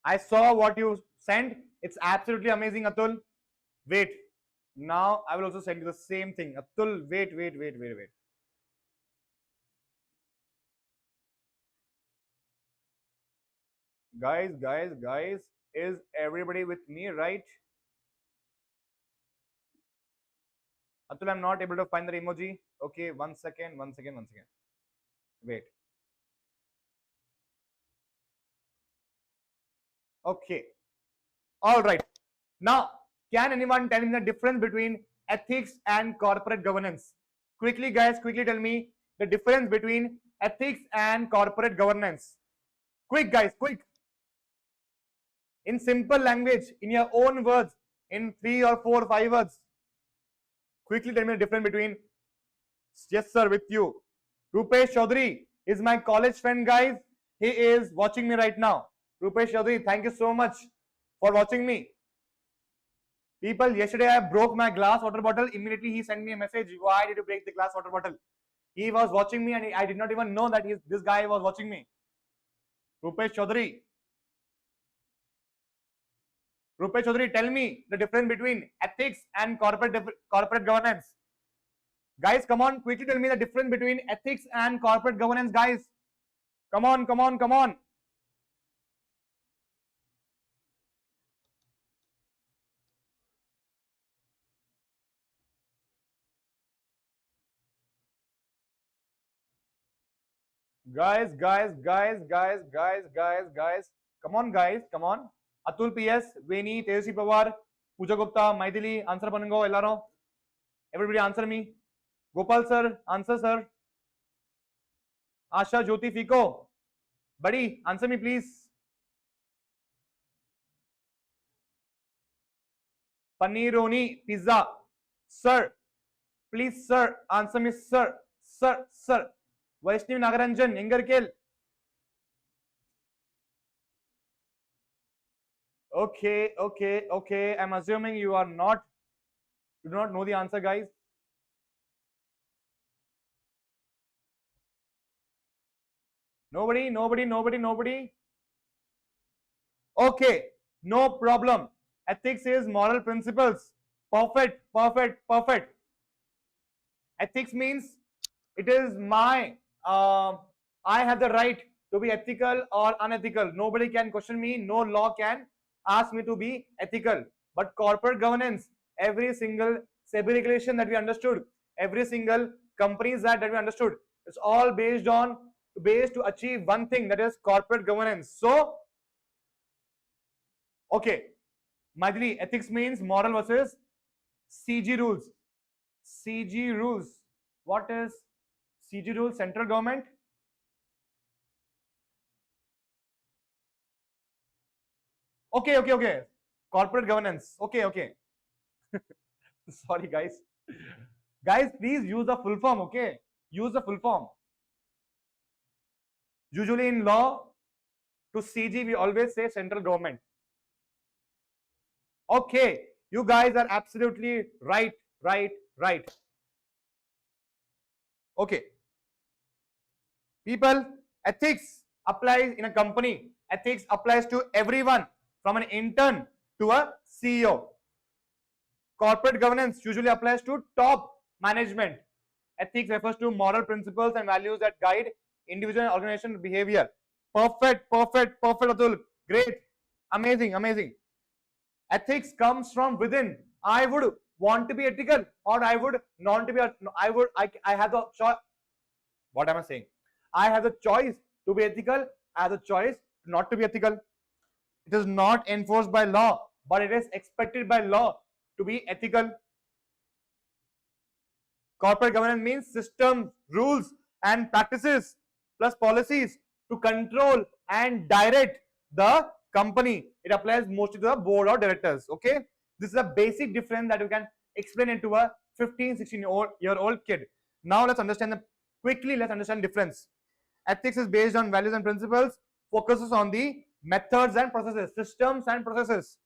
I saw what you sent. It's absolutely amazing, Atul. Wait. Now I will also send you the same thing. Atul, wait. Guys. Is everybody with me, right? Atul, I'm not able to find the emoji. Okay, one second. Wait. Okay. All right. Now, can anyone tell me the difference between ethics and corporate governance? Quickly, guys, quickly tell me the difference between ethics and corporate governance. Quick, guys, quick. In simple language, in your own words, in 3 or 4 or 5 words. Quickly tell me the difference between. Yes, sir, with you. Rupesh Chaudhary is my college friend, guys. He is watching me right now. Rupesh Chaudhary, thank you so much for watching me. People, yesterday I broke my glass water bottle. Immediately he sent me a message. Why did you break the glass water bottle? He was watching me and I did not even know that this guy was watching me. Rupesh Chaudhary. Rupesh Chaudhary, tell me the difference between ethics and corporate governance. Guys, come on, quickly tell me the difference between ethics and corporate governance, guys. Come on. Guys. Come on, guys. Come on. Atul PS, Veni, Tejasvi Pawar, Pooja Gupta, Maithili, answer Panungo, Elaro. Everybody answer me. Gopal sir, answer sir. Asha Jyoti Fico. Buddy, answer me please. Panironi Pizza. Sir, please sir, answer me sir. Sir. Vaishnavi Nagaranjan, Ingarkel. Okay. I'm assuming you do not know the answer, guys. Nobody. Okay, no problem. Ethics is moral principles. Perfect. Ethics means it is my, I have the right to be ethical or unethical. Nobody can question me. No law can ask me to be ethical. But corporate governance, every single SEBI regulation that we understood, every single companies that we understood, it's all based to achieve one thing, that is corporate governance. So, okay, Madhuri, ethics means moral versus CG rules. CG rules. What is CG rules? Central government. Okay. Corporate governance. Okay. Sorry, guys. Guys, please use the full form, okay? Use the full form. Usually in law, to CG, we always say central government. Okay, you guys are absolutely right. Okay, people, ethics applies in a company. Ethics applies to everyone from an intern to a CEO. Corporate governance usually applies to top management. Ethics refers to moral principles and values that guide individual and organization behavior. Perfect, Atul. Great. Amazing. Ethics comes from within. I would want to be ethical, or I would not to be. I have the choice. What am I saying? I have the choice to be ethical. I have the choice not to be ethical. It is not enforced by law, but it is expected by law to be ethical. Corporate governance means systems, rules, and practices plus policies to control and direct the company. It applies mostly to the board of directors. Okay, this is a basic difference that you can explain it to a 15-16-year-old kid. Now let's understand let's understand difference. Ethics is based on values and principles, focuses on the methods and processes, systems and processes.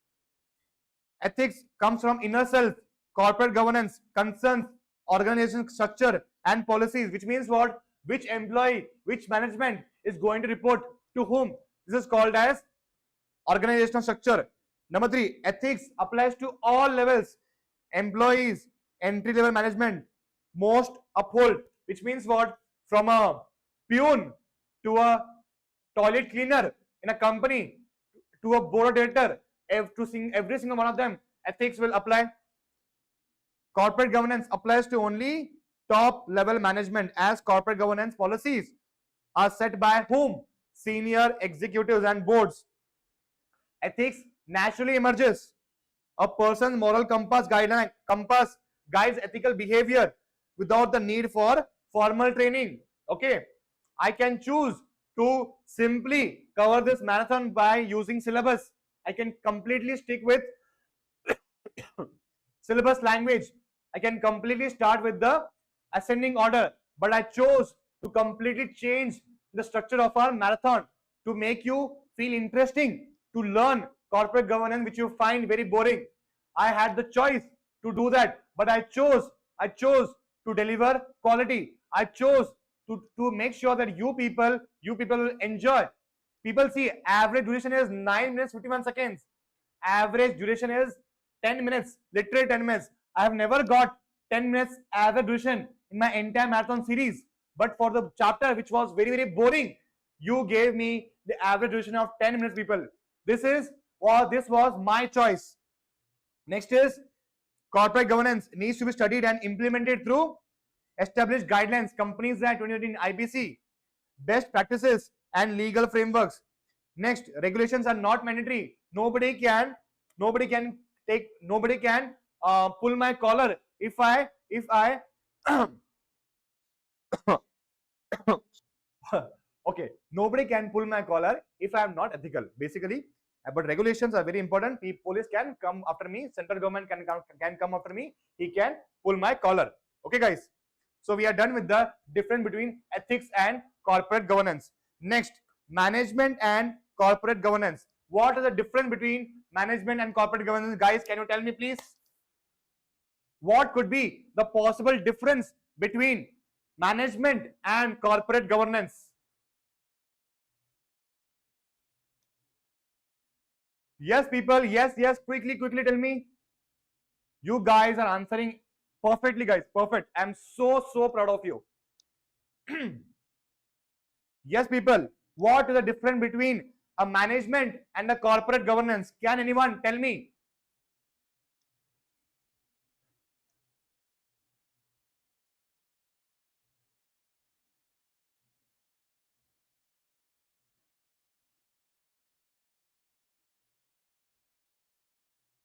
Ethics comes from inner self. Corporate governance concerns organization structure and policies, which means what? Which employee, which management is going to report to whom. This is called as organizational structure. Number 3, ethics applies to all levels. Employees, entry level management, most uphold, which means what? From a peon to a toilet cleaner in a company to a board of director, every single one of them, ethics will apply. Corporate governance applies to only top level management, as corporate governance policies are set by whom? Senior executives and boards. Ethics naturally emerges. A person's moral compass guides ethical behavior without the need for formal training. Okay, I can choose to simply cover this marathon by using syllabus. I can completely stick with syllabus language. I can completely start with the ascending order, but I chose to completely change the structure of our marathon to make you feel interesting to learn corporate governance, which you find very boring. I had the choice to do that, but I chose to deliver quality. I chose to make sure that you people will enjoy. People see average duration is 9 minutes 51 seconds. Average duration is 10 minutes, literally 10 minutes. I have never got 10 minutes average duration in my entire marathon series. But for the chapter, which was very boring, you gave me the average duration of 10 minutes, people. This was my choice. Next is corporate governance needs to be studied and implemented through established guidelines, Companies Act 2018, IBC, best practices and legal frameworks. Next, regulations are not mandatory. Nobody can pull my collar if I okay, nobody can pull my collar if I am not ethical, basically. But regulations are very important. Police can come after me, central government can come after me, he can pull my collar. Okay, guys, so we are done with the difference between ethics and corporate governance. Next, management and corporate governance. What is the difference between management and corporate governance? Guys, can you tell me, please? What could be the possible difference between management and corporate governance? Yes, people. Yes. Quickly tell me. You guys are answering perfectly, guys. Perfect. I'm so proud of you. Yes, people. What is the difference between a management and a corporate governance? Can anyone tell me?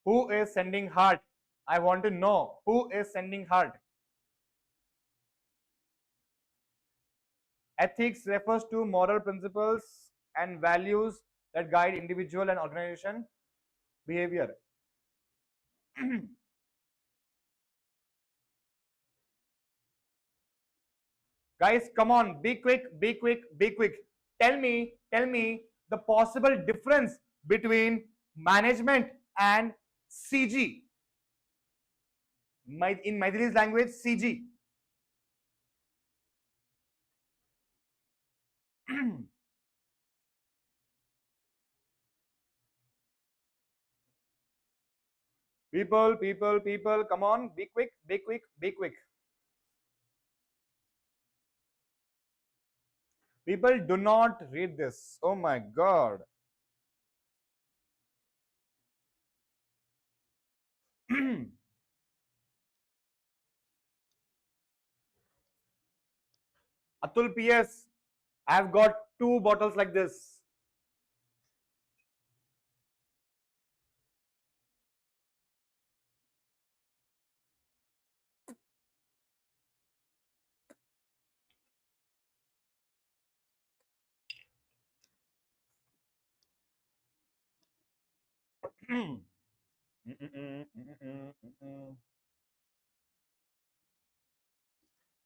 Who is sending heart? I want to know who is sending heart. Ethics refers to moral principles and values that guide individual and organization behavior. Guys, come on, be quick. Tell me the possible difference between management and CG. In Maithili's language, CG. People, come on, be quick, be quick, be quick. People, do not read this. Oh my God. Atul PS, I've got 2 bottles like this.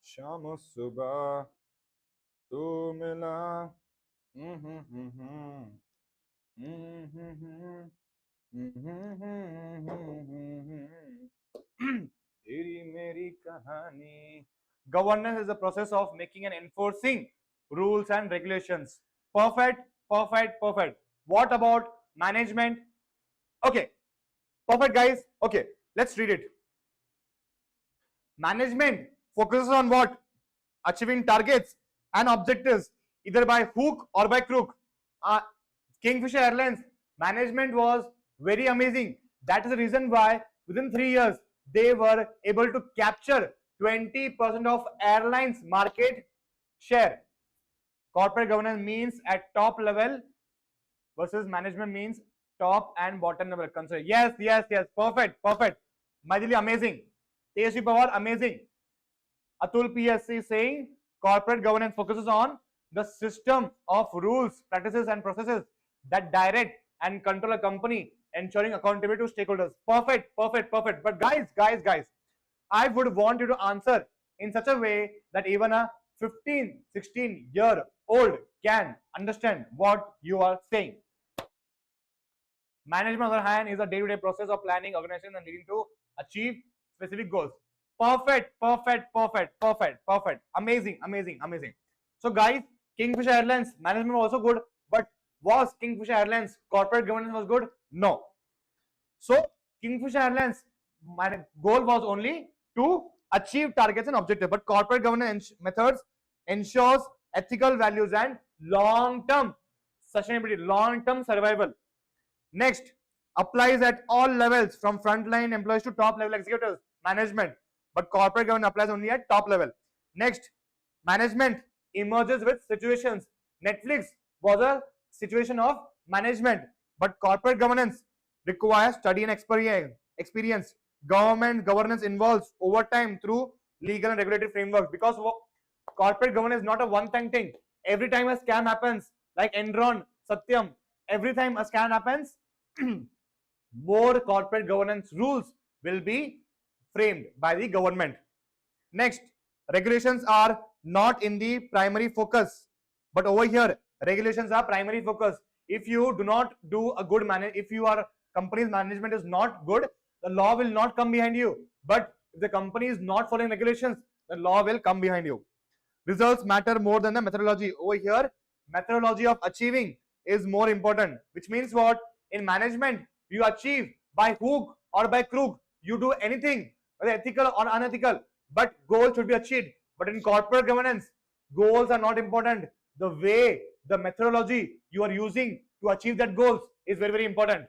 शाम सुबह तू मिला तेरी मेरी कहानी. Governance is the process of making and enforcing rules and regulations. Perfect, perfect, perfect. What about management? Okay, perfect, guys. Okay, let's read it. Management focuses on what? Achieving targets and objectives, either by hook or by crook. Kingfisher Airlines management was very amazing. That is the reason why within 3 years they were able to capture 20% of airlines market share. Corporate governance means at top level versus management means top and bottom level. Consider. Yes. Perfect. Maithili, amazing. Tejasvi Pawar, amazing. Atul PSC is saying corporate governance focuses on the system of rules, practices, and processes that direct and control a company, ensuring accountability to stakeholders. Perfect. But guys, I would want you to answer in such a way that even a 15, 16-year-old can understand what you are saying. Management, on the other hand, is a day-to-day process of planning, organization, and leading to achieve specific goals. Perfect. Amazing. So, guys, Kingfisher Airlines management was also good, but was Kingfisher Airlines corporate governance was good? No. So, Kingfisher Airlines goal was only to achieve targets and objectives, but corporate governance methods ensures ethical values and long-term sustainability, long-term survival. Next, applies at all levels from frontline employees to top level executives, management, but corporate governance applies only at top level. Next, management emerges with situations. Netflix was a situation of management, but corporate governance requires study and experience. Government governance involves over time through legal and regulatory frameworks, because corporate governance is not a one-time thing. Every time a scam happens, like Enron, Satyam, every time a scam happens, more corporate governance rules will be framed by the government. Next, regulations are not in the primary focus, but over here regulations are primary focus. If you do not do a good if your company's management is not good, the law will not come behind you. But if the company is not following regulations, the law will come behind you. Results matter more than the methodology. Over here, methodology of achieving is more important, which means what? In management, you achieve by hook or by crook. You do anything, whether ethical or unethical, but goals should be achieved. But in corporate governance, goals are not important. The way, the methodology you are using to achieve that goals is very, very important.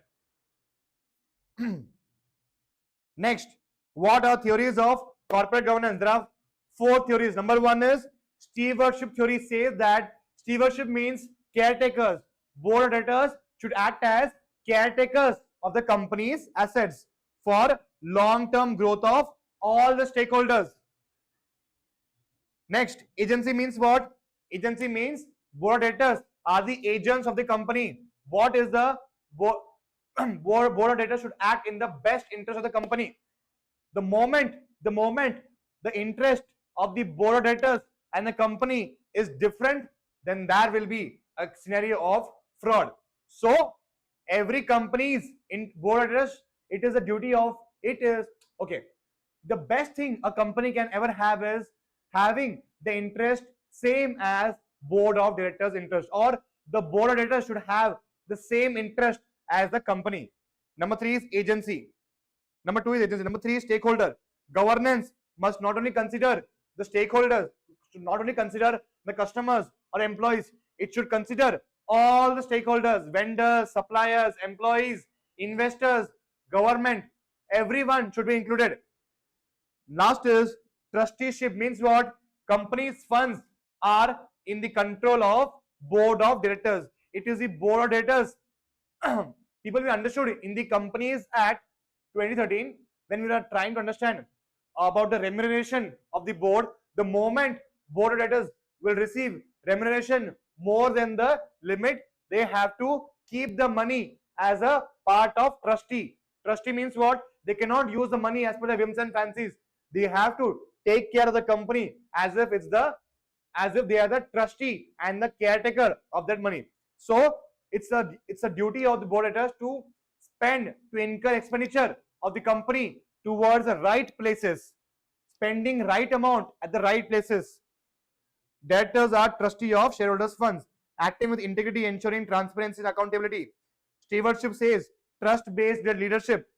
Next, what are theories of corporate governance? There are 4 theories. Number 1 is stewardship theory. Says that stewardship means caretakers. Board of directors should act as caretakers of the company's assets for long-term growth of all the stakeholders. Next, agency means what? Agency means board of directors are the agents of the company. What is the board of directors should act in the best interest of the company. The moment the interest of the board of directors and the company is different, then there will be a scenario of fraud. So every company's in board of directors It is a duty of, it is, okay, the best thing a company can ever have is having the interest same as board of directors interest, or the board of directors should have the same interest as the company. Number 3 is agency. Number 2 is agency. Number 3 is stakeholder. Governance must not only consider the stakeholders, should not only consider the customers or employees, it should consider all the stakeholders, vendors, suppliers, employees, investors, government, everyone should be included. Last is trusteeship, means what? Company's funds are in the control of board of directors. It is the board of directors. People, we understood in the Companies Act 2013, when we are trying to understand about the remuneration of the board, the moment board of directors will receive remuneration more than the limit, they have to keep the money as a part of trustee. Trustee means what? They cannot use the money as per their whims and fancies. They have to take care of the company as if they are the trustee and the caretaker of that money. So it's a duty of the board of directors to spend, to incur expenditure of the company towards the right places, spending right amount at the right places. Directors are trustee of shareholders' funds, acting with integrity, ensuring transparency and accountability. Stewardship says trust-based leadership,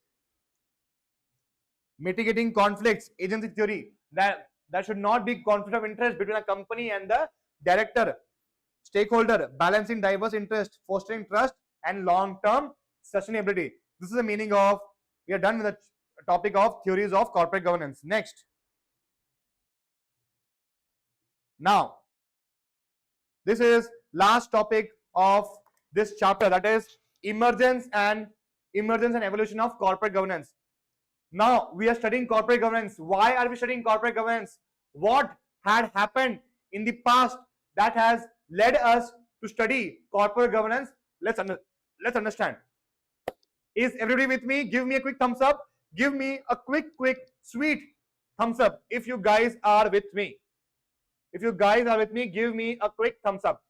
mitigating conflicts, agency theory, that should not be conflict of interest between a company and the director. Stakeholder, balancing diverse interests, fostering trust and long-term sustainability. This is the meaning of, we are done with the topic of theories of corporate governance. Next. Now, this is last topic of this chapter, that is emergence and evolution of corporate governance. Now we are studying corporate governance. Why are we studying corporate governance? What had happened in the past that has led us to study corporate governance? Let's understand. Is everybody with me? Give me a quick thumbs up. Give me a quick, sweet thumbs up if you guys are with me. If you guys are with me, give me a quick thumbs up.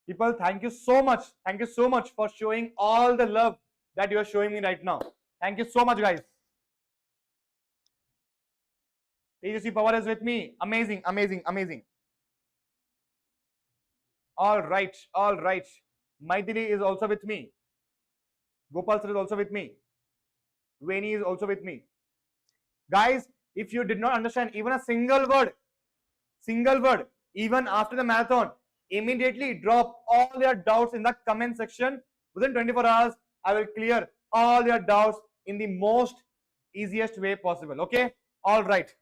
People, thank you so much. Thank you so much for showing all the love that you are showing me right now. Thank you so much, guys. Tejas Power is with me. Amazing, amazing, amazing. All right, all right. Maithili is also with me. Gopal sir is also with me. Veni is also with me. Guys, if you did not understand even a single word, even after the marathon, immediately drop all your doubts in the comment section. Within 24 hours, I will clear all your doubts in the most easiest way possible. Okay? All right.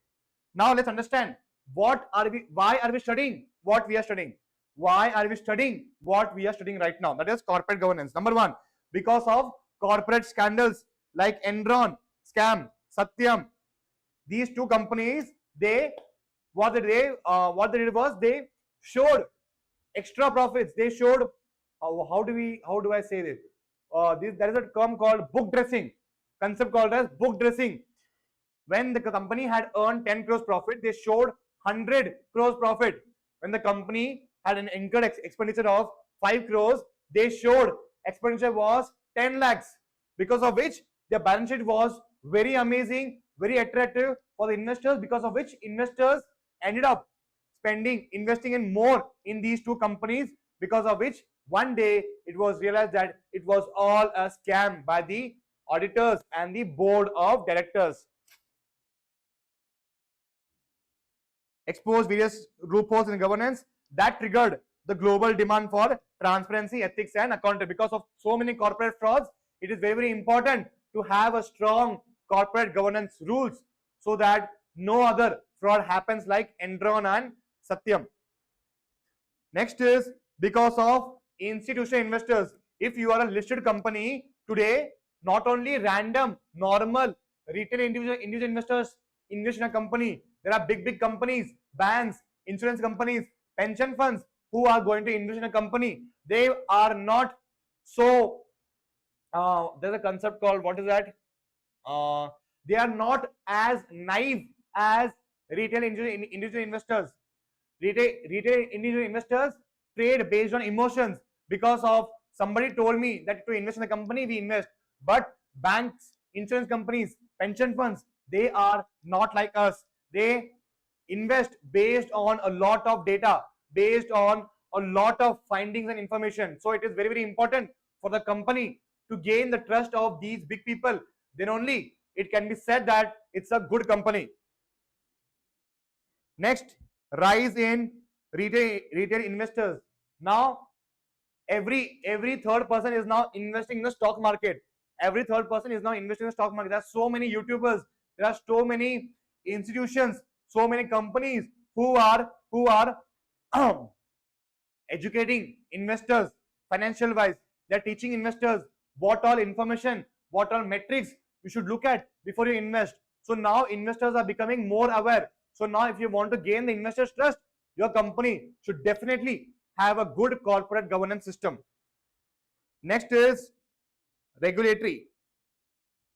Now let's understand why are we studying what we are studying? Why are we studying what we are studying right now? That is corporate governance. Number one, because of corporate scandals like Enron scam, Satyam. These two companies, what they did was they showed extra profits. They showed how do I say this? There is a term called book dressing, concept called as book dressing. When the company had earned 10 crores profit, they showed 100 crores profit. When the company had an incurred expenditure of 5 crores, they showed expenditure was 10 lakhs, because of which their balance sheet was very amazing, very attractive for the investors, because of which investors ended up investing in more in these two companies, because of which one day it was realized that it was all a scam by the auditors and the board of directors. Exposed various loopholes in governance that triggered the global demand for transparency, ethics and accountability. Because of so many corporate frauds, it is very, very important to have a strong corporate governance rules so that no other fraud happens like Enron and Satyam. Next is because of institutional investors. If you are a listed company today, not only random, normal, retail individual investors invest in a company. There are big companies, banks, insurance companies, pension funds who are going to invest in a company. They are not so, there's a concept called, what is that? They are not as naive as retail individual investors. Retail individual investors trade based on emotions because of somebody told me that to invest in the company, we invest. But banks, insurance companies, pension funds, they are not like us. They invest based on a lot of data, based on a lot of findings and information. So it is very, very important for the company to gain the trust of these big people. Then only it can be said that it's a good company. Next, rise in retail investors. Now every third person is now investing in the stock market. Every third person is now investing in the stock market. There are so many YouTubers, there are so many institutions, so many companies who are educating investors financial wise. They are teaching investors what all information, what all metrics you should look at before you invest. So now investors are becoming more aware. So now if you want to gain the investors trust, your company should definitely have a good corporate governance system. Next is regulatory.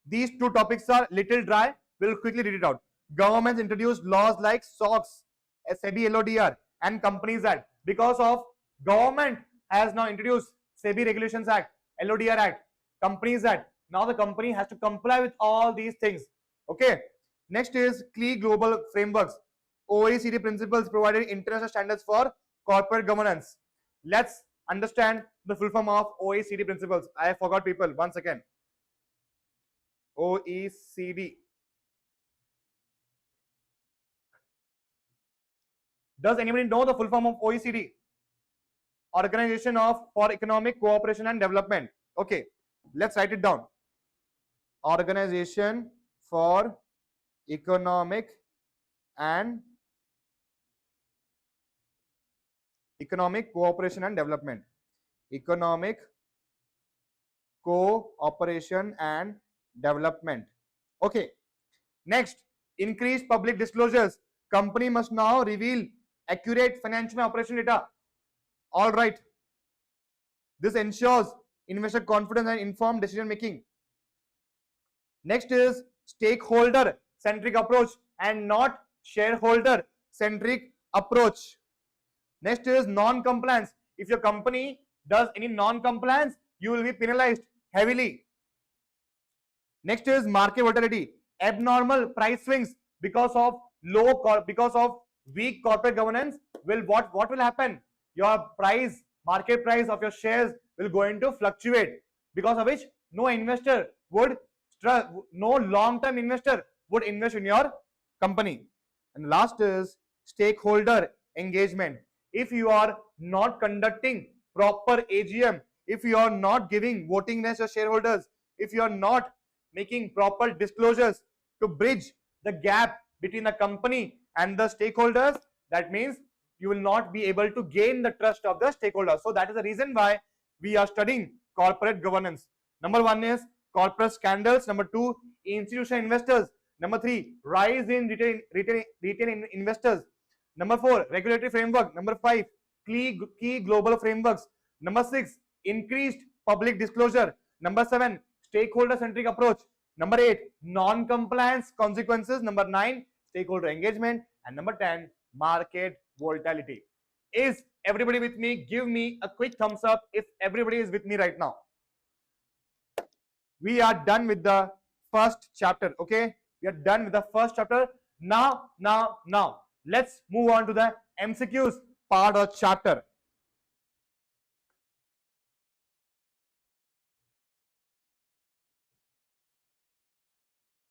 These two topics are little dry. We'll quickly read it out. Governments introduced laws like SOX, SEBI LODR and Companies Act. Because of government has now introduced SEBI Regulations Act, LODR Act, Companies Act. Now the company has to comply with all these things. Okay. Next is key global frameworks. OECD principles provided international standards for corporate governance. Let's understand the full form of OECD principles. I forgot, people. One second. OECD. Does anybody know the full form of OECD? Organization for Economic Cooperation and Development. Okay, let's write it down. Organization for Economic Cooperation and Development. Economic Cooperation and Development. Okay. Next, increased public disclosures. Company must now reveal accurate financial and operation data. All right. This ensures investor confidence and informed decision making. Next is stakeholder centric approach and not shareholder centric approach. Next is non-compliance. If your company does any non-compliance, you will be penalized heavily. Next is market volatility. Abnormal price swings because of weak corporate governance. What will happen? Your market price of your shares will going to fluctuate, because of which no long-term investor would invest in your company. And last is stakeholder engagement. If you are not conducting proper AGM, if you are not giving voting rights to shareholders, if you are not making proper disclosures to bridge the gap between the company and the stakeholders, that means you will not be able to gain the trust of the stakeholders. So that is the reason why we are studying corporate governance. Number 1 is corporate scandals. Number 2, institutional investors. Number 3, rise in retail investors. Number 4, regulatory framework. Number 5, key global frameworks. Number 6, increased public disclosure. Number 7, stakeholder centric approach. Number 8, non-compliance consequences. Number 9, stakeholder engagement. And number 10, market volatility. Is everybody with me? Give me a quick thumbs up if everybody is with me right now. We are done with the first chapter. Okay, we are done with the first chapter. Now let's move on to the MCQs part of chapter.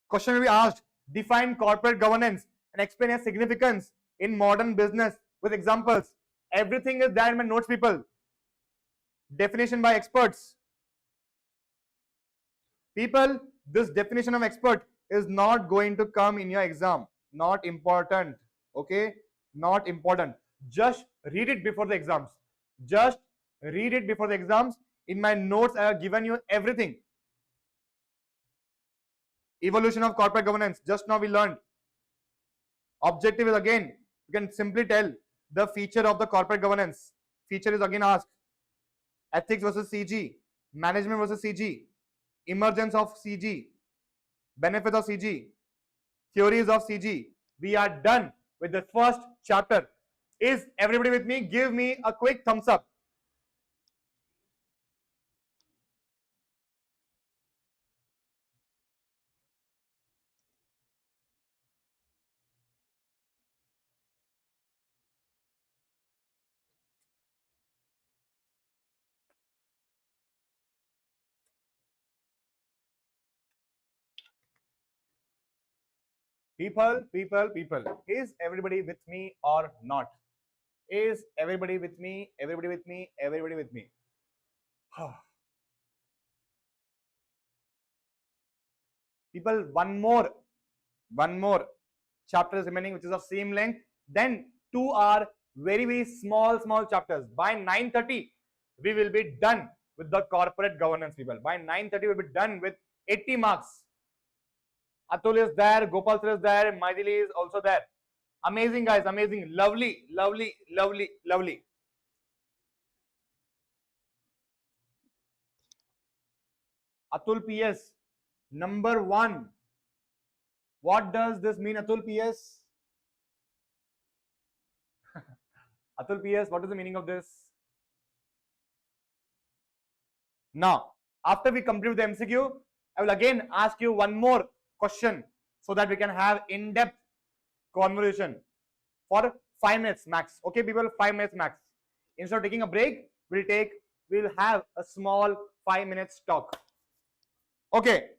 Question will be asked: define corporate governance and explain its significance in modern business with examples. Everything is there in my notes, people. Definition by experts. People, this definition of expert is not going to come in your exam. Not important. Okay, not important. Just read it before the exams. Just read it before the exams. In my notes, I have given you everything. Evolution of corporate governance. Just now we learned. Objective is, again, you can simply tell the feature of the corporate governance. Feature is again asked. Ethics versus CG. Management versus CG. Emergence of CG. Benefits of CG. Theories of CG. We are done with the first chapter. Is everybody with me? Give me a quick thumbs up. People, people, people. Is everybody with me or not? Is everybody with me? Everybody with me? Everybody with me? People, one more chapter is remaining, which is of same length. Then two are very small chapters. By 9:30, we will be done with the corporate governance, people. By 9:30, we'll be done with 80 marks. Atul is there, Gopal sir is there, Maithili is also there. Amazing, guys, amazing. Lovely, lovely, lovely, lovely. Atul PS, number 1. What does this mean, Atul PS? Atul PS, what is the meaning of this? Now, after we complete the MCQ, I will again ask you one more question so that we can have in-depth conversation for 5 minutes max. Okay, people, 5 minutes max. Instead of taking a break, we'll have a small 5 minutes talk. Okay.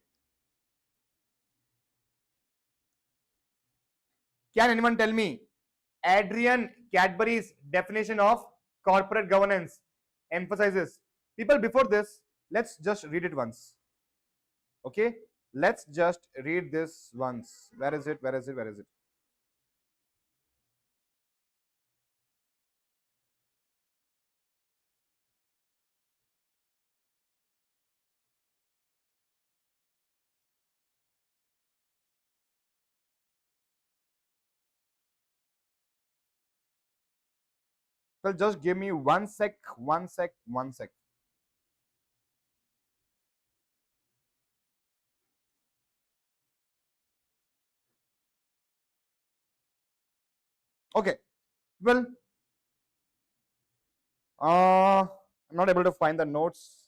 Can anyone tell me Adrian Cadbury's definition of corporate governance emphasizes? People, before this, let's just read it once. Okay, let's just read this once. Where is it? Where is it? Where is it? Well, just give me one sec. Okay, well, I'm not able to find the notes.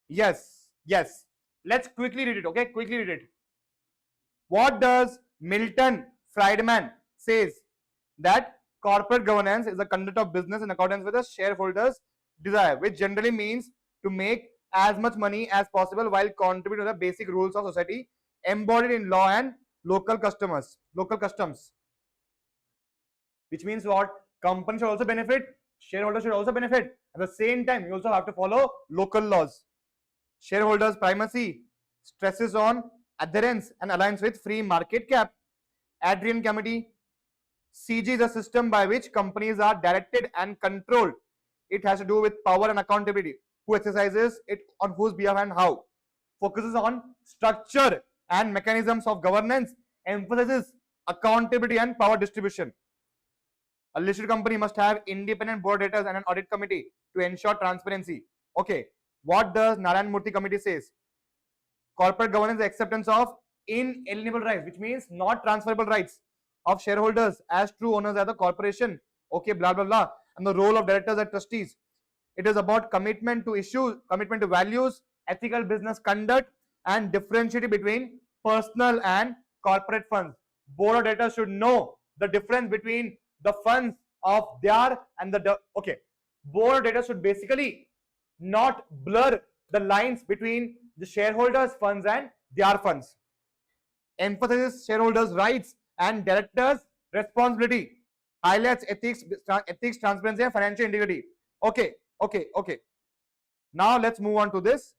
Yes. Let's quickly read it. Okay, quickly read it. What does Milton Friedman says? That corporate governance is the conduct of business in accordance with the shareholders' desire, which generally means to make as much money as possible while contributing to the basic rules of society embodied in law and local customs. Which means what? Companies should also benefit, shareholders should also benefit. At the same time, you also have to follow local laws. Shareholders' primacy stresses on adherence and aligns with free market cap. Adrian Committee, CG is a system by which companies are directed and controlled. It has to do with power and accountability. Who exercises it, on whose behalf, and how. Focuses on structure and mechanisms of governance. Emphasizes accountability and power distribution. A listed company must have independent board of directors and an audit committee to ensure transparency. Okay, what does Narayan Murthy committee says? Corporate governance is acceptance of inalienable rights, which means not transferable rights of shareholders as true owners of the corporation. Okay, blah blah blah. And the role of directors and trustees. It is about commitment to issues, commitment to values, ethical business conduct, and differentiating between personal and corporate funds. Board of directors should know the difference between the funds of their and the okay. Board of directors should basically not blur the lines between the shareholders' funds and their funds. Emphasizes shareholders' rights and directors' responsibility. Highlights ethics, transparency, and financial integrity. Okay. Now let's move on to this.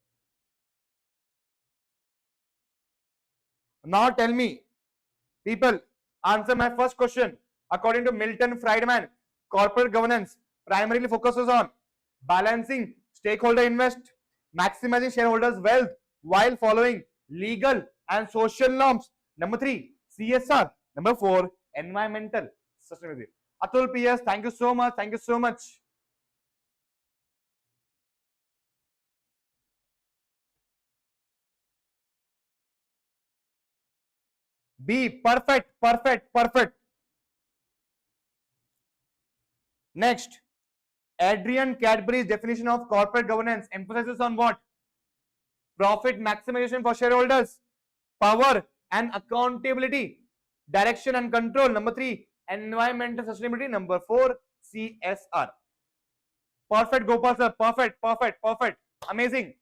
Now tell me, people, answer my first question. According to Milton Friedman, corporate governance primarily focuses on balancing stakeholder interest, maximizing shareholders' wealth while following legal and social norms. Number 3, CSR. Number 4, environmental sustainability. Atul PS, thank you so much. Thank you so much. B, perfect. Next, Adrian Cadbury's definition of corporate governance emphasizes on what? Profit maximization for shareholders, power and accountability, direction and control. Number 3, environmental sustainability. Number 4, CSR. Perfect, Gopal sir. Perfect, perfect, perfect. Amazing.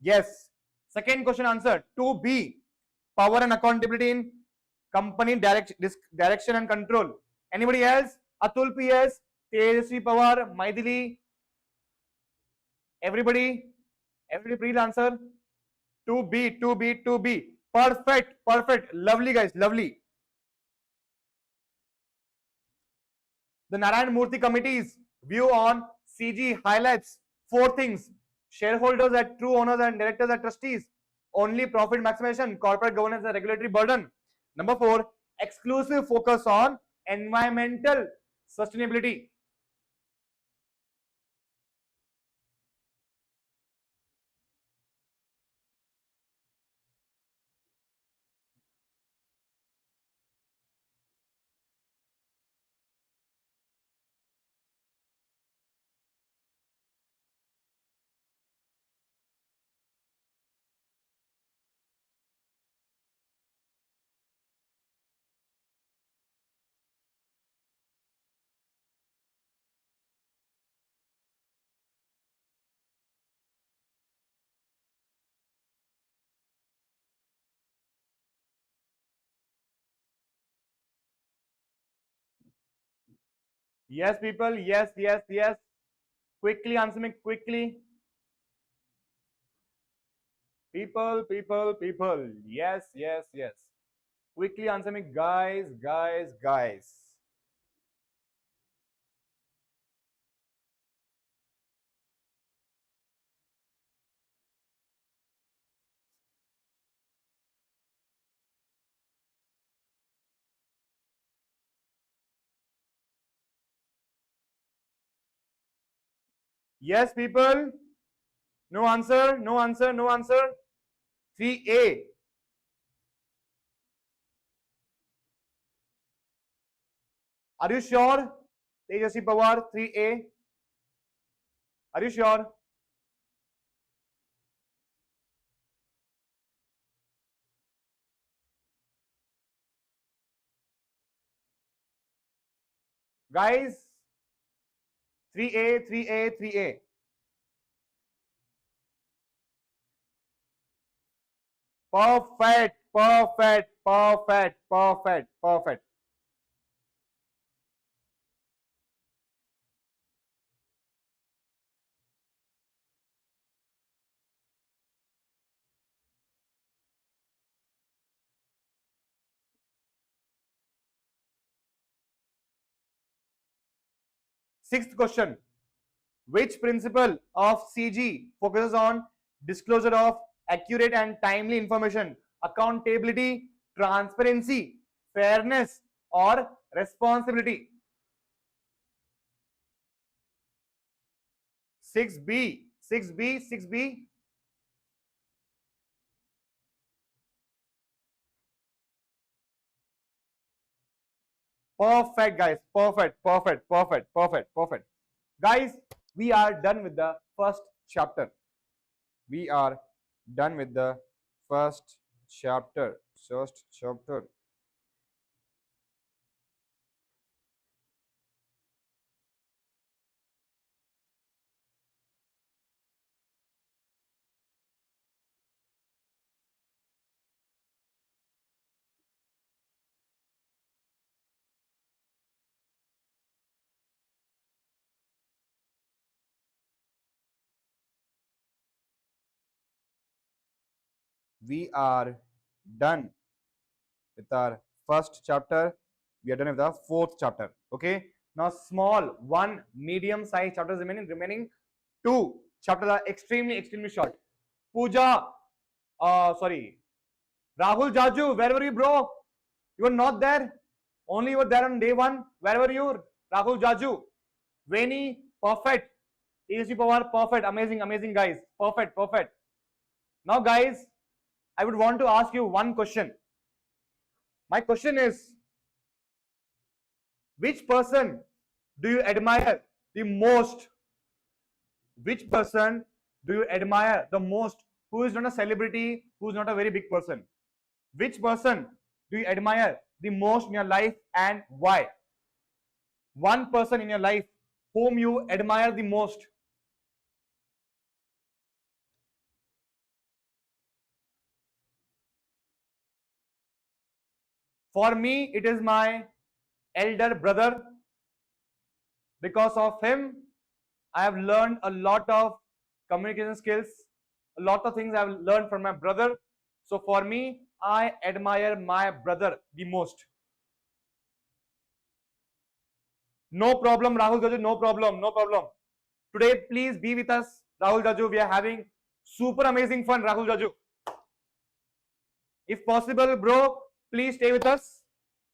Yes. Second question answered. 2B. Power and accountability in company direction and control. Anybody else? Atul PS, Tejasvi Pawar, Maithili. Everybody please answer. 2B, 2B, 2B. Perfect, perfect. Lovely, guys. Lovely. The Narayan Murthy Committee's view on CG highlights 4 things: shareholders as true owners and directors as trustees, only profit maximization, corporate governance and regulatory burden. Number 4, exclusive focus on environmental sustainability. Yes, people. Yes, yes, yes. Quickly answer me. Quickly. People. Yes, yes, yes. Quickly answer me, guys, guys, guys. Yes, people. No answer, no answer, no answer. 3A. Are you sure? Tejasvi Pawar, 3A. Are you sure? Guys, 3A, 3A, 3A. Perfect, perfect, perfect, perfect, perfect. Sixth question. Which principle of CG focuses on disclosure of accurate and timely information, accountability, transparency, fairness, or responsibility? 6B, 6B, 6B. Perfect, guys. Perfect, perfect, perfect, perfect, perfect. Guys, we are done with the first chapter. We are done with the first chapter. First chapter. We are done with our first chapter. We are done with the fourth chapter. Okay. Now, small one medium size chapters remaining two chapters are extremely short. Pooja, sorry, Rahul Jaju, where were you, bro? You were not there. Only you were there on day one. Where were you, Rahul Jaju? Veni, perfect. TSC Pawar, perfect. Amazing, guys. Perfect. Now, guys, I would want to ask you one question. My question is, which person do you admire the most? Which person do you admire the most who is not a celebrity, who is not a very big person? Which person do you admire the most in your life and why? One person in your life whom you admire the most. For me, it is my elder brother. Because of him, I have learned a lot of communication skills, a lot of things I have learned from my brother. So for me, I admire my brother the most. No problem, Rahul Jaju, no problem, no problem. Today, please be with us, Rahul Jaju. We are having super amazing fun, Rahul Jaju. If possible, bro, please stay with us.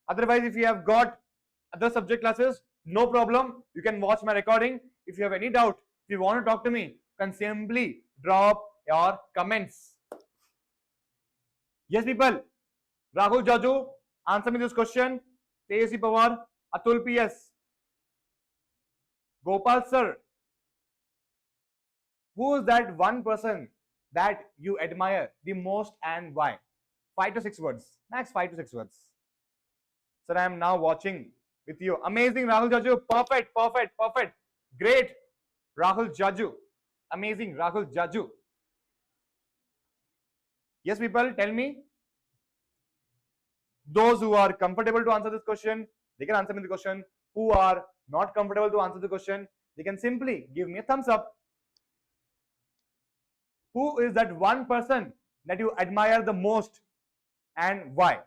Otherwise, if you have got other subject classes, no problem. You can watch my recording. If you have any doubt, if you want to talk to me, you can simply drop your comments. Yes, people. Rahul Jaju, answer me this question. Tejas Pawar, Atul PS, Gopal sir. Who is that one person that you admire the most and why? 5 to 6 words. Max 5 to 6 words. Sir, I am now watching with you. Amazing, Rahul Jaju. Perfect, perfect, perfect. Great, Rahul Jaju. Amazing, Rahul Jaju. Yes, people, tell me. Those who are comfortable to answer this question, they can answer me the question. Who are not comfortable to answer the question, they can simply give me a thumbs up. Who is that one person that you admire the most and why?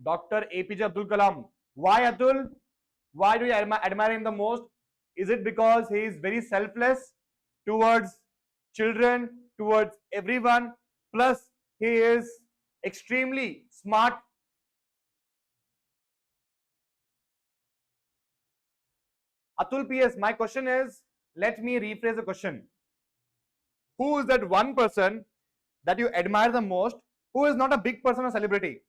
Dr. APJ Abdul Kalam. Why, Atul? Why do you admire him the most? Is it because he is very selfless towards children, towards everyone? Plus, he is extremely smart. Atul PS, my question is, let me rephrase the question. Who is that one person that you admire the most who is not a big person or celebrity?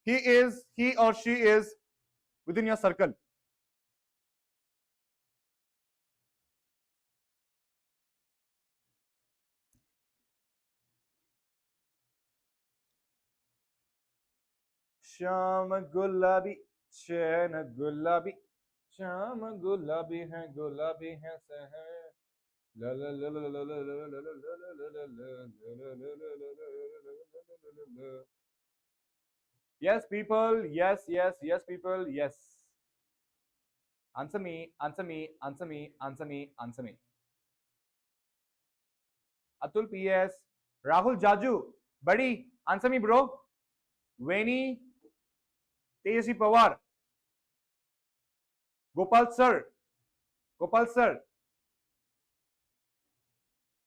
He or she is within your circle. Shyam गुलाबी चैन गुलाबी श्याम गुलाबी है शहर la la la la la la la la la la. Yes, people. Yes, yes, yes, people. Yes. Answer me. Answer me. Answer me. Answer me. Answer me. Atul PS. Rahul Jaju. Buddy, answer me, bro. Veni. Tejas Pawar. Gopal sir. Gopal sir.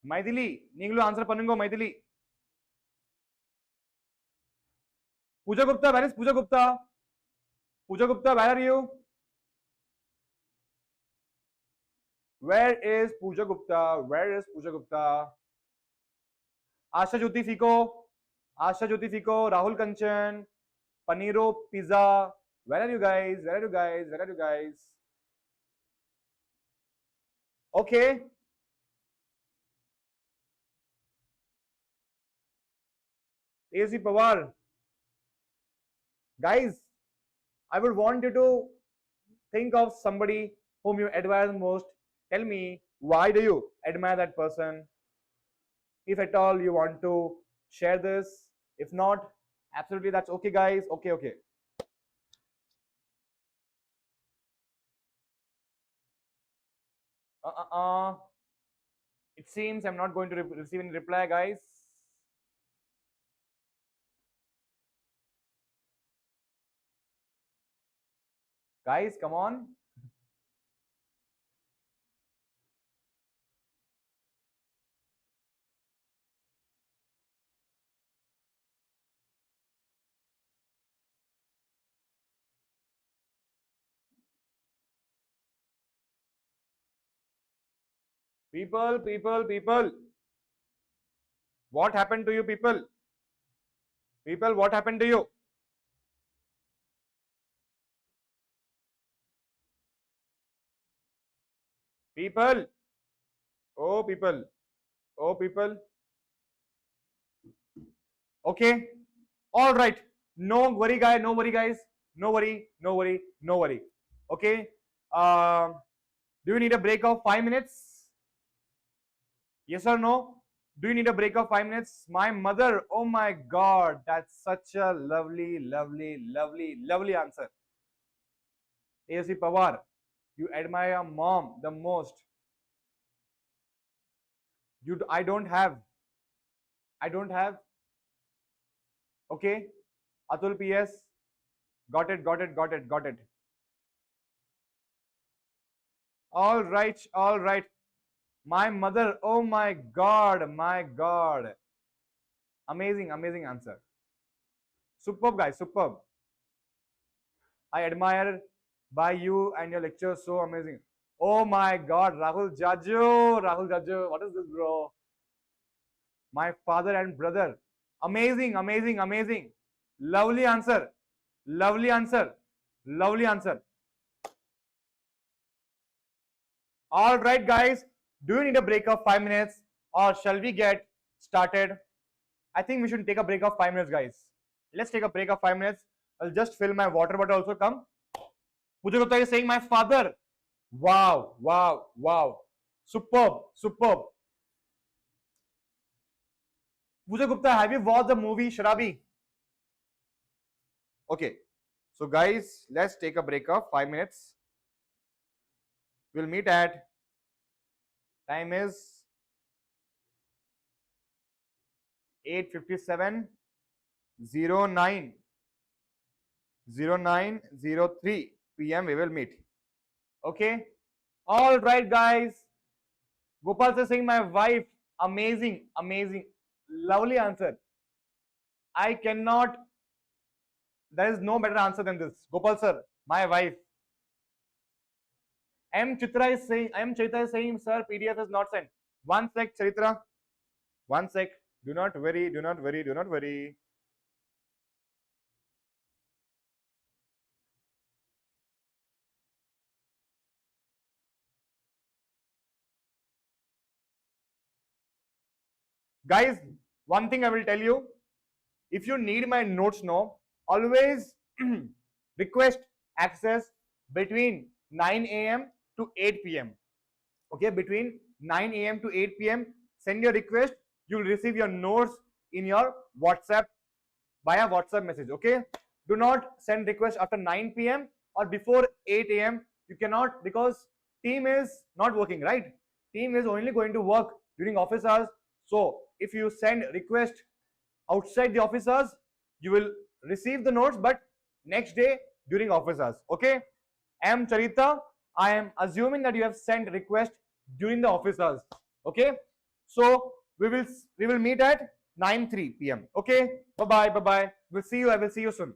Maithili. Ninglu answer panungo Maithili. Pooja Gupta. Where is Pooja Gupta? Pooja Gupta, where are you? Where is Pooja Gupta? Where is Pooja Gupta? Asha Jyoti Fico. Asha Jyoti Fico. Rahul Kanchan. Paniro Pizza. Where are you guys? Where are you guys? Where are you guys? Okay. AC Pawar. Guys, I would want you to think of somebody whom you admire the most. Tell me, why do you admire that person? If at all you want to share this. If not, absolutely that's okay, guys. Okay, okay. It seems I'm not going to receive any reply, guys. Guys, come on. People. What happened to you, people? People, what happened to you? People. Oh, people. Oh, people. Okay. All right. No worry, guys. No worry, guys. No worry. No worry. No worry. Okay. Do you need a break of 5 minutes? Yes or no? Do you need a break of 5 minutes? My mother. Oh my God. That's such a lovely, lovely, lovely, lovely answer. A.C. Pawar. You admire your mom the most. I don't have. I don't have. Okay. Atul PS. Got it, got it, got it, got it. All right, all right. My mother, oh my God, my God. Amazing, amazing answer. Superb, guys, superb. I admire by you and your lecture, so amazing. Oh my God, Rahul Jaju, what is this, bro? My father and brother. Amazing, amazing, amazing. Lovely answer, lovely answer, lovely answer. All right, guys, do you need a break of 5 minutes or shall we get started? I think we should take a break of 5 minutes, guys. Let's take a break of 5 minutes. I'll just fill my water bottle also. Come. Puja Gupta is saying my father. Wow, wow, wow. Superb, superb. Puja Gupta, have you watched the movie Sharabi? Okay. So, guys, let's take a break of 5 minutes. We'll meet at time is 8:57. 09:03 p.m. we will meet. Okay. All right, guys. Gopal is saying my wife. Amazing, amazing, lovely answer. I cannot. There is no better answer than this. Gopal sir, my wife. M Chitra is saying, sir, PDF is not sent. One sec, Charitra. One sec. Do not worry. Do not worry. Do not worry. Guys, one thing I will tell you. If you need my notes now, always request access between 9 a.m. to 8 p.m. Okay, between 9 a.m. to 8 p.m. Send your request. You will receive your notes in your WhatsApp via WhatsApp message. Okay, do not send request after 9 p.m. or before 8 a.m. You cannot, because team is not working, right? Team is only going to work during office hours. So if you send request outside the office hours, you will receive the notes, but next day during office hours. Okay. M Charita, I am assuming that you have sent request during the office hours. Okay. So we will meet at 9:03 p.m. Okay. Bye bye. Bye bye. We'll see you. I will see you soon.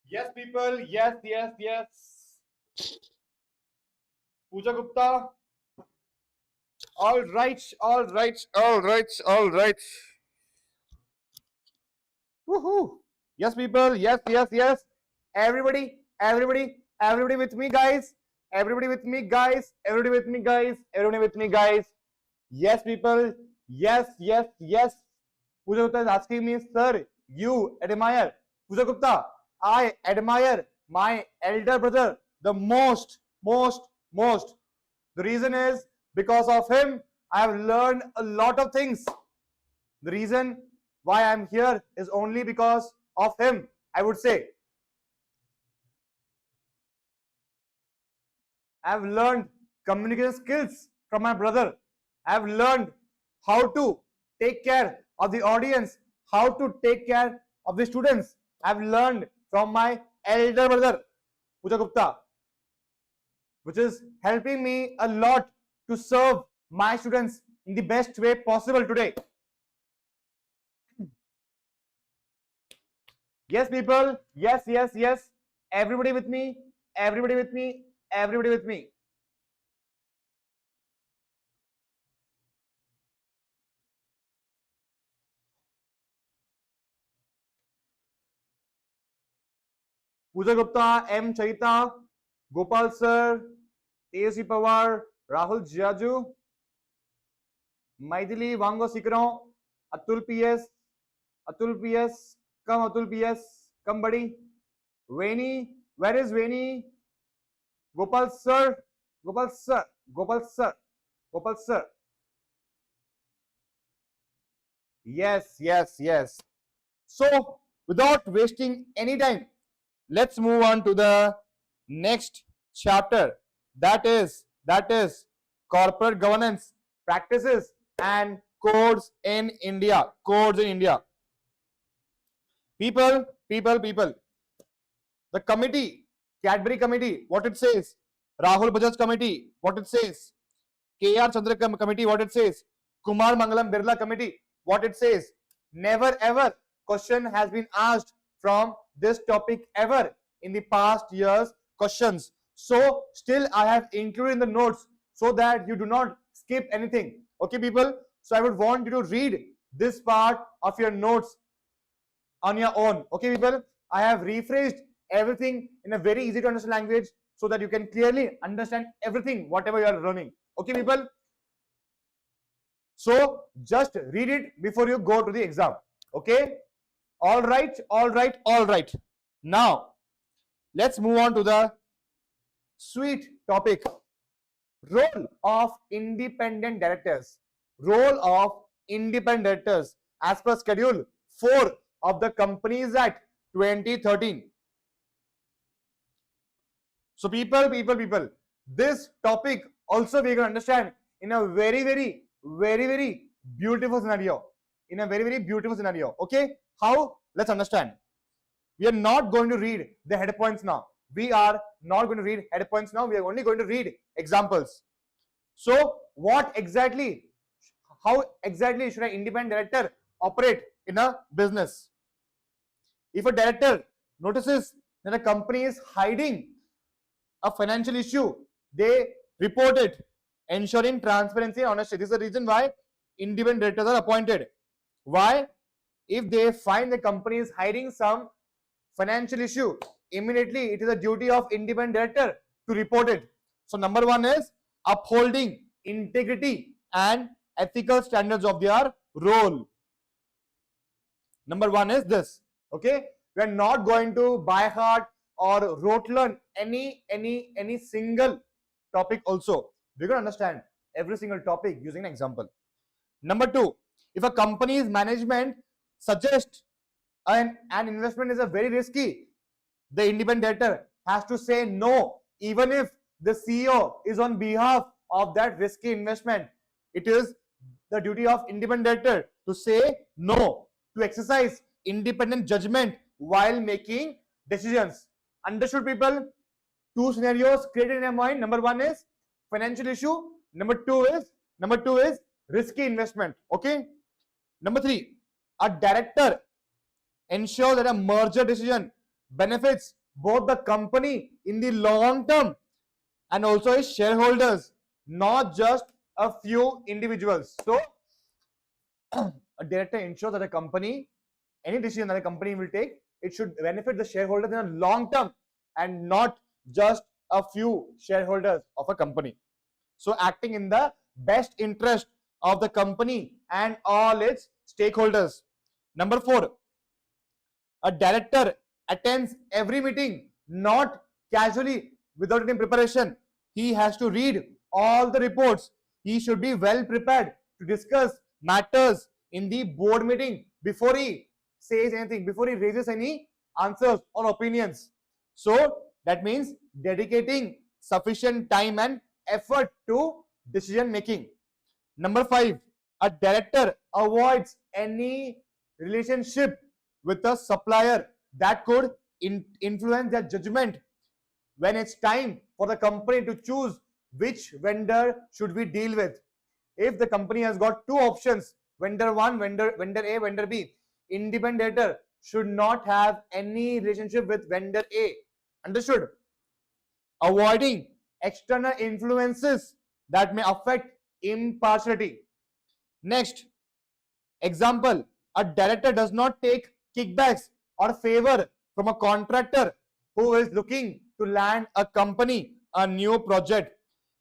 Yes, people. Yes, yes, yes. Pooja Gupta. All right, all right, all right, all right. Woohoo! Yes, people. Yes, yes, yes. Everybody, everybody, everybody with me, guys. Everybody with me, guys. Everybody with me, guys. Everybody with me, guys. Yes, people. Yes, yes, yes. Pooja Gupta is asking me, sir, you admire Pooja Gupta. I admire my elder brother the most, most, most. The reason is because of him, I have learned a lot of things. The reason why I'm here is only because of him, I would say. I've learned communication skills from my brother. I've learned how to take care of the audience, how to take care of the students. I've learned from my elder brother, Pooja Gupta, which is helping me a lot to serve my students in the best way possible today. Yes, people. Yes, yes, yes. Everybody with me. Everybody with me. Everybody with me. Pooja Gupta, M. Chaita, Gopal Sir, T.S.C. Pawar, Rahul Jiaju, Maithili Wango Sikron, Atul PS, Atul PS, come Atul PS, come buddy. Veni, where is Veni? Gopal Sir, Gopal Sir, Gopal Sir, Gopal Sir. Yes, yes, yes. So, without wasting any time, let's move on to the next chapter. That is corporate governance practices and codes in India. Codes in India. People. The committee, Cadbury committee, what it says. Rahul Bajaj committee, what it says. K.R. Chandra committee, what it says. Kumar Mangalam Birla committee, what it says. Never ever question has been asked from this topic ever in the past years questions. So still I have included in the notes so that you do not skip anything. Okay, people. So I would want you to read this part of your notes on your own. Okay, people. I have rephrased everything in a very easy to understand language so that you can clearly understand everything whatever you are learning. Okay, people. So just read it before you go to the exam. Okay. All right, all right, all right. Now let's move on to the sweet topic. Role of independent directors. Role of independent directors as per schedule 4 of the Companies Act 2013. So people, this topic also we can understand in a very beautiful scenario. In a very beautiful scenario. Okay, how? Let's understand. We are not going to read the head points now. We are not going to read head points now. We are only going to read examples. So what exactly, how exactly should an independent director operate in a business? If a director notices that a company is hiding a financial issue, they report it, ensuring transparency and honesty. This is the reason why independent directors are appointed. Why? If they find the company is hiding some financial issue, immediately it is a duty of independent director to report it. So number one is upholding integrity and ethical standards of their role. Number one is this. Okay, we are not going to by heart or rote learn any single topic. Also, we're going to understand every single topic using an example. Number two, if a company's management suggests an investment is a very risky, the independent director has to say no, even if the CEO is on behalf of that risky investment. It is the duty of independent director to say no, to exercise independent judgment while making decisions. Understood, people? Two scenarios created in your mind. Number one is financial issue. Number two is risky investment. Okay. Number three, a director ensure that a merger decision benefits both the company in the long term and also its shareholders, not just a few individuals. So a director ensures that a company, any decision that a company will take, it should benefit the shareholders in a long term and not just a few shareholders of a company. So acting in the best interest of the company and all its stakeholders. Number 4, a director attends every meeting, not casually without any preparation. He has to read all the reports. He should be well prepared to discuss matters in the board meeting before he says anything, before he raises any answers or opinions. So that means dedicating sufficient time and effort to decision making. Number 5, a director avoids any relationship with a supplier that could influence their judgment when it's time for the company to choose which vendor should we deal with. If the company has got two options, vendor 1, vendor A, vendor B, independent director should not have any relationship with vendor A. Understood? Avoiding external influences that may affect impartiality. Next, example, a director does not take kickbacks or favor from a contractor who is looking to land a company a new project.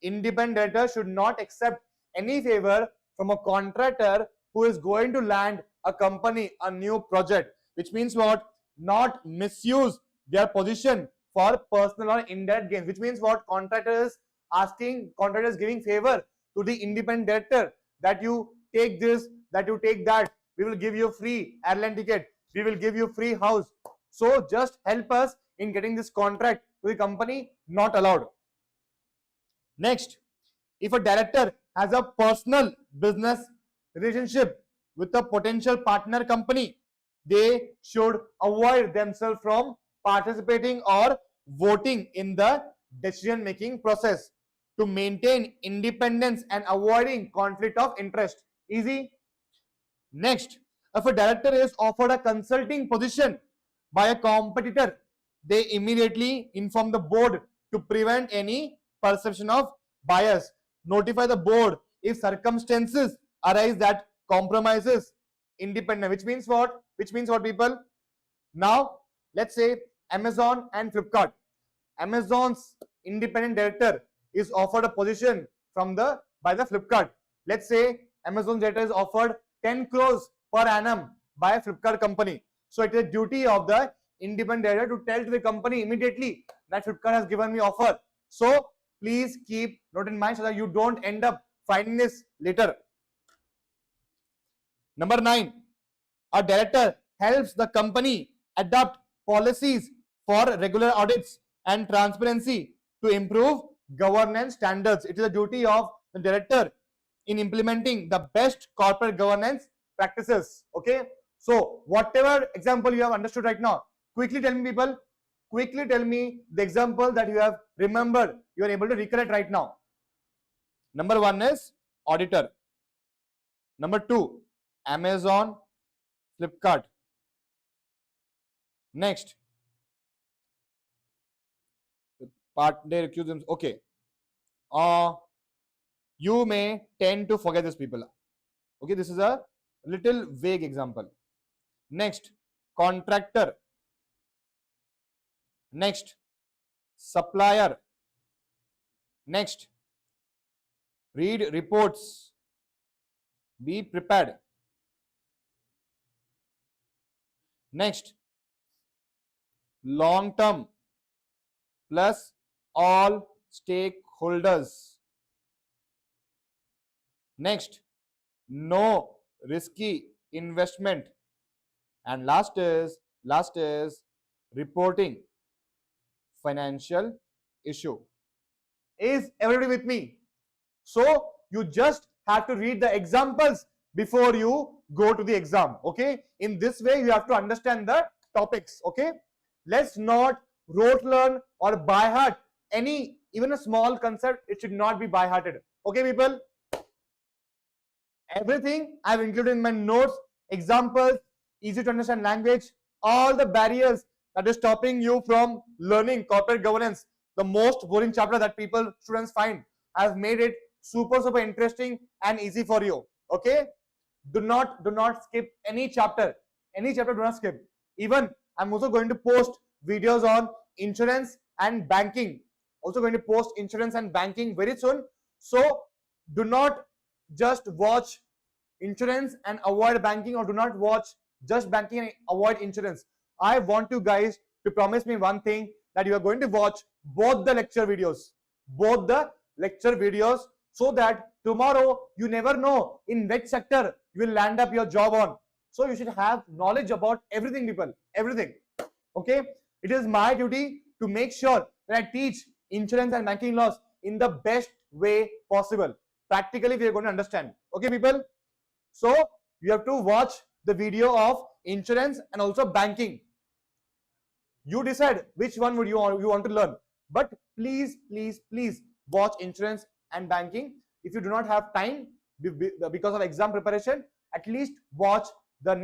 Independent director should not accept any favor from a contractor who is going to land a company a new project, which means what? Not misuse their position for personal or indirect gains, which means what? Contractors giving favor to the independent director that you take this, that you take that, we will give you free airline ticket, we will give you free house, so just help us in getting this contract to the company. Not allowed. Next, if a director has a personal business relationship with a potential partner company, they should avoid themselves from participating or voting in the decision making process to maintain independence and avoiding conflict of interest. Easy. Next, if a director is offered a consulting position by a competitor, they immediately inform the board to prevent any perception of bias. Notify the board if circumstances arise that compromises independence. Which means what? Which means what, people? Now, let's say Amazon and Flipkart. Amazon's independent director is offered a position by the Flipkart. Let's say Amazon director is offered 10 crores per annum by a Flipkart company. So it is a duty of the independent director to tell to the company immediately that Flipkart has given me offer. So please keep note in mind so that you don't end up finding this later. Number 9, a director helps the company adopt policies for regular audits and transparency to improve governance standards. It is a duty of the director in implementing the best corporate governance practices. Okay, so whatever example you have understood right now, quickly tell me, people, quickly tell me the example that you have remembered, you are able to recollect right now. Number 1 is auditor. Number 2, Amazon, Flipkart. Next, partner accuse them. Okay, you may tend to forget this, people. Okay, this is a little vague example. Next, contractor. Next, supplier. Next, read reports, be prepared. Next, long term plus all stakeholders. Next, no risky investment. And last is reporting financial issue. Is everybody with me? So you just have to read the examples before you go to the exam. Okay, in this way you have to understand the topics. Okay, let's not rote learn or by heart any, even a small concept. It should not be by hearted. Okay, people, everything I've included in my notes, examples, easy to understand language, all the barriers that is stopping you from learning corporate governance, the most boring chapter that students find. I have made it super interesting and easy for you. Okay, do not skip any chapter. Any chapter, do not skip. Even I'm also going to post videos on insurance and banking. Also going to post insurance and banking very soon. So do not just watch insurance and avoid banking, or do not watch just banking and avoid insurance. I want you guys to promise me one thing, that you are going to watch both the lecture videos, so that tomorrow you never know in which sector you will land up your job on. So you should have knowledge about everything, people, everything. Okay, it is my duty to make sure that I teach insurance and banking laws in the best way possible. Practically, we are going to understand. Okay, people. So you have to watch the video of insurance and also banking. You decide which one would you want to learn. But please watch insurance and banking. If you do not have time because of exam preparation, at least watch the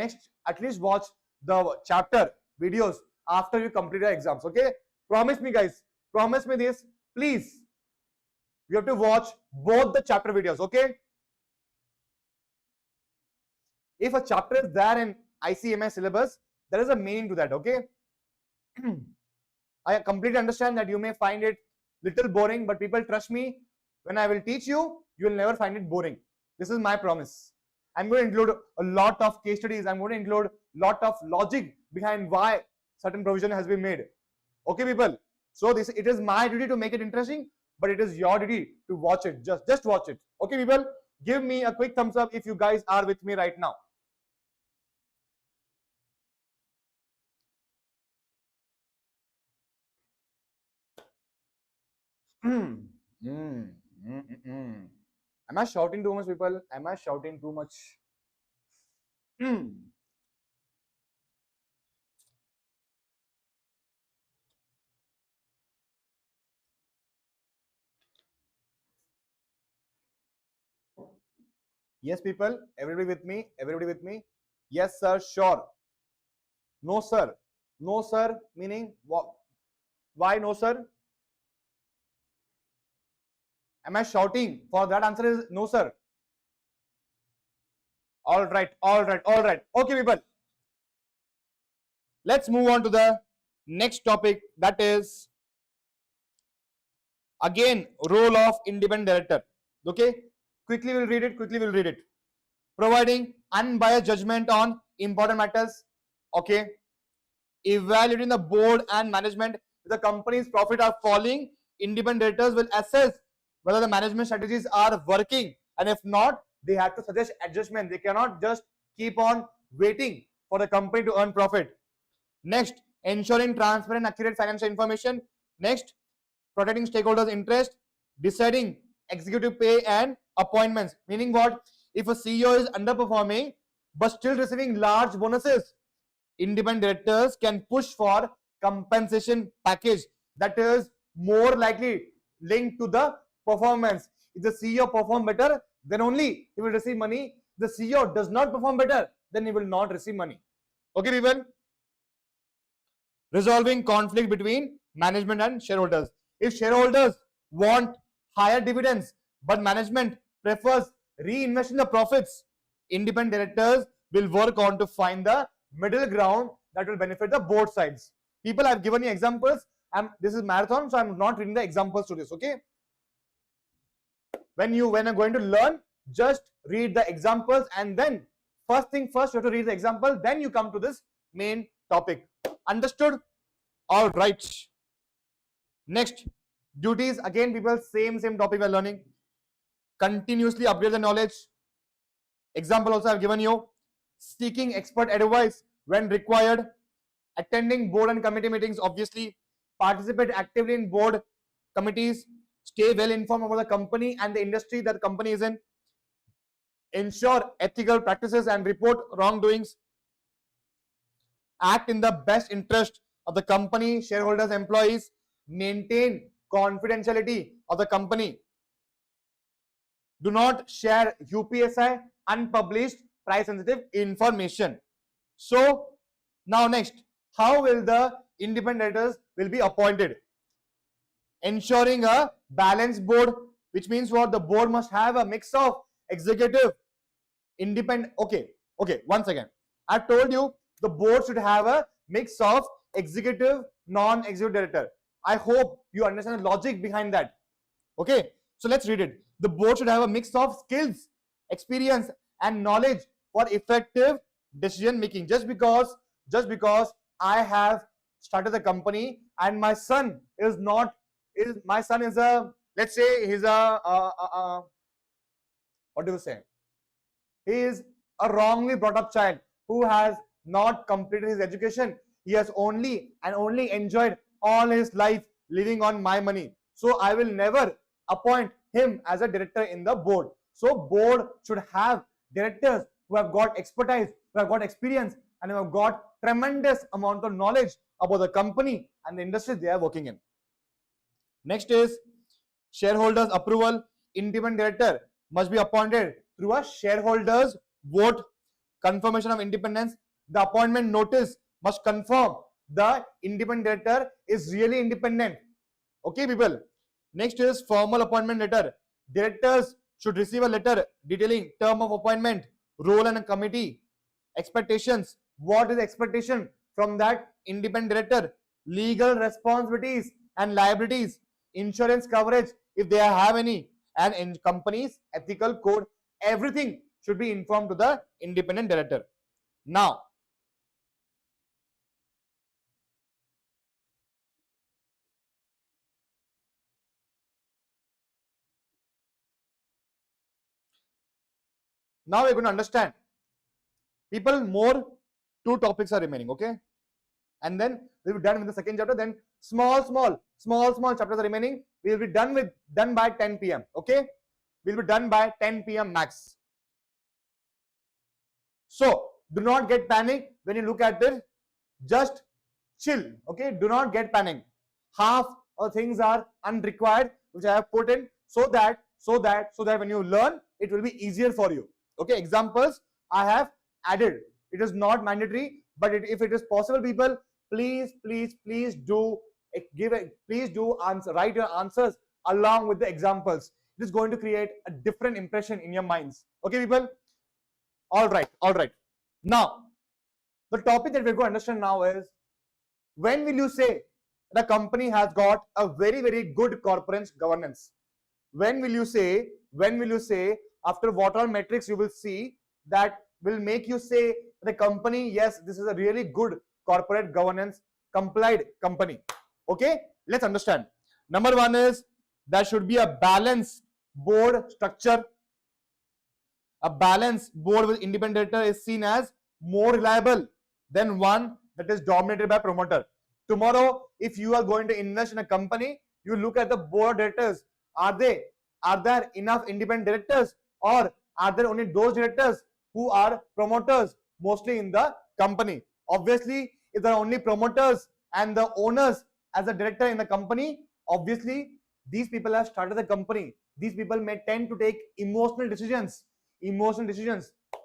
chapter videos after you complete your exams. Okay, promise me, guys, promise me this, please. You have to watch both the chapter videos. Okay, if a chapter is there in ICMA syllabus, there is a meaning to that. Okay, I completely understand that you may find it little boring, but people, trust me, when I will teach you, you will never find it boring. This is my promise. I'm going to include a lot of case studies. I'm going to include a lot of logic behind why certain provision has been made. Okay, people. So it is my duty to make it interesting, but it is your duty to watch it. Just watch it. Okay, people. Give me a quick thumbs up if you guys are with me right now. Am I shouting too much, people? Am I shouting too much? Yes, people. Everybody with me? Everybody with me? Yes, sir. Sure. No, sir. No, sir. Meaning what? Why no, sir? Am I shouting? For that answer is no, sir. All right. Okay, people. Let's move on to the next topic, that is again role of independent director. Okay, quickly we'll read it. Providing unbiased judgment on important matters. Okay, evaluating the board and management. If the company's profit are falling, independent directors will assess whether the management strategies are working, and if not, they have to suggest adjustment. They cannot just keep on waiting for the company to earn profit. Next, ensuring transparent, accurate financial information. Next, protecting stakeholders' interest, deciding executive pay and appointments. Meaning what? If a CEO is underperforming but still receiving large bonuses, independent directors can push for compensation package that is more likely linked to the performance. If the CEO perform better, then only he will receive money. If the CEO does not perform better, then he will not receive money. Okay, people? Resolving conflict between management and shareholders. If shareholders want higher dividends but management prefers reinvesting the profits, independent directors will work on to find the middle ground that will benefit the both sides. People, I've given you examples. This is marathon, so I'm not reading the examples to this. Okay, when I'm going to learn, just read the examples, and then first thing first, you have to read the example, then you come to this main topic. Understood? All right. Next, duties. Again, people, same topic we're learning. Continuously upgrade the knowledge. Example also I've given you. Seeking expert advice when required. Attending board and committee meetings, obviously. Participate actively in board committees. Stay well informed about the company and the industry that the company is in. Ensure ethical practices and report wrongdoings. Act in the best interest of the company, shareholders, employees. Maintain confidentiality of the company. Do not share UPSI, unpublished, price sensitive information. So now next, how will the independent directors will be appointed. Ensuring a balanced board, which means what? The board must have a mix of executive, independent. Okay, once again, I told you the board should have a mix of executive, non-executive director. I hope you understand the logic behind that. Okay, so let's read it. The board should have a mix of skills, experience, and knowledge for effective decision making. Just because I have started the company and my son is not is my son is a, let's say he's a what do you say? He is a wrongly brought up child who has not completed his education. He has only enjoyed all his life living on my money. So I will never appoint him as a director in the board. So board should have directors who have got expertise, who have got experience, and who have got tremendous amount of knowledge about the company and the industry they are working in. Next is shareholders approval. Independent director must be appointed through a shareholders vote. Confirmation of independence. The appointment notice must confirm the independent director is really independent. Okay, people. Next is formal appointment letter. Directors should receive a letter detailing term of appointment, role and a committee, expectations. What is the expectation from that independent director? Legal responsibilities and liabilities, insurance coverage if they have any, and in company's ethical code. Everything should be informed to the independent director. Now, we're going to understand. People, more 2 topics are remaining, okay? And then we'll be done with the second chapter. Then small chapters are remaining. We will be done by 10 p.m. Okay, we'll be done by 10 p.m. max. So do not get panic when you look at this. Just chill. Okay, do not get panic. Half of things are unrequired, which I have put in, so that when you learn, it will be easier for you. Okay, examples I have added. It is not mandatory, but if it is possible, people, please do write your answers along with the examples. It is going to create a different impression in your minds. Okay, people? All right. Now, the topic that we're going to understand now is, when will you say the company has got a very good corporate governance? When will you say, after what all metrics you will see that will make you say the company, yes, this is a really good corporate governance complied company? Okay, let's understand. Number 1 is there should be a balanced board structure. A balanced board with independent director is seen as more reliable than one that is dominated by promoter. Tomorrow, if you are going to invest in a company, you look at the board directors. Are there enough independent directors, or are there only those directors who are promoters mostly in the company? Obviously, if there are only promoters and the owners as a director in the company, obviously these people have started the company. These people may tend to take emotional decisions,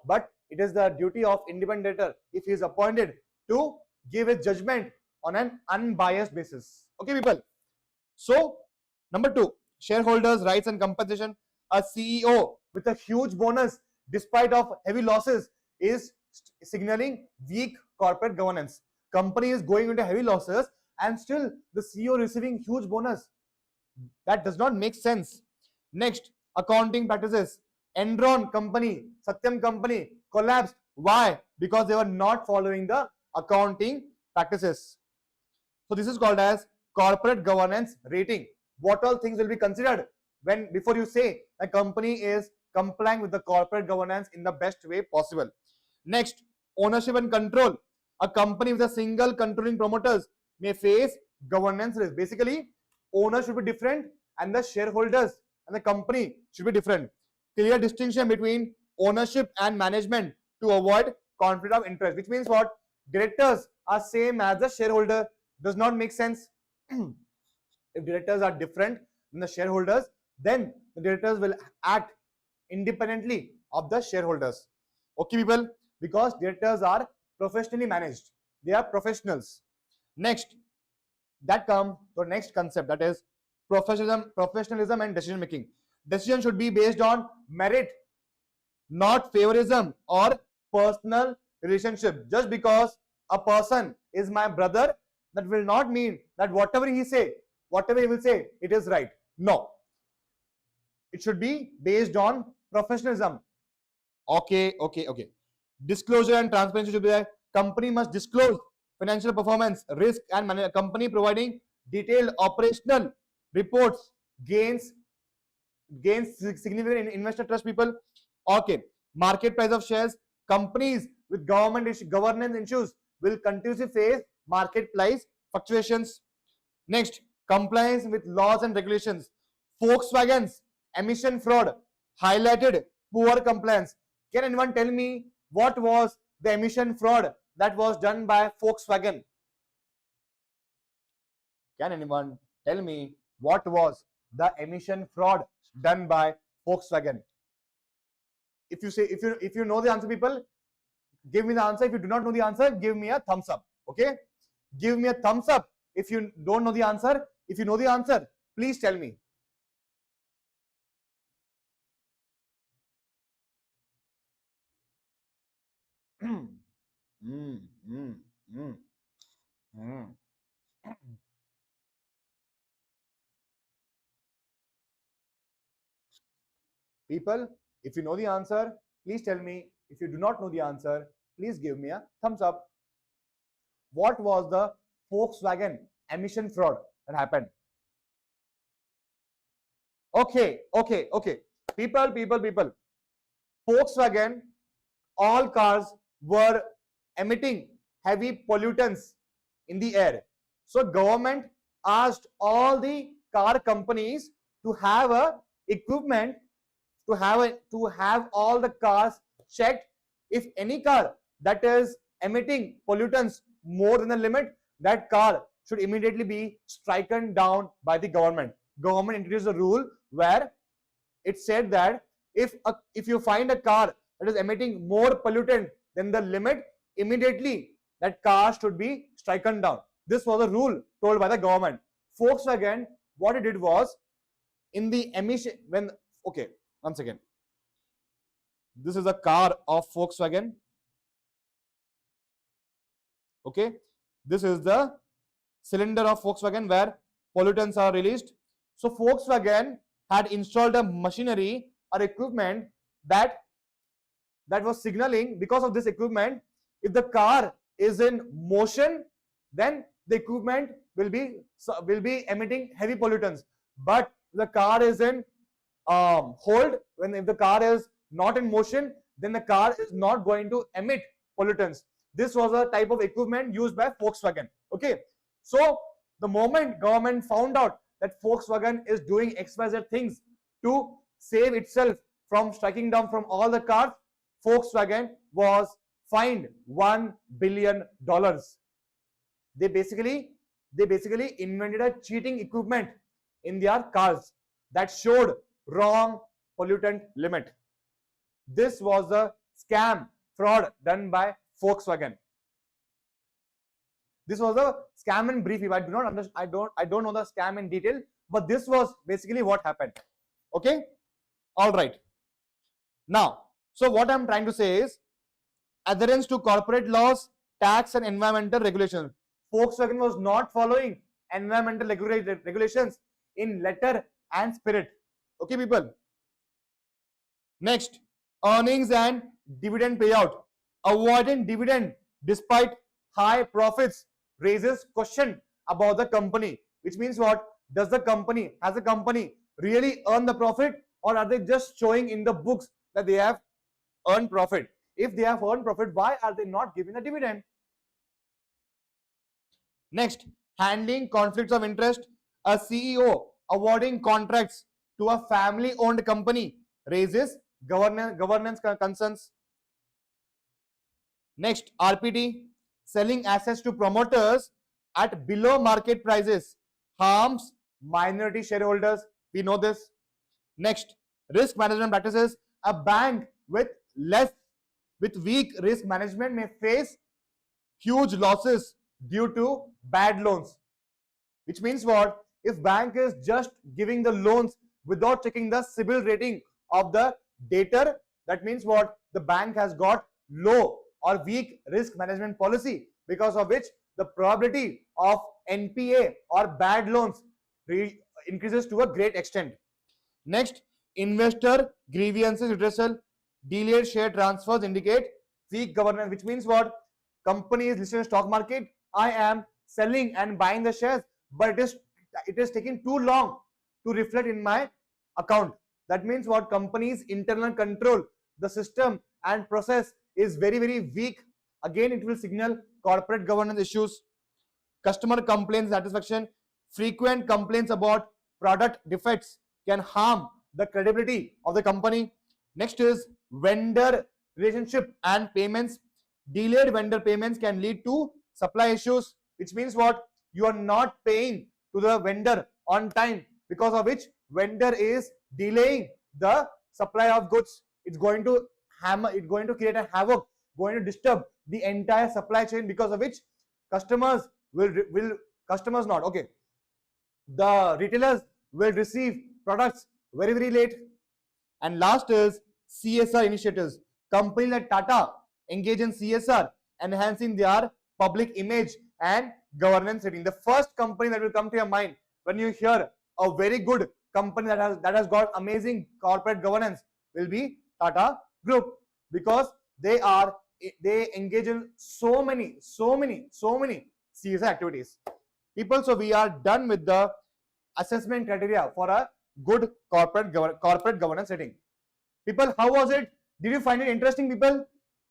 but it is the duty of independent director, if he is appointed, to give a judgment on an unbiased basis. Okay, people. So, number 2, shareholders' rights and compensation. A CEO with a huge bonus despite of heavy losses is signaling weak corporate governance. Company is going into heavy losses and still the CEO receiving huge bonus. That does not make sense. Next, accounting practices. Enron company, Satyam company collapsed. Why? Because they were not following the accounting practices. So this is called as corporate governance rating. What all things will be considered before you say a company is complying with the corporate governance in the best way possible. Next, ownership and control. A company with a single controlling promoters may face governance risk. Basically, owners should be different and the shareholders and the company should be different. Clear distinction between ownership and management to avoid conflict of interest, which means what? Directors are same as the shareholder. Does not make sense. If directors are different than the shareholders, then the directors will act independently of the shareholders. Okay, people, because directors are professionally managed. They are professionals. Next, That comes to the next concept, that is professionalism and decision making. Decision should be based on merit, not favorism or personal relationship. Just because a person is my brother, that will not mean that whatever he will say, it is right. No, it should be based on professionalism. Okay. Disclosure and transparency should be there. Company must disclose financial performance, risk, and company providing detailed operational reports gains significant investor trust, people. Okay. Market price of shares. Companies with governance issues will continuously face market price fluctuations. Next, compliance with laws and regulations. Volkswagen's emission fraud highlighted poor compliance. Can anyone tell me what was the emission fraud that was done by Volkswagen? Can anyone tell me what was the emission fraud done by Volkswagen? If you know the answer, people, give me the answer. If you do not know the answer, give me a thumbs up. Okay? Give me a thumbs up if you don't know the answer. If you know the answer, please tell me. People, if you know the answer, please tell me. If you do not know the answer, please give me a thumbs up. What was the Volkswagen emission fraud that happened? Okay. People. Volkswagen, all cars were emitting heavy pollutants in the air. So government asked all the car companies to have a equipment to have all the cars checked. If any car that is emitting pollutants more than the limit, that car should immediately be stricken down by the government. Government introduced a rule where it said that if you find a car that is emitting more pollutant than the limit, immediately that car should be stricken down. This was a rule told by the government. Volkswagen, what it did was, in the emission, once again, this is a car of Volkswagen. Okay, this is the cylinder of Volkswagen where pollutants are released. So Volkswagen had installed a machinery or equipment that was signaling. Because of this equipment, if the car is in motion, then the equipment will be emitting heavy pollutants. But the car is in hold, if the car is not in motion, then the car is not going to emit pollutants. This was a type of equipment used by Volkswagen. Okay, so the moment government found out that Volkswagen is doing XYZ things to save itself from striking down from all the cars, Volkswagen was fined $1 billion. They basically invented a cheating equipment in their cars that showed wrong pollutant limit. This was a scam fraud done by Volkswagen. This was a scam in brief. I don't know the scam in detail, but this was basically what happened. Okay, all right. Now, so what I'm trying to say is adherence to corporate laws, tax and environmental regulations. Volkswagen was not following environmental regulations in letter and spirit. Okay, people. Next, earnings and dividend payout. Avoiding dividend despite high profits raises question about the company. Which means what? Has the company really earned the profit, or are they just showing in the books that they have earned profit? If they have earned profit, why are they not giving a dividend? Next, handling conflicts of interest. A CEO awarding contracts to a family-owned company raises governance concerns. Next, RPT, selling assets to promoters at below market prices harms minority shareholders. We know this. Next, risk management practices. A bank with weak risk management may face huge losses due to bad loans. which means what? If bank is just giving the loans without checking the CIBIL rating of the debtor, that means what? The bank has got low or weak risk management policy, because of which the probability of NPA or bad loans increases to a great extent. Next, investor grievances redressal, delayed share transfers indicate weak governance, which means what? Company is listed in stock market. I am selling and buying the shares, but it is taking too long to reflect in my account. That means what? Company's internal control, the system and process is very, very weak. Again, it will signal corporate governance issues. Customer complaints satisfaction, frequent complaints about product defects can harm the credibility of the company. Next is vendor relationship and payments. Delayed vendor payments can lead to supply issues, which means what? You are not paying to the vendor on time, because of which vendor is delaying the supply of goods. It's going to create a havoc, going to disturb the entire supply chain, because of which customers the retailers will receive products very, very late. And last is CSR initiatives. Companies like Tata engage in CSR, enhancing their public image and governance rating. The first company that will come to your mind when you hear a very good company that has got amazing corporate governance will be Tata Group, because they engage in so many CSR activities. People, so we are done with the assessment criteria for a good corporate governance rating. People, how was it? Did you find it interesting, people?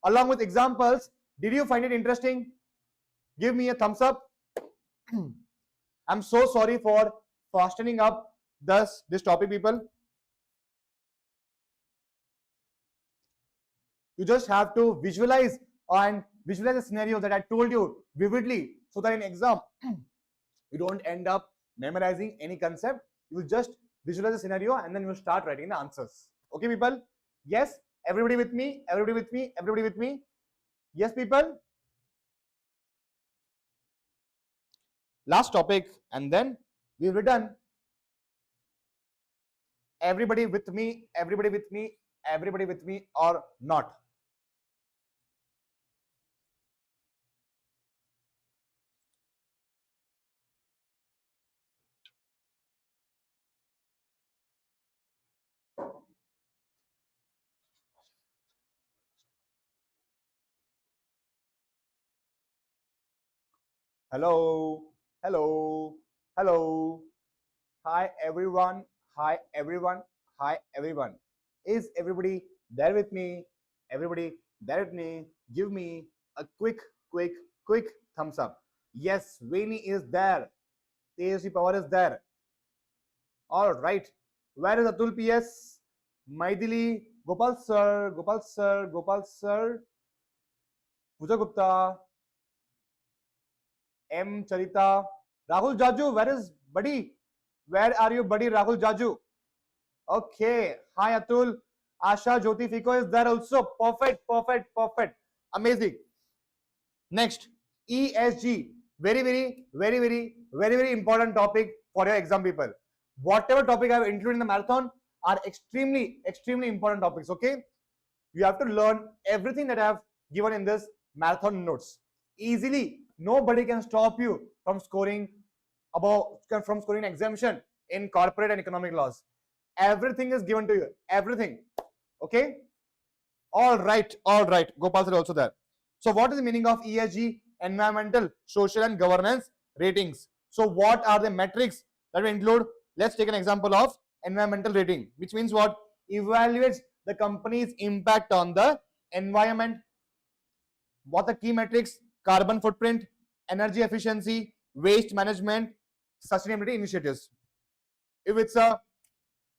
Along with examples, did you find it interesting? Give me a thumbs up. I'm so sorry for fastening up this topic, people. You just have to visualize the scenario that I told you vividly, so that in exam you don't end up memorizing any concept. You will just visualize the scenario and then you will start writing the answers. Okay, people? Yes? Everybody with me? Everybody with me? Everybody with me? Yes, people? Last topic, and then we will be done. Everybody with me? Everybody with me? Everybody with me or not? Hello, hello, hello. Hi everyone, hi everyone, hi everyone. Is everybody there with me? Everybody there with me? Give me a quick thumbs up. Yes, Veni is there. TSC Power is there. All right. Where is Atul PS? Maidili, Gopal sir, Gopal sir, Gopal sir. Puja Gupta, M Charita, Rahul Jaju. Where is buddy? Where are you, buddy? Rahul Jaju. Okay. Hi Atul. Asha Jyoti Fico is there also. Perfect, perfect, perfect. Amazing. Next, ESG. Very important topic for your exam people. Whatever topic I have included in the marathon are extremely important topics. Okay. You have to learn everything that I have given in this marathon notes. Easily, nobody can stop you from scoring exemption in corporate and economic laws. Everything is given to you. Everything. Okay. All right. Gopal sir also there. So what is the meaning of ESG? Environmental, social and governance ratings. So what are the metrics that we include? Let's take an example of environmental rating, which means what? Evaluates the company's impact on the environment. What are the key metrics? Carbon footprint, energy efficiency, waste management, sustainability initiatives. If it's a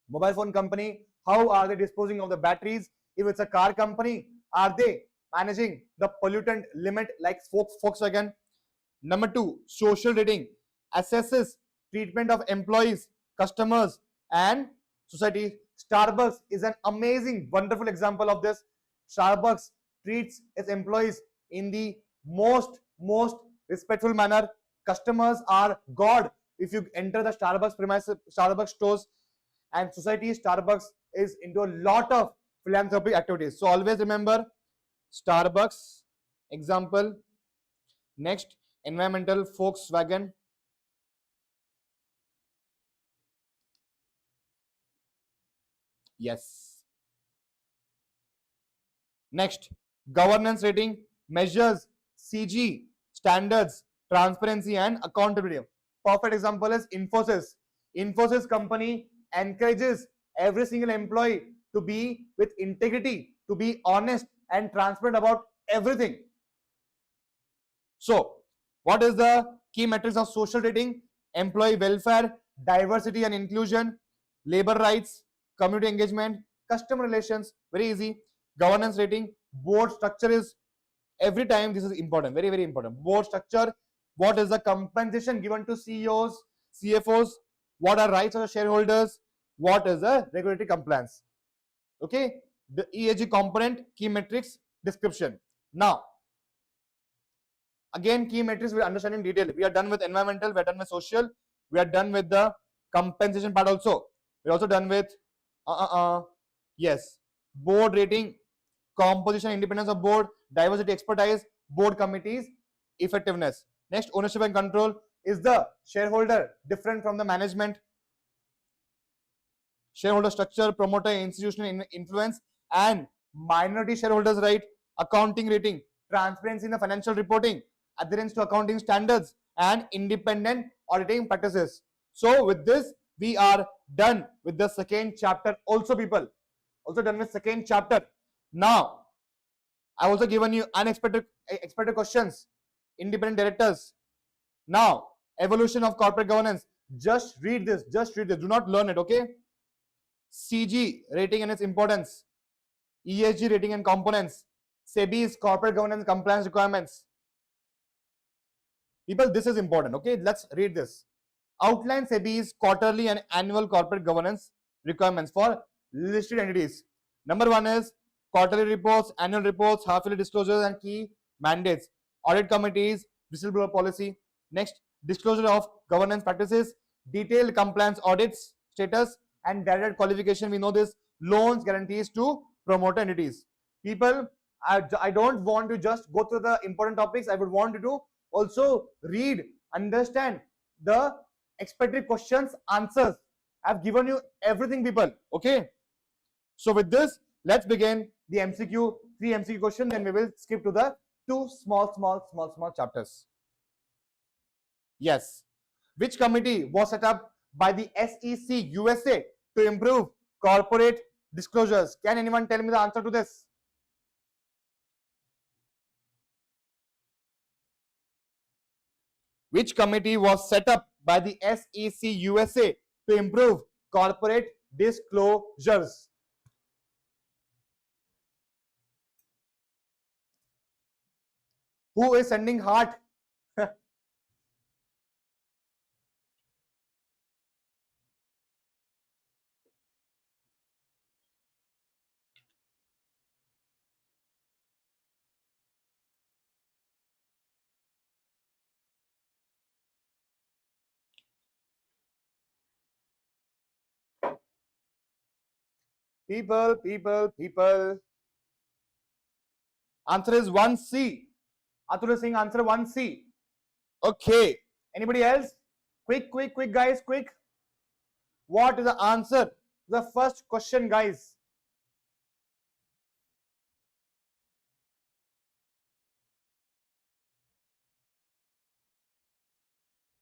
mobile phone company, how are they disposing of the batteries? If it's a car company, are they managing the pollutant limit like Volkswagen? Number 2, social rating assesses treatment of employees, customers and society. Starbucks is an amazing, wonderful example of this. Starbucks treats its employees in the most respectful manner. Customers are God if you enter the Starbucks premises, Starbucks stores and society, Starbucks is into a lot of philanthropic activities. So always remember Starbucks, example. Next, environmental, Volkswagen. Yes. Next, governance rating measures CG, standards, transparency, and accountability. Perfect example is Infosys. Infosys company encourages every single employee to be with integrity, to be honest and transparent about everything. So, what is the key metrics of social rating? Employee welfare, diversity and inclusion, labor rights, community engagement, customer relations. Very easy. Governance rating, board structure is every time this is important, very, very important. Board structure, what is the compensation given to CEOs, CFOs, what are rights of the shareholders, what is the regulatory compliance. Okay, the ESG component, key metrics, description. Now, again, key metrics we understand in detail. We are done with environmental, we are done with social, we are done with the compensation part also. We're also done with yes, board rating, composition, independence of board, diversity, expertise, board committees, effectiveness. Next, ownership and control. Is the shareholder different from the management? Shareholder structure, promoter, institutional influence, and minority shareholders' right. Accounting rating, transparency in the financial reporting, adherence to accounting standards, and independent auditing practices. So, with this, we are done with the second chapter. Also, people, also done with second chapter. Now, I also given you unexpected expected questions. Independent directors. Now, evolution of corporate governance. Just read this. Just read this. Do not learn it. Okay. CG rating and its importance. ESG rating and components. SEBI's corporate governance compliance requirements. People, this is important. Okay. Let's read this. Outline SEBI's quarterly and annual corporate governance requirements for listed entities. Number one is quarterly reports, annual reports, half-yearly disclosures, and key mandates. Audit committees, whistleblower policy. Next, disclosure of governance practices, detailed compliance audits, status, and direct qualification. We know this. Loans, guarantees to promoter entities. People, I don't want to just go through the important topics. I would want you to also read, understand the expected questions, answers. I've given you everything, people. Okay. So with this, let's begin the MCQ, 3 MCQ question. Then we will skip to the 2 small chapters. Yes. Which committee was set up by the SEC USA to improve corporate disclosures? Can anyone tell me the answer to this? Which committee was set up by the SEC USA to improve corporate disclosures? Who is sending heart? People. Answer is 1C. Atul is saying answer 1C. Okay. Anybody else? Quick, guys, quick. What is the answer? The first question, guys.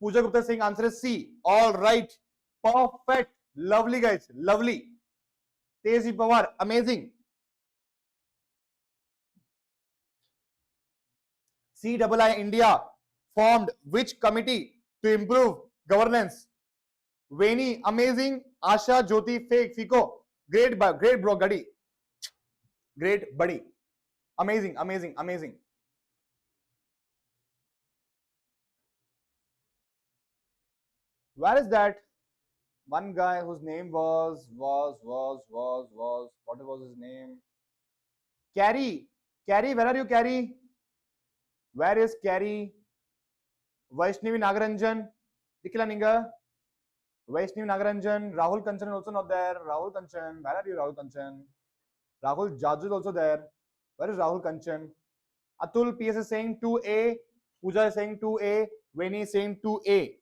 Pooja Gupta saying answer is C. All right. Perfect. Lovely, guys. Lovely. Tezi Pawar. Amazing. CII India formed which committee to improve governance? Veni. Amazing. Asha Jyoti Fico. Great bro, Gadi. Great buddy. Amazing. Where is that one guy whose name was what was his name? Carrie, where are you, Carrie? Where is Carrie? Vaishnavi Nagaranjan. Dikhilaninga, Vaishnavi Nagaranjan, Rahul Kanchan also not there. Rahul Kanchan, where are you, Rahul Kanchan? Rahul Jaju is also there. Where is Rahul Kanchan? Atul PS is saying 2A. Pooja is saying 2A. Veni is saying 2A.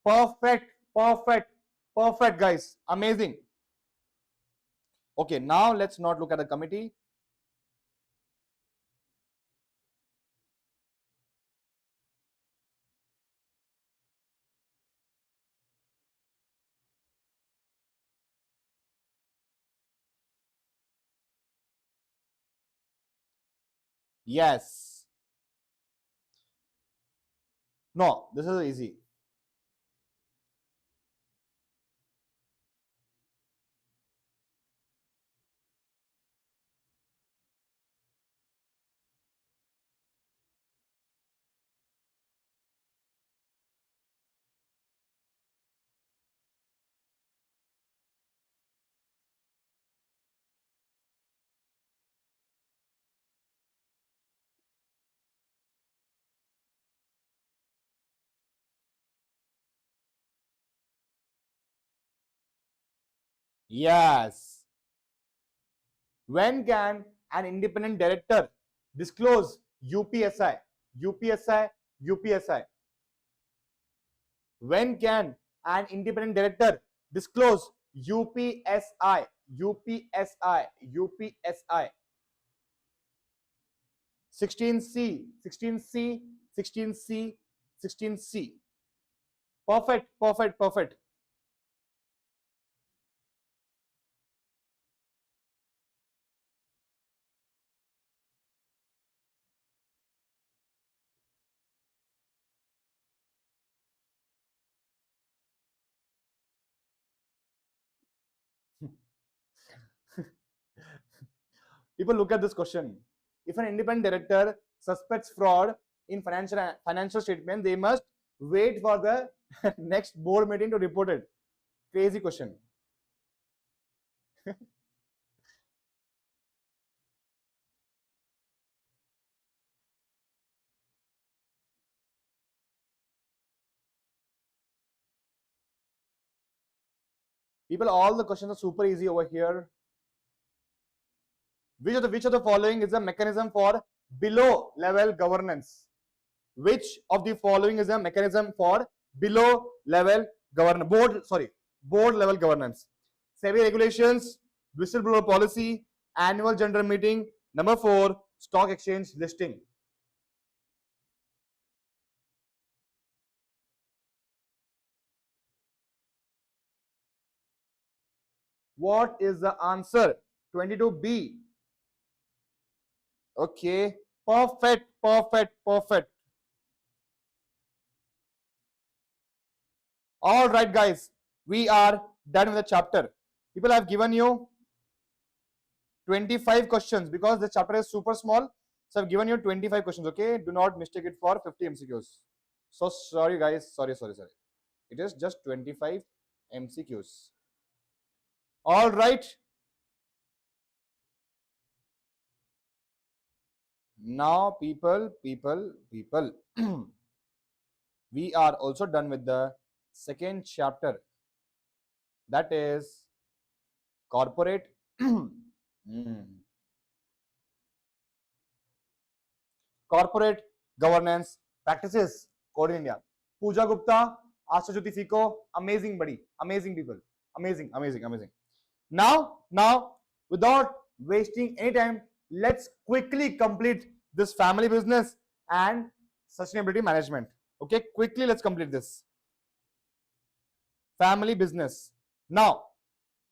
Perfect, perfect, perfect, guys. Amazing. Okay, now let's not look at the committee. Yes. No, this is easy. Yes. When can an independent director disclose UPSI? UPSI, UPSI. When can an independent director disclose UPSI? UPSI, UPSI. 16C, 16C, 16C, 16C. Perfect, perfect, perfect. People look at this question. If an independent director suspects fraud in financial statement, they must wait for the next board meeting to report it. Crazy question. People, all the questions are super easy over here. Which of the following is a mechanism for below level governance? Which of the following is a mechanism for below level board level governance? SEBI regulations, whistleblower policy, annual general meeting. Number 4, stock exchange listing. What is the answer? 22B. Okay, perfect, perfect, perfect. All right, guys, we are done with the chapter. People, have given you 25 questions because the chapter is super small. So I've given you 25 questions. Okay, do not mistake it for 50 MCQs. So sorry, guys. Sorry. It is just 25 MCQs. All right. Now, people, we are also done with the second chapter. That is corporate corporate governance practices. Code in India. Pooja Gupta, Asha Jyoti Siko, amazing buddy, amazing people, amazing. Now, without wasting any time, let's quickly complete this family business and sustainability management. Okay, quickly let's complete this family business. Now,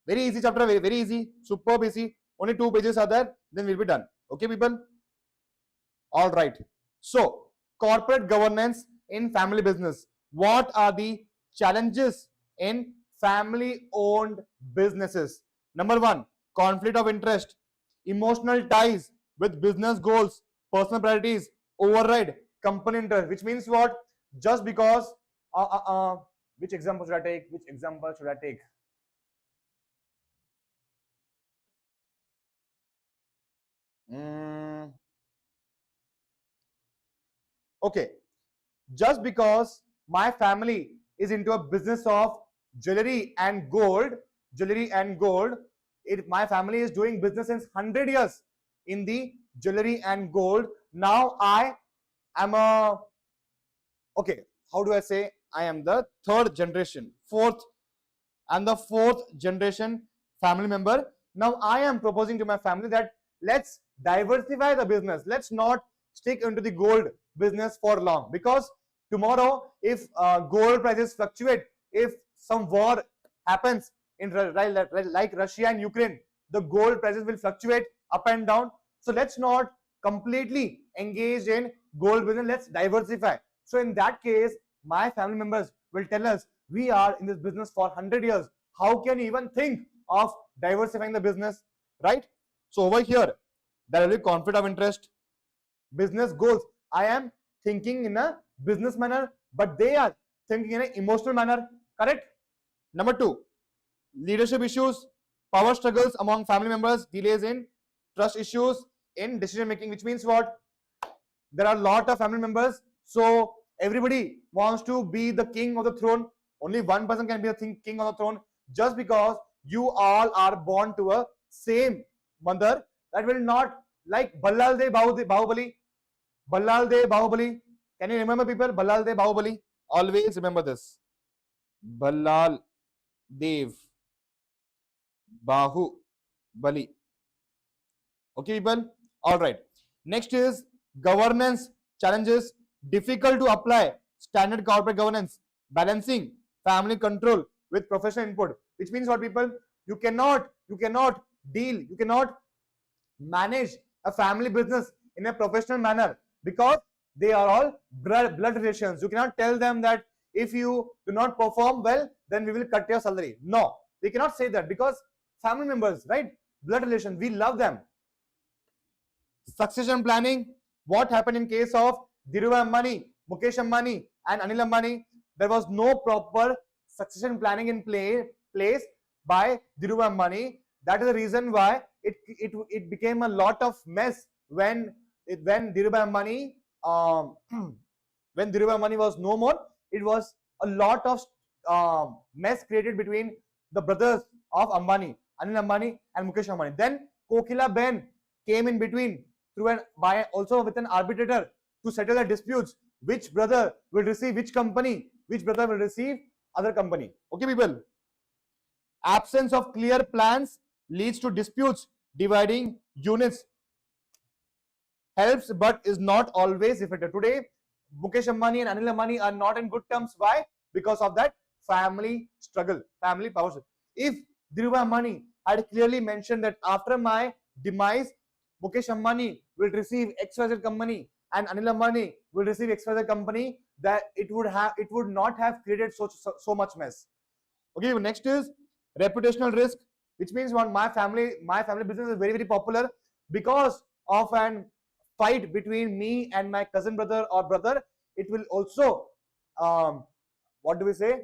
very easy chapter, very easy, superb easy. Only 2 pages are there, then we'll be done. Okay, people. All right. So, corporate governance in family business. What are the challenges in family owned businesses? Number 1, conflict of interest, emotional ties with business goals, personal priorities, override company interest, which means what? Just because, which example should I take? Which example should I take? Okay, just because my family is into a business of jewelry and gold. My family is doing business since 100 years in the jewelry and gold. Now I am a, okay, how do I say, I am the third generation, fourth, and the fourth generation family member. Now I am proposing to my family that let's diversify the business. Let's not stick into the gold business for long, because tomorrow if gold prices fluctuate, if some war happens in like Russia and Ukraine, the gold prices will fluctuate up and down. So let's not completely engage in gold business. Let's diversify. So in that case, my family members will tell us, we are in this business for 100 years. How can you even think of diversifying the business, right? So over here, there will be conflict of interest, business goals. I am thinking in a business manner, but they are thinking in an emotional manner, correct? Number 2, leadership issues, power struggles among family members, delays in trust issues in decision making, which means what? There are a lot of family members, so everybody wants to be the king of the throne. Only one person can be the king of the throne. Just because you all are born to a same mother, that will not, like Ballal De Bahubali. Ballal De Bahubali. Can you remember, people? Ballal De Bahubali. Always remember this. Ballal Dev Bahubali. Okay, people? All right. Next is governance challenges. Difficult to apply standard corporate governance. Balancing family control with professional input. Which means what, people? You cannot manage a family business in a professional manner, because they are all blood relations. You cannot tell them that if you do not perform well, then we will cut your salary. No, we cannot say that, because family members, right? Blood relations, we love them. Succession planning. What happened in case of Dhirubhai Ambani, Mukesh Ambani and Anil Ambani? There was no proper succession planning in place by Dhirubhai Ambani. That is the reason why it became a lot of mess when Dhirubhai Ambani when Dhirubhai Ambani was no more. It was a lot of mess created between the brothers of Ambani, Anil Ambani and Mukesh Ambani. Then Kokila Ben came in between also with an arbitrator to settle the disputes. Which brother will receive which company? Which brother will receive other company? Okay, people. Absence of clear plans leads to disputes. Dividing units helps but is not always effective. Today, Mukesh Ambani and Anil Ambani are not in good terms. Why? Because of that family struggle, family power struggle. If Dhirubhai Ambani had clearly mentioned that after my demise, Mukesh Ambani will receive XYZ company and Anil Ambani will receive XYZ company, that it would not have created so much mess. Okay, next is reputational risk, which means what? My family business is very, very popular because of an fight between me and my cousin brother or brother. It will also what do we say?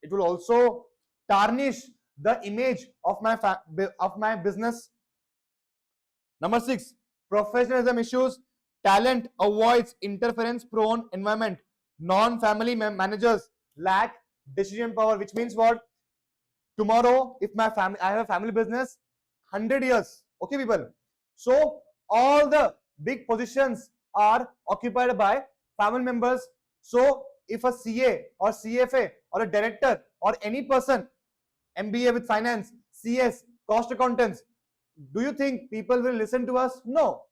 It will also tarnish the image of my business. Number 6, professionalism issues. Talent avoids interference-prone environment. Non-family managers lack decision power, which means what? Tomorrow, if I have a family business, 100 years. Okay, people. So all the big positions are occupied by family members. So if a CA or CFA or a director or any person, MBA with finance, CS, cost accountants, do you think people will listen to us? No.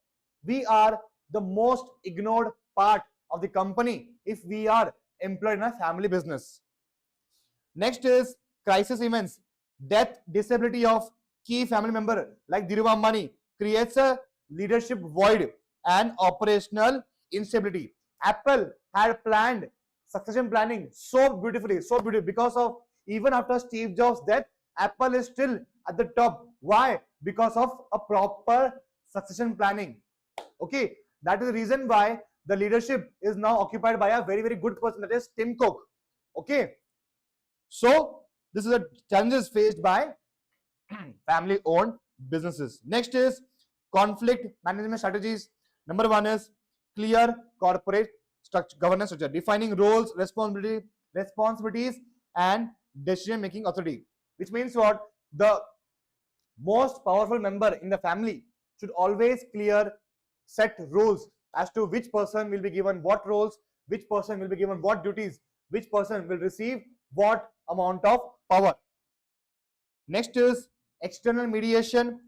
We are the most ignored part of the company if we are employed in a family business. Next is crisis events. Death, disability of key family member like Dhirubhai Ambani creates a leadership void and operational instability. Apple had planned succession planning so beautifully, because of even after Steve Jobs' death, Apple is still at the top. Why? Because of a proper succession planning. Okay, that is the reason why the leadership is now occupied by a very, very good person, that is Tim Cook. Okay, so this is the challenges faced by family-owned businesses. Next is conflict management strategies. Number 1 is clear corporate governance structure, defining roles, responsibility, responsibilities, and decision-making authority. Which means what? The most powerful member in the family should always clear set rules as to which person will be given what roles, which person will be given what duties, which person will receive what amount of power. Next is external mediation.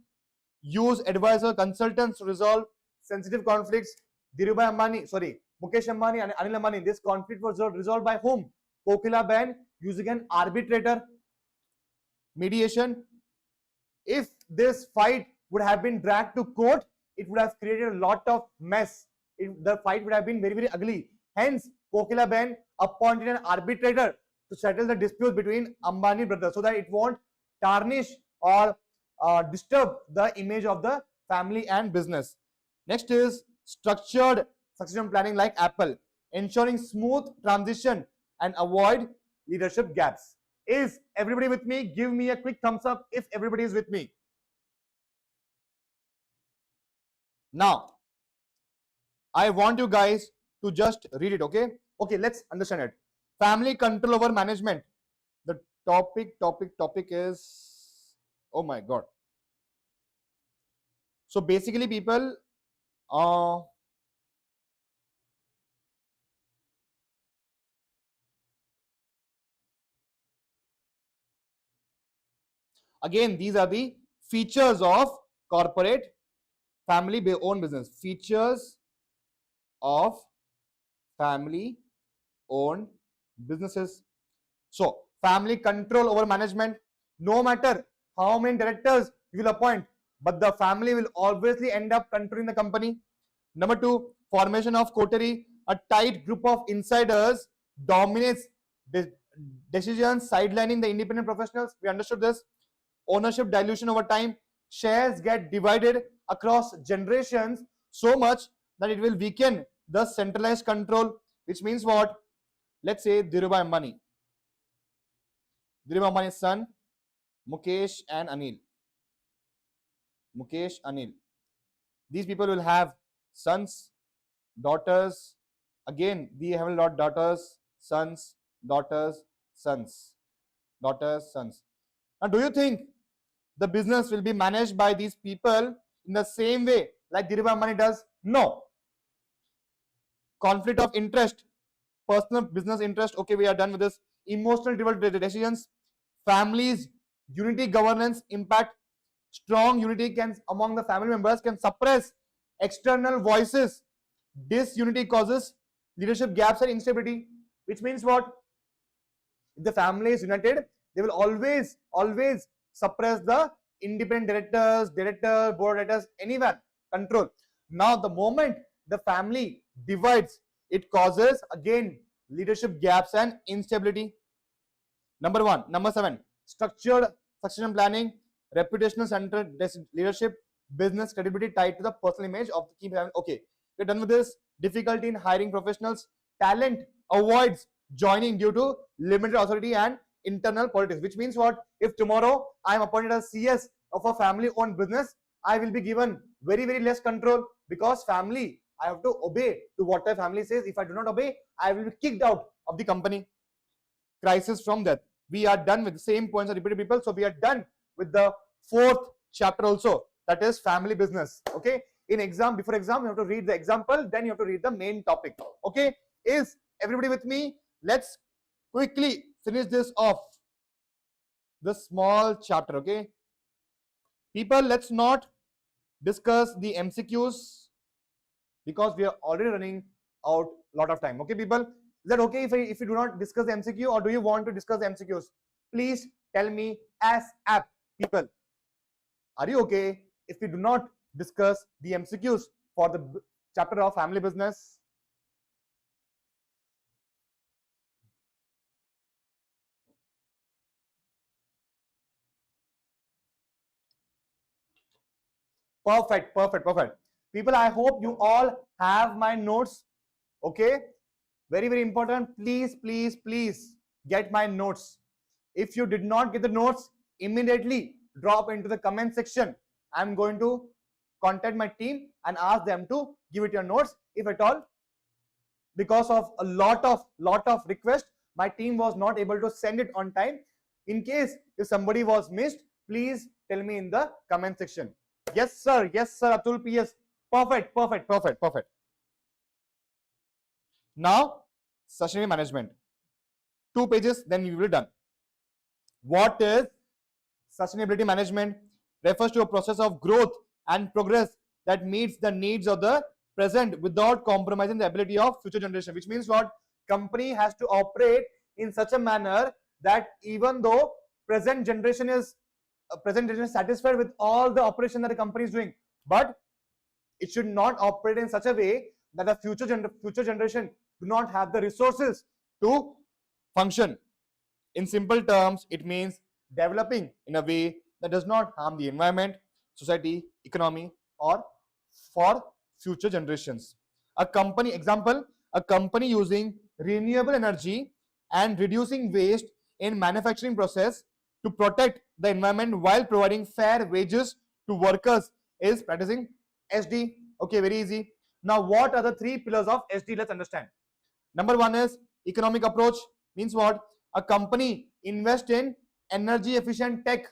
Use advisor consultants to resolve sensitive conflicts. Mukesh Ambani and Anil Ambani, this conflict was resolved by whom? Kokila Ben using an arbitrator. Mediation. If this fight would have been dragged to court, it would have created a lot of mess. The fight would have been very, very ugly. Hence, Kokila Ben appointed an arbitrator to settle the dispute between Ambani brothers so that it won't tarnish or disturb the image of the family and business. Next is structured succession planning like Apple, ensuring smooth transition and avoid leadership gaps. Is everybody with me? Give me a quick thumbs up if everybody is with me. Now, I want you guys to just read it, okay? Okay, let's understand it. Family control over management. The topic is, oh my God. So basically, people, again, these are the features of corporate family-owned business. Features of family-owned businesses. So, family control over management. No matter how many directors you will appoint, but the family will obviously end up controlling the company. Number 2, formation of coterie. A tight group of insiders dominates decisions, sidelining the independent professionals. We understood this. Ownership dilution over time. Shares get divided across generations so much that it will weaken the centralized control, which means what? Let's say Dhirubhai Ambani. Dhirubhai Ambani's son, Mukesh and Anil. Mukesh, Anil. These people will have sons, daughters. Again, we have a lot of daughters, sons, daughters, sons, daughters, sons. Now, do you think the business will be managed by these people in the same way like Dhirubhai Ambani does? No. Conflict of interest, personal business interest. Okay, we are done with this. Emotional driven decisions, families, unity, governance, impact. Strong unity can among the family members can suppress external voices. Disunity causes leadership gaps and instability, which means what? If the family is united, they will always suppress the independent directors, board directors, anyone control. Now, the moment the family divides, it causes again leadership gaps and instability. Number 1. Number 7, structured succession planning, reputational centered leadership, business credibility tied to the personal image of the key family. Okay, we're done with this. Difficulty in hiring professionals. Talent avoids joining due to limited authority and internal politics, which means what? If tomorrow I am appointed as CS of a family-owned business, I will be given very, very less control because family, I have to obey to what the family says. If I do not obey, I will be kicked out of the company. Crisis from death. We are done with the same points of repeated people. So we are done with the 4th chapter also, that is family business. Okay, in exam, before exam, you have to read the example, then you have to read the main topic. Okay, is everybody with me? Let's quickly finish this off, the small chapter. Okay, people, let's not discuss the MCQs because we are already running out a lot of time. Okay, people, is that okay if you do not discuss the MCQ, or do you want to discuss the MCQs? Please tell me as app, people. Are you okay if we do not discuss the MCQs for the chapter of family business? Perfect. People, I hope you all have my notes. Okay, very, very important. Please get my notes. If you did not get the notes, immediately drop into the comment section. I'm going to contact my team and ask them to give it your notes, if at all. Because of a lot of requests, My team was not able to send it on time. In case if somebody was missed, please tell me in the comment section. Yes, sir. Yes, sir. Atul PS. Perfect. Perfect. Perfect. Perfect. Now, sustainability management. 2 pages, then we will be done. What is sustainability management? Refers to a process of growth and progress that meets the needs of the present without compromising the ability of future generation. Which means what? Company has to operate in such a manner that even though present generation is satisfied with all the operation that the company is doing, but it should not operate in such a way that the future generation do not have the resources to function. In simple terms, it means developing in a way that does not harm the environment, society, economy, or for future generations. A company example, a company using renewable energy and reducing waste in manufacturing process to protect the environment while providing fair wages to workers is practicing SD. Okay, very easy. Now, what are the 3 pillars of SD? Let's understand. Number 1 is economic approach. Means what? A company invest in energy efficient tech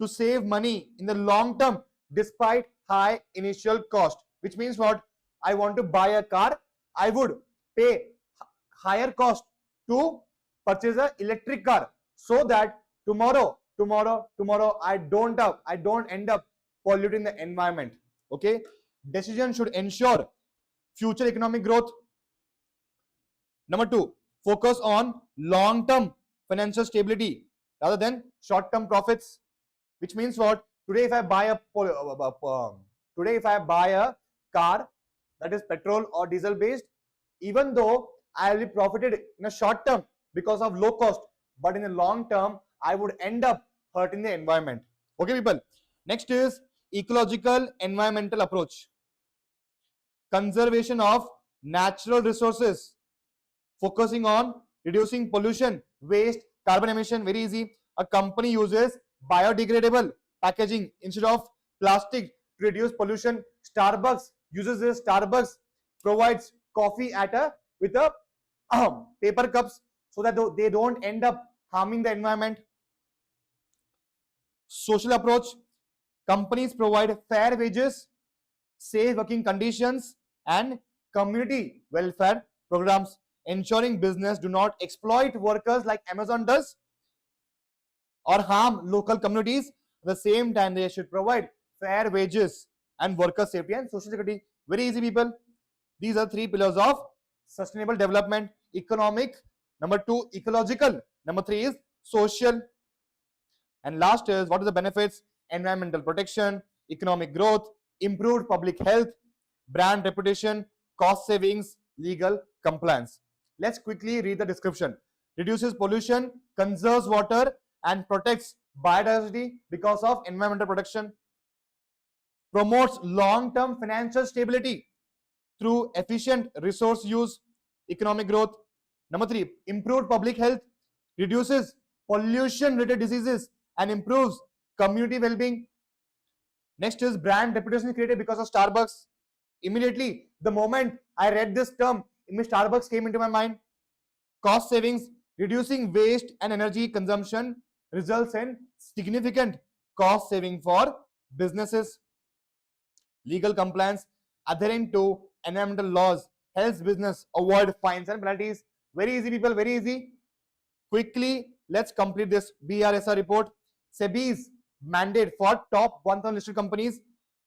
to save money in the long term despite high initial cost. Which means what? I want to buy a car, I would pay higher cost to purchase an electric car so that tomorrow I don't end up polluting the environment. Okay, decision should ensure future economic growth. Number 2, focus on long-term financial stability rather than short-term profits. Which means what? Today, if I buy a car that is petrol or diesel based, even though I will be profited in a short term because of low cost, but in the long term, I would end up hurting the environment. Okay, people. Next is ecological environmental approach. Conservation of natural resources, focusing on reducing pollution, waste, carbon emission. Very easy. A company uses biodegradable packaging instead of plastic to reduce pollution. Starbucks uses this. Starbucks provides coffee with a paper cups so that they don't end up harming the environment. Social approach. Companies provide fair wages, safe working conditions, and community welfare programs, ensuring business do not exploit workers like Amazon does or harm local communities. At the same time, they should provide fair wages and worker safety and social security. Very easy, people. These are 3 pillars of sustainable development. Economic, number 2, ecological, number 3 is social, and last is what are the benefits? Environmental protection, economic growth, improved public health, brand reputation, cost savings, legal compliance. Let's quickly read the description. Reduces pollution, conserves water, and protects biodiversity because of environmental protection. Promotes long-term financial stability through efficient resource use, economic growth. Number 3, improved public health, reduces pollution-related diseases and improves community well-being. Next is brand reputation created because of Starbucks. Immediately, the moment I read this term, Starbucks came into my mind. Cost savings, reducing waste and energy consumption results in significant cost saving for businesses. Legal compliance, adhering to environmental laws helps business avoid fines and penalties. Very easy, people, very easy. Quickly, let's complete this BRSR report. SEBI's mandate for top 1,000 listed companies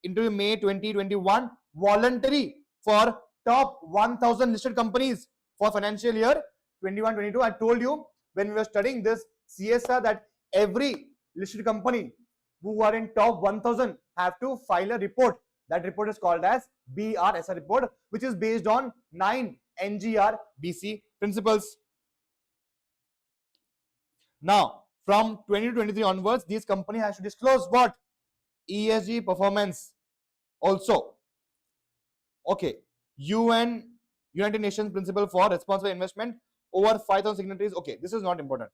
into May 2021, voluntary for top 1,000 listed companies for financial year 21-22. I told you when we were studying this CSR that every listed company who are in top 1,000 have to file a report. That report is called as BRSR report, which is based on 9 NGRBC principles. Now, from 2023 onwards, these companies have to disclose what? ESG performance also. Okay, United Nations Principle for Responsible Investment, over 5,000 signatories. Okay, this is not important.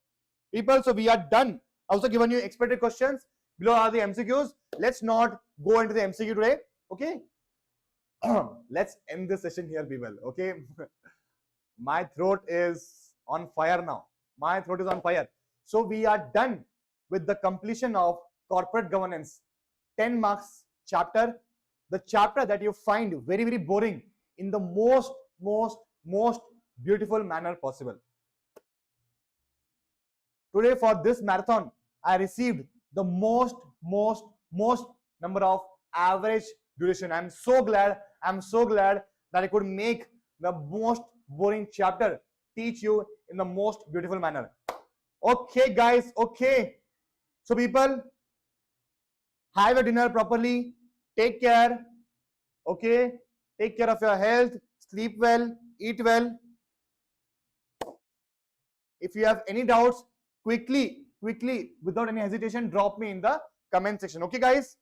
People, so we are done. Also given you expected questions. Below are the MCQs. Let's not go into the MCQ today. Okay. Let's end this session here, people. Okay. My throat is on fire now. My throat is on fire. So we are done with the completion of corporate governance 10 marks chapter, the chapter that you find very, very boring in the most beautiful manner possible. Today for this marathon, I received the most number of average duration. I'm so glad that I could make the most boring chapter teach you in the most beautiful manner. Okay guys, okay. So people, have your dinner properly, take care, okay? Take care of your health, sleep well, eat well. If you have any doubts, quickly, without any hesitation, drop me in the comment section. Okay, guys?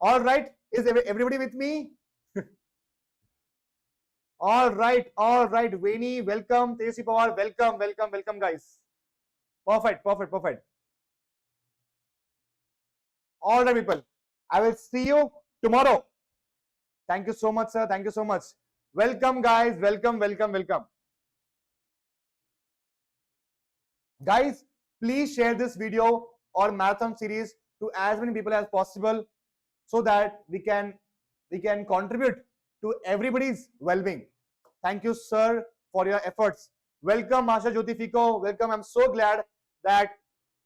All right. Is everybody with me? All right. Veni, welcome. Tejasvi Pawar, welcome, guys. Perfect. All right, people. I will see you tomorrow. Thank you so much, sir. Thank you so much. Welcome, guys. Welcome. Guys, please share this video or marathon series to as many people as possible so that we can contribute to everybody's well-being. Thank you, sir, for your efforts. Welcome, Masha Jyoti Fico. Welcome. I'm so glad that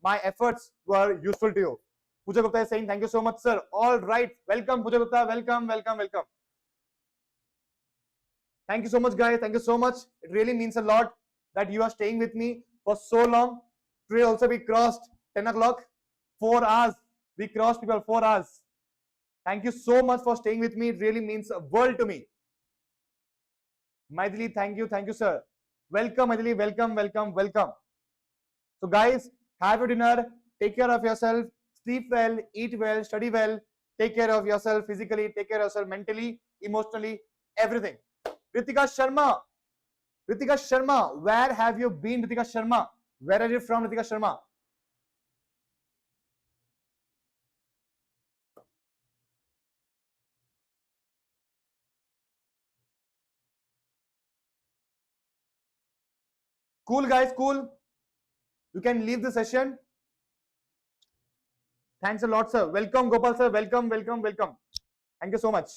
my efforts were useful to you. Pooja Gupta is saying thank you so much, sir. All right. Welcome, Pooja Gupta. Welcome. Thank you so much, guys. Thank you so much. It really means a lot that you are staying with me for so long. Today also we crossed 10 o'clock, 4 hours. We crossed, people, 4 hours. Thank you so much for staying with me. It really means a world to me. Maithili, thank you, sir. Welcome, Maithili. Welcome. So, guys, have your dinner. Take care of yourself. Sleep well, eat well, study well. Take care of yourself physically. Take care of yourself mentally, emotionally, everything. Ritika Sharma, where have you been, Ritika Sharma? Where are you from, Ritika Sharma? Cool, guys, cool. You can leave the session. Thanks a lot, sir. Welcome, Gopal, sir. Welcome. Thank you so much.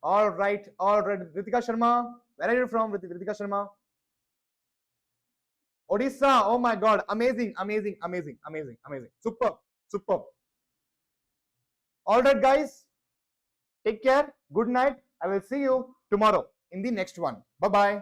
All right. Ritika Sharma, where are you from, Ritika Sharma? Odisha. Oh my God. Amazing. Superb. All right, guys. Take care. Good night. I will see you tomorrow in the next one. Bye-bye.